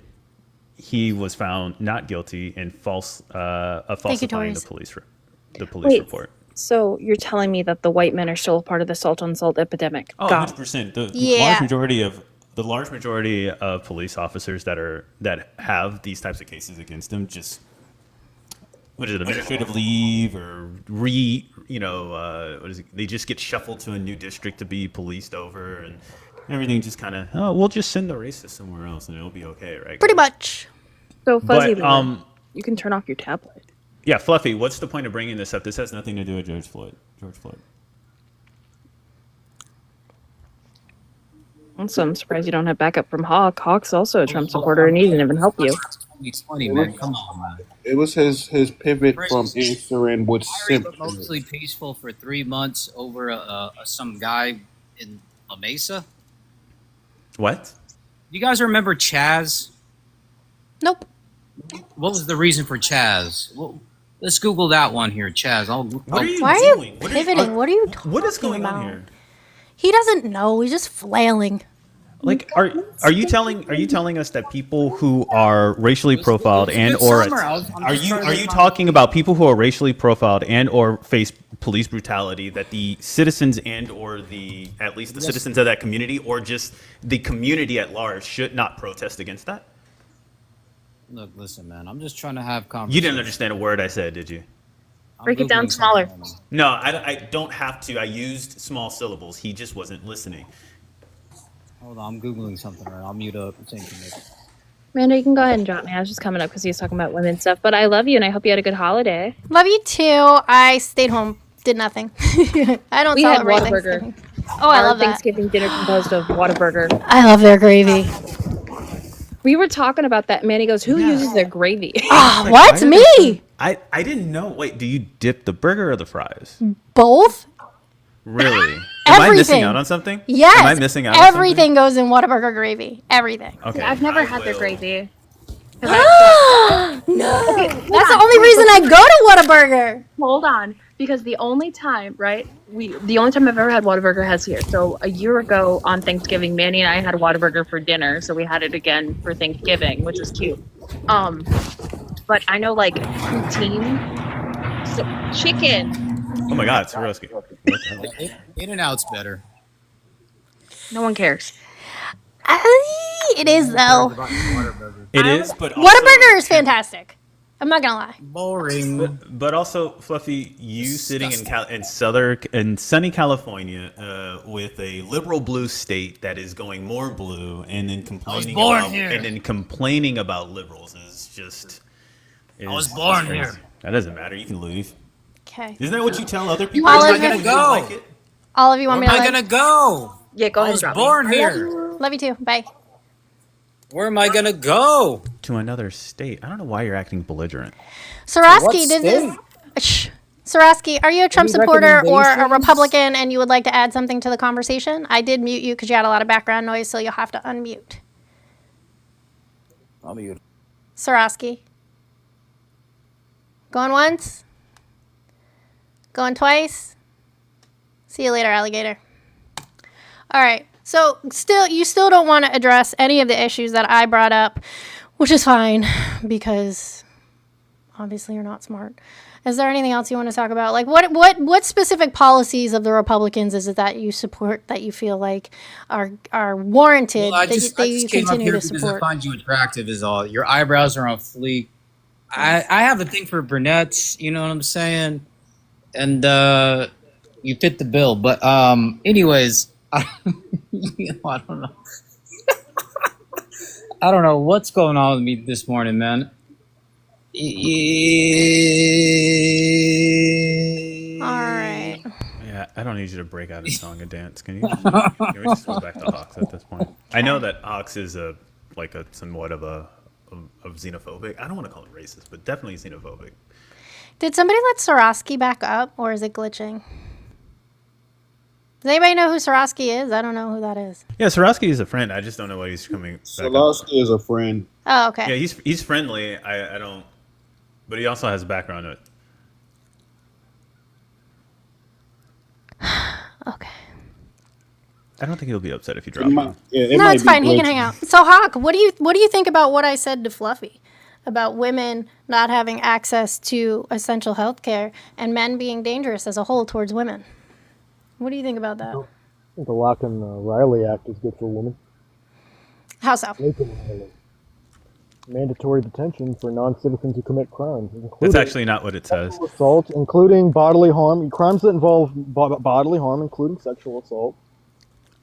He was found not guilty and falsifying the police Wait, report. So you're telling me that the white men are still a part of the salt on salt epidemic? Oh, Got it. 100%. The Yeah. large majority of police officers that have these types of cases against them just administrative leave or they just get shuffled to a new district to be policed over, and everything just kind of, we'll just send the racist somewhere else and it'll be okay, right? Pretty much. So Fuzzy, But, Lord, you can turn off your tablet. Yeah, Fluffy, what's the point of bringing this up? This has nothing to do with George Floyd. So I'm surprised you don't have backup from Hawk. Hawk's also a Trump supporter, and he didn't even help you. 2020, man. Come on, man. It was his pivot from answering with Very symptoms. mostly peaceful for 3 months over some guy in La Mesa. What? You guys remember Chaz? Nope. What was the reason for Chaz? Well, let's Google that one here, Chaz. Why are you pivoting? What are you talking What is going about? on here? He doesn't know. He's just flailing. Like, are you telling us that people who are racially profiled and or are you talking about people who are racially profiled and or face police brutality, that the citizens and or at least the citizens of that community or just the community at large should not protest against that? Look, listen, man. I'm just trying to have conversation. You didn't understand a word I said, did you? Break it down smaller. No, I don't have to. I used small syllables. He just wasn't listening. Hold on, I'm Googling something right. I'll mute up. Amanda, you can go ahead and drop me. I was just coming up because he was talking about women stuff. But I love you, and I hope you had a good holiday. Love you too. I stayed home Did nothing. I don't We had celebrate Whataburger. Thanksgiving. Oh, I Our love that. Thanksgiving dinner composed of Whataburger. I love their gravy. We were talking about that. Manny goes, "Who uses their gravy?" Ah, Like, what? why are they Me? I didn't know. Wait, do you dip the burger or the fries? Both? Really? Am I missing Everything. out on something? Yes. Am I missing out on something? Everything goes in Whataburger gravy. Everything. Okay. I've never had their gravy. No. That's the only reason I go to Whataburger. Hold on, because the only time, right? The only time I've ever had Whataburger has here. So a year ago on Thanksgiving, Manny and I had Whataburger for dinner, so we had it again for Thanksgiving, which was cute. But I know like poutine, so chicken. Oh my God, Swarovski. In-N-Out's better. No one cares. It is though. It is, but also, Whataburger is fantastic. I'm not gonna lie. Boring. But also, Fluffy, you sitting in sunny California with a liberal blue state that is going more blue, and then complaining about liberals is just. I was born here. That doesn't matter. You can leave. Okay. Isn't that what you tell other people? All of Where am I you, gonna go? Like it? all of you want Where me am to I leave? gonna go? Yeah, go I ahead. was Drop born me. here. Love you too. Bye. Where am I gonna go? To another state. I don't know why you're acting belligerent. Saraski, did this? Shh. Saraski, are you a Trump supporter or a Republican and you would like to add something to the conversation? I did mute you because you had a lot of background noise, so you'll have to unmute. I'll mute. Saraski. Going once? Going twice? See you later, alligator. All right. So you still don't want to address any of the issues that I brought up, which is fine because obviously you're not smart. Is there anything else you want to talk about? Like what specific policies of the Republicans is it that you support that you feel like are warranted Well, I that just you came up continue here to because I support? find you attractive is all. Your eyebrows are on fleek. I have a thing for brunettes, you know what I'm saying? And you fit the bill. But anyways, I don't know. I don't know what's going on with me this morning, man. All right. Yeah, I don't need you to break out in song and dance. Can you? Can we just go back to Ox at this point? I know that Ox is somewhat of xenophobic. I don't want to call it racist, but definitely xenophobic. Did somebody let Swarovski back up, or is it glitching? Does anybody know who Swarovski is? I don't know who that is. Yeah, Swarovski is a friend. I just don't know why he's coming back up. Swarovski is a friend. Oh, okay. Yeah, he's friendly. I don't, but he also has a background in it. Okay. I don't think he'll be upset if you drop him. No, it's fine. He can hang out. So, Hawk, what do you think about what I said to Fluffy about women not having access to essential health care and men being dangerous as a whole towards women? What do you think about that? I think the Lock and Riley Act is good for women. How so? Mandatory detention for non-citizens who commit crimes. That's actually not what it says. Assault, including bodily harm, crimes that involve bodily harm, including sexual assault.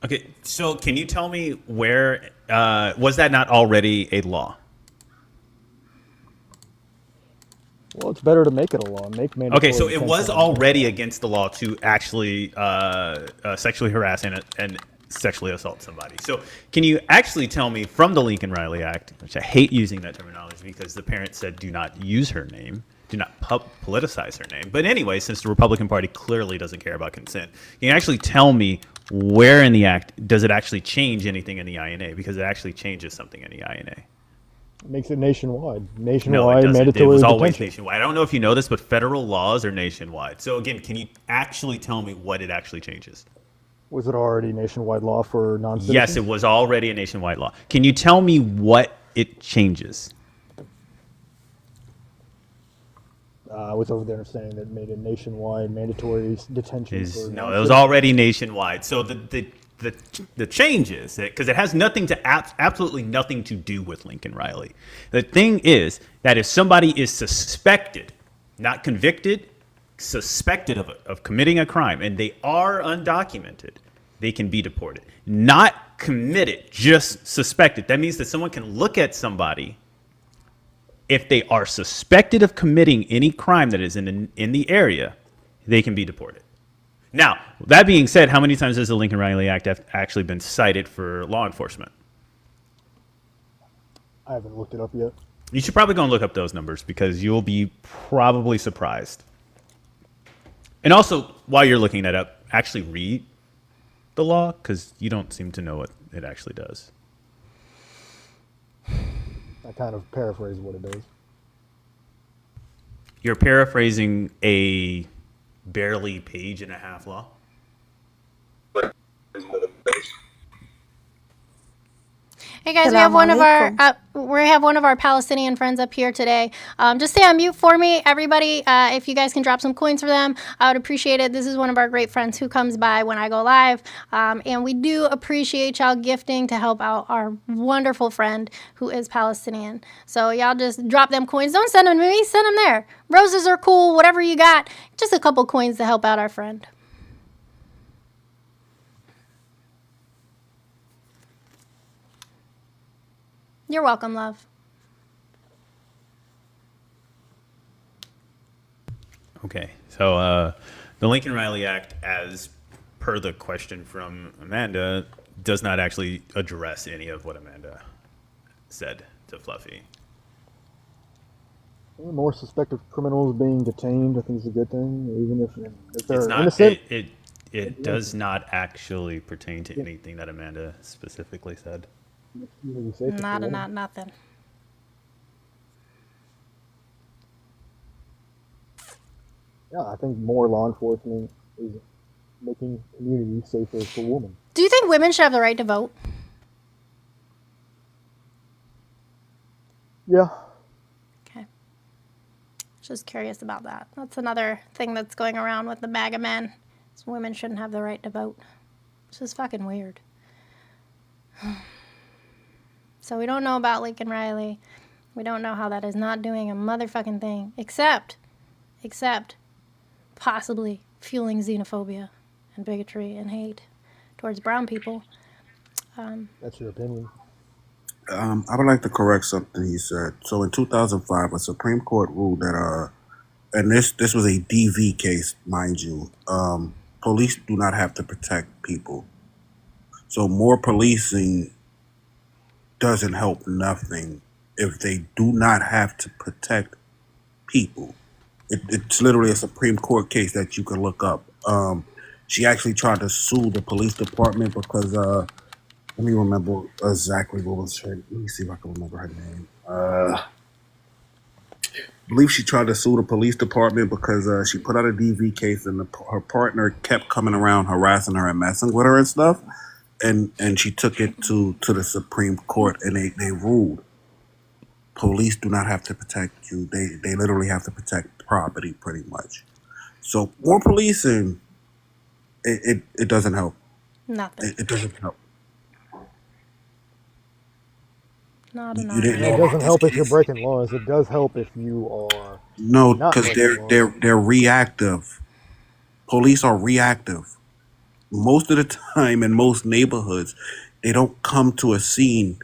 Okay, so can you tell me where was that not already a law? Well, it's better to make it a law. Make mandatory. Okay, so it was detention. already against the law to actually sexually harass and sexually assault somebody. So can you actually tell me from the Lincoln Riley Act, which I hate using that terminology because the parent said do not use her name, do not politicize her name. But anyway, since the Republican Party clearly doesn't care about consent, can you actually tell me where in the act does it actually change anything in the INA? Because it actually changes something in the INA. Makes it nationwide. No, it Nationwide doesn't. mandatory It was always detention. nationwide. I don't know if you know this, but federal laws are nationwide. So again, can you actually tell me what it actually changes? Was it already nationwide law for non-citizens? Yes, it was already a nationwide law. Can you tell me what it changes? I was over there saying that made it nationwide mandatory detention. For No, it was already nationwide. So the changes, because it has nothing to absolutely nothing to do with Lincoln Riley. The thing is that if somebody is suspected, not convicted, suspected of committing a crime, and they are undocumented, they can be deported. Not committed, just suspected. That means that someone can look at somebody. If they are suspected of committing any crime that is in the area, they can be deported. Now, that being said, how many times has the Lincoln Riley Act actually been cited for law enforcement? I haven't looked it up yet. You should probably go and look up those numbers because you'll be probably surprised. And also, while you're looking that up, actually read the law because you don't seem to know what it actually does. I kind of paraphrase what it does. You're paraphrasing a barely page and a half law. Hey guys, we have one of our Palestinian friends up here today. Just stay on mute for me, everybody. If you guys can drop some coins for them, I would appreciate it. This is one of our great friends who comes by when I go live, and we do appreciate y'all gifting to help out our wonderful friend who is Palestinian. So y'all just drop them coins. Don't send them to me. Send them there. Roses are cool. Whatever you got, just a couple coins to help out our friend. You're welcome, love. Okay, so the Lincoln Riley Act, as per the question from Amanda, does not actually address any of what Amanda said to Fluffy. More suspected criminals being detained, I think, is a good thing, even if they're It's not. innocent. It does not actually pertain to anything that Amanda specifically said. Not nothing. Yeah, I think more law enforcement is making communities safer for women. Do you think women should have the right to vote? Yeah. Okay. Just curious about that. That's another thing that's going around with the MAGA men. Is women shouldn't have the right to vote. It's just fucking weird. So we don't know about Lincoln Riley. We don't know how that is not doing a motherfucking thing, except possibly fueling xenophobia and bigotry and hate towards brown people. That's your opinion. I would like to correct something he said. So in 2005, a Supreme Court ruled that, and this was a DV case, mind you, police do not have to protect people. So more policing doesn't help nothing if they do not have to protect people. It's literally a Supreme Court case that you can look up. She actually tried to sue the police department because let me remember exactly what was her. Let me see if I can remember her name. I believe she tried to sue the police department because she put out a DV case and her partner kept coming around harassing her and messing with her and stuff. And she took it to the Supreme Court, and they ruled police do not have to protect you. They literally have to protect property, pretty much. So more policing, it doesn't help. Nothing. It doesn't help. Not enough. You didn't It know doesn't about help this if you're case? breaking laws. It does help if you are No, not because breaking laws. they're reactive. Police are reactive. Most of the time in most neighborhoods, they don't come to a scene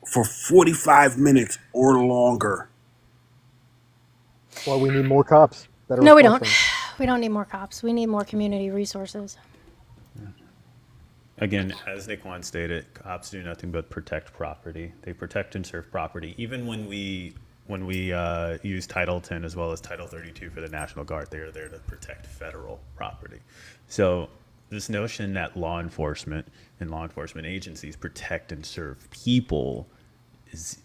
for 45 minutes or longer. That's why we need more cops. Better No, we don't. response time. We don't need more cops. We need more community resources. Again, as Naquan stated, cops do nothing but protect property. They protect and serve property. Even when we use Title 10 as well as Title 32 for the National Guard, they are there to protect federal property. So this notion that law enforcement and law enforcement agencies protect and serve people is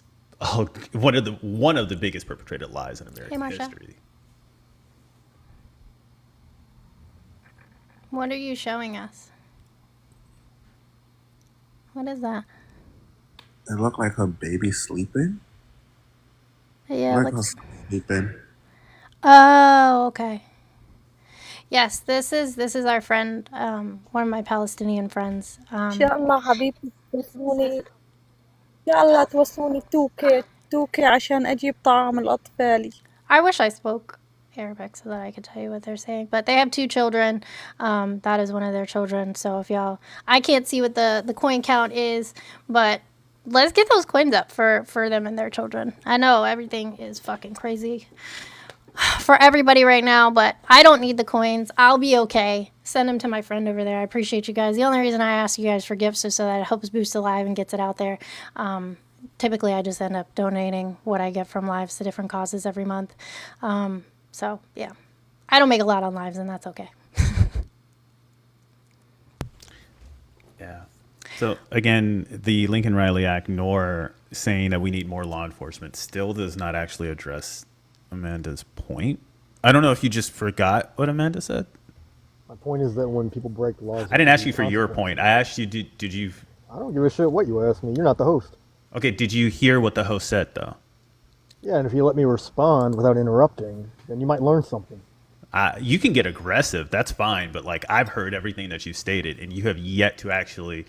one of the biggest perpetrated lies in American Marsha. history. What are you showing us? What is that? It looked like her baby sleeping. Yeah. Like her sleeping. Oh, okay. Yes, this is our friend, one of my Palestinian friends. يا الله حبيبي توصلوني يا الله توصلوني توكي عشان أجيب طعام لأطفالي. I wish I spoke Arabic so that I could tell you what they're saying. But they have 2 children. That is one of their children. So if y'all, I can't see what the coin count is, but let's get those coins up for them and their children. I know everything is fucking crazy for everybody right now, but I don't need the coins. I'll be okay. Send them to my friend over there. I appreciate you guys. The only reason I ask you guys for gifts is so that it helps boost the live and gets it out there. Typically, I just end up donating what I get from lives to different causes every month. So, yeah. I don't make a lot on lives, and that's okay. Yeah. So again, the Lincoln Riley Act, nor saying that we need more law enforcement, still does not actually address Amanda's point. I don't know if you just forgot what Amanda said. My point is that when people break the laws, I didn't ask you for your point. I asked you, did you? I don't give a shit what you ask me. You're not the host. Okay, did you hear what the host said though? Yeah, and if you let me respond without interrupting, then you might learn something. You can get aggressive. That's fine. But like, I've heard everything that you stated, and you have yet to actually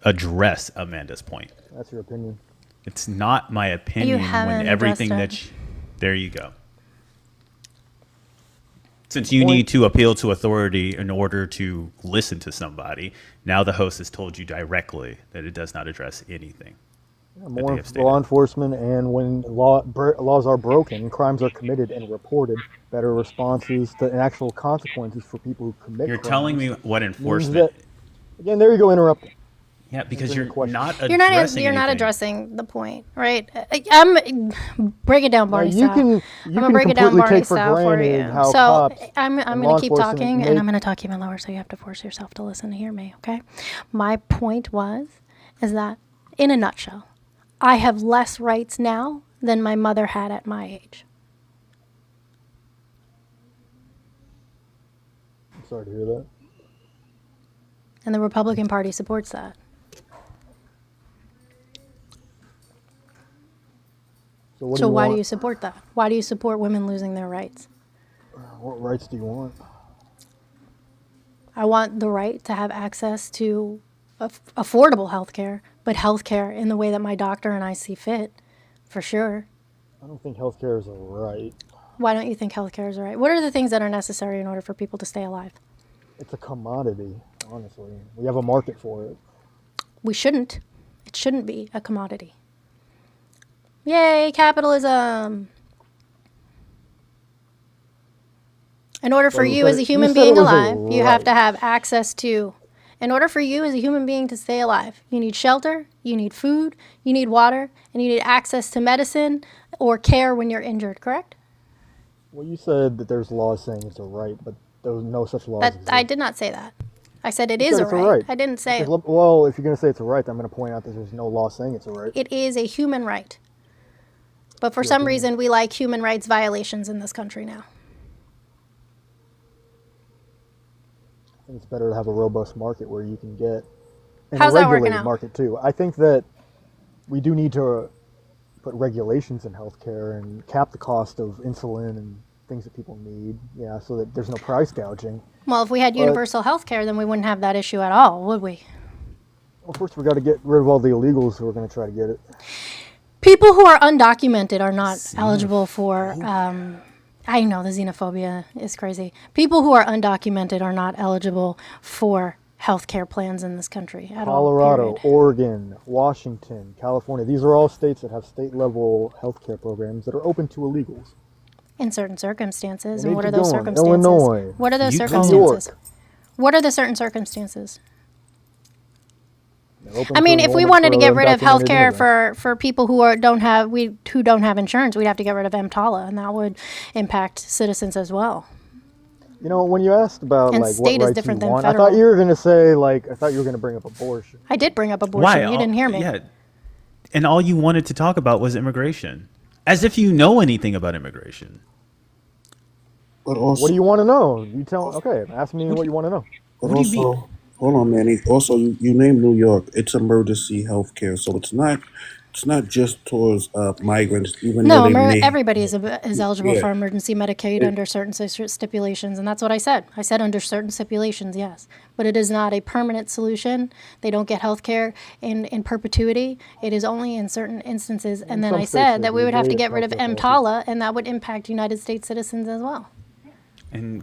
address Amanda's point. That's your opinion. It's not my opinion when everything that there you go. Since you need to appeal to authority in order to listen to somebody, now the host has told you directly that it does not address anything. Yeah, more law enforcement, and when laws are broken, crimes are committed and reported, better responses to and actual consequences for people who commit You're crimes. telling me what enforcement? Again, there you go, interrupting. Yeah, because you're not addressing You're not anything. addressing the point, right? I'm break it down, Barney style. I'm gonna break it down, Barney style for you. So I'm gonna keep talking, and I'm gonna talk even lower, so you have to force yourself to listen to hear me. Okay? My point is that in a nutshell, I have less rights now than my mother had at my age. I'm sorry to hear that. And the Republican Party supports that. So why do you support that? Why do you support women losing their rights? What rights do you want? I want the right to have access to affordable health care, but health care in the way that my doctor and I see fit, for sure. I don't think healthcare is a right. Why don't you think health care is a right? What are the things that are necessary in order for people to stay alive? It's a commodity, honestly. We have a market for it. We shouldn't. It shouldn't be a commodity. Yay, capitalism. In order for you as a human being alive, you have to have access to. In order for you as a human being to stay alive, you need shelter, you need food, you need water, and you need access to medicine or care when you're injured, correct? Well, you said that there's laws saying it's a right, but there's no such laws. I did not say that. I said it is a right. I didn't say it. Well, if you're going to say it's a right, I'm going to point out that there's no law saying it's a right. It is a human right. But for some reason, we like human rights violations in this country now. I think it's better to have a robust market where you can get How's a that working regulated out? market too. I think that we do need to put regulations in healthcare and cap the cost of insulin and things that people need. Yeah, so that there's no price gouging. Well, if we had universal health care, then we wouldn't have that issue at all, would we? Well, first we got to get rid of all the illegals who are going to try to get it. People who are undocumented are not eligible for. I know the xenophobia is crazy. People who are undocumented are not eligible for health care plans in this country at all. Colorado, Oregon, Washington, California. These are all states that have state-level health care programs that are open to illegals. In certain circumstances. They And need what to are those go on. circumstances? Illinois, What are those Utah, circumstances? New York. What are the certain circumstances? They're open I mean, for if we enrollment wanted to for get rid of undocumented health care immigrants. for people who don't have insurance, we'd have to get rid of EMTALA, and that would impact citizens as well. You know, when you asked about And like state what is rights different you than want, I federal. thought you were going to say I thought you were going to bring up abortion. I did bring up abortion. Why? You didn't hear me. Yeah. And all you wanted to talk about was immigration. As if you know anything about immigration. But also, What do you want to know? You tell. Okay, ask me what you want to know. but also, hold on, Manny. Also, you named New York. It's emergency health care, so it's not just towards migrants. Even No, though they may, everybody is eligible Yeah. for emergency Medicaid under certain stipulations, and that's what I said. I said under certain stipulations, yes. But it is not a permanent solution. They don't get health care in perpetuity. It is only in certain instances. And then some I states said they that we do. would have to They get rid of have health EMTALA, and that would impact United States citizens as well. And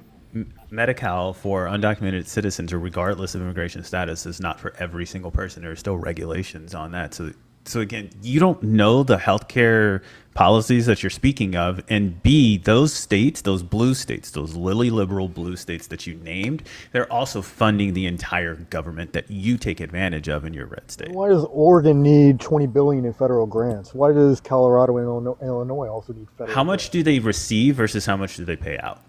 Medi-Cal for undocumented citizens, or regardless of immigration status, is not for every single person. There are still regulations on that. So So again, you don't know the healthcare policies that you're speaking of, and B, those states, those blue states, those lily liberal blue states that you named, they're also funding the entire government that you take advantage of in your red state. Why does Oregon need $20 billion in federal grants? Why does Colorado and Illinois also need federal? How much do they receive versus how much do they pay out?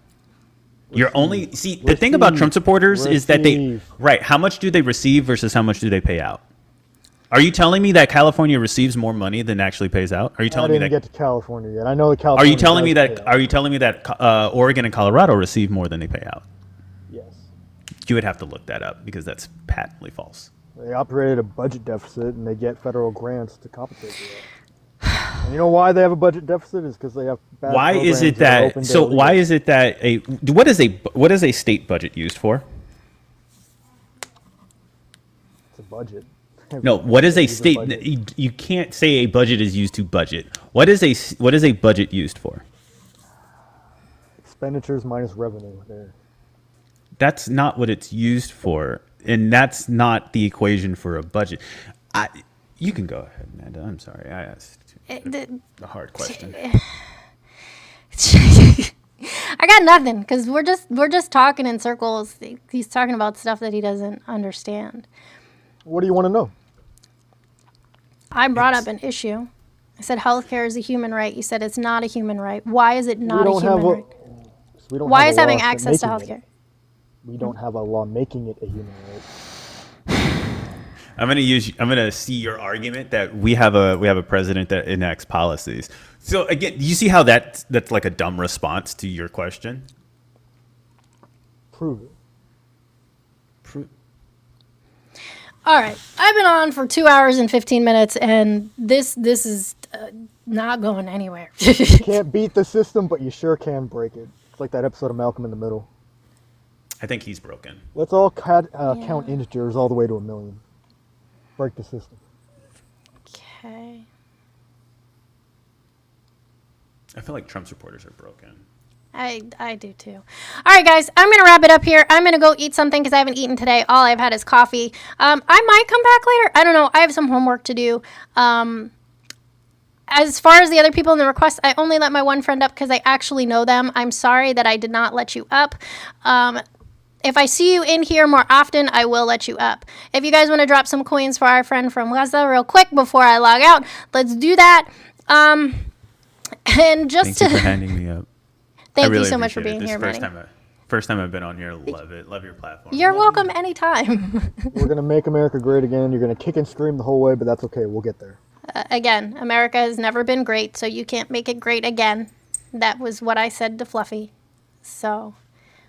You're only the thing about Trump supporters is that they how much do they receive versus how much do they pay out? Are you telling me that California receives more money than actually pays out? Are you telling me that? I didn't get to California yet. I know that California. Are you telling me that? Are you telling me that Oregon and Colorado receive more than they pay out? Yes. You would have to look that up because that's patently false. They operate at a budget deficit and they get federal grants to compensate for that. And you know why they have a budget deficit? Is because they have bad Why is it programs that? So why is it that what is a state budget used for? It's a budget. No, what is a state? You can't say a budget is used to budget. What is a budget used for? Expenditures minus revenue. There. That's not what it's used for, and that's not the equation for a budget. You can go ahead, Amanda. I'm sorry, I asked a hard question. I got nothing because we're just talking in circles. He's talking about stuff that he doesn't understand. What do you want to know? I brought up an issue. I said healthcare is a human right. You said it's not a human right. Why is it not a human right? Why is having access to healthcare? We don't have a law making it a human right. I'm gonna see your argument that we have a president that enacts policies. So again, you see how that's like a dumb response to your question? Prove it. All right, I've been on for 2 hours and 15 minutes, and this is not going anywhere. You can't beat the system, but you sure can break it. It's like that episode of Malcolm in the Middle. I think he's broken. Let's all count integers all the way to 1,000,000. Break the system. Okay. I feel like Trump supporters are broken. I do too. All right, guys, I'm going to wrap it up here. I'm going to go eat something because I haven't eaten today. All I've had is coffee. I might come back later. I don't know. I have some homework to do. As far as the other people in the request, I only let my one friend up because I actually know them. I'm sorry that I did not let you up. If I see you in here more often, I will let you up. If you guys want to drop some coins for our friend from Gaza real quick before I log out, let's do that. And just Thank you for handing me up. Thank you so much for being here, Manny. Manny. First time I've been on here. Love it. Love your platform. You're welcome anytime. We're going to make America great again. You're going to kick and scream the whole way, but that's okay. We'll get there. Again, America has never been great, so you can't make it great again. That was what I said to Fluffy. So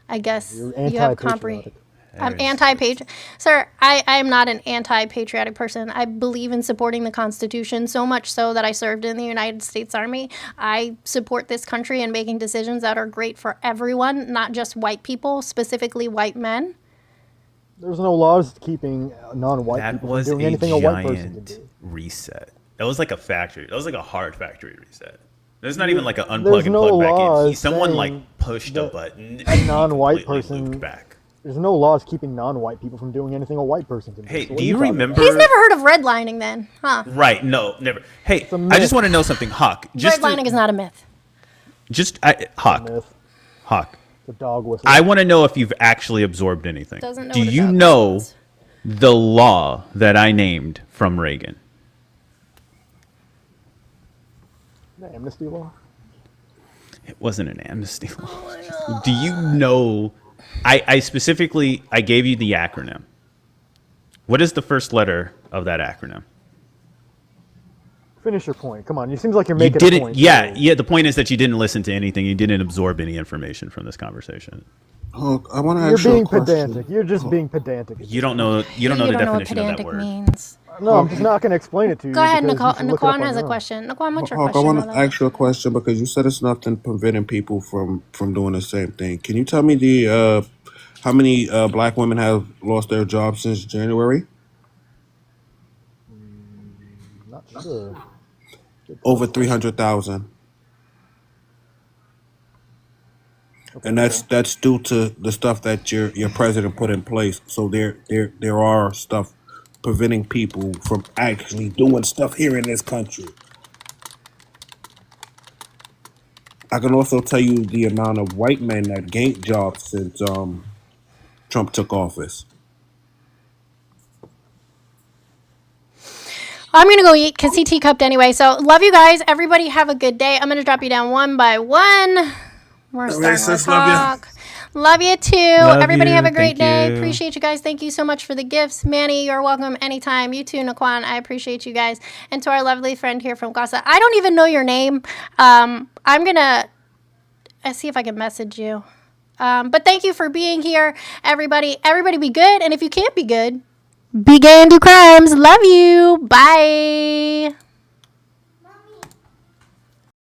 I guess you have comprehension. I'm anti-patriot. Sir, I am not an anti-patriotic person. I believe in supporting the Constitution so much so that I served in the United States Army. I support this country and making decisions that are great for everyone, not just white people, specifically white men. There's no laws keeping non-white people from doing anything a white person can do. Reset. That was like a factory. That was like a hard factory reset. There's not even like an unplug and plug back in. Someone like pushed a button. A non-white person. There's no laws keeping non-white people from doing anything a white person can do. Hey, So do you remember? He's never heard of redlining then, huh? Right, no, never. Hey, I just want to know something, Hawk. Redlining is not a myth. Hawk. The dog whistle. I want to know if you've actually absorbed anything. Doesn't know Do what a you dog know whistle is. the law that I named from Reagan? The amnesty law? It wasn't an amnesty law. Do you know? I specifically gave you the acronym. What is the first letter of that acronym? Finish your point. Come on. It seems like you're making a point. Yeah. The point is that you didn't listen to anything. You didn't absorb any information from this conversation. Oh, I want to You're ask you a being question. pedantic. You're just being pedantic. You don't know. You don't know the definition of that word. Means. No, I'm just not going to explain it to you. Go ahead, because you can look it up Naquan on has your a own. question. Naquan, what's your Hawk, I question? want to ask you a question because you said it's nothing preventing people from doing the same thing. Can you tell me how many black women have lost their jobs since January? Not sure. Over 300,000. And that's due to the stuff that your president put in place. So there are stuff preventing people from actually doing stuff here in this country. I can also tell you the amount of white men that gained jobs since Trump took office. I'm going to go eat because he teacupped anyway. So, love you guys. Everybody have a good day. I'm going to drop you down one by one. We're starting to talk. Love you too. Everybody have a great day. Appreciate you guys. Thank you so much for the gifts. Manny, you're welcome anytime. You too, Naquan. I appreciate you guys. And to our lovely friend here from Gaza. I don't even know your name. I'm going to see if I can message you. But thank you for being here, everybody. Everybody be good. And if you can't be good, be gay and do crimes. Love you. Bye.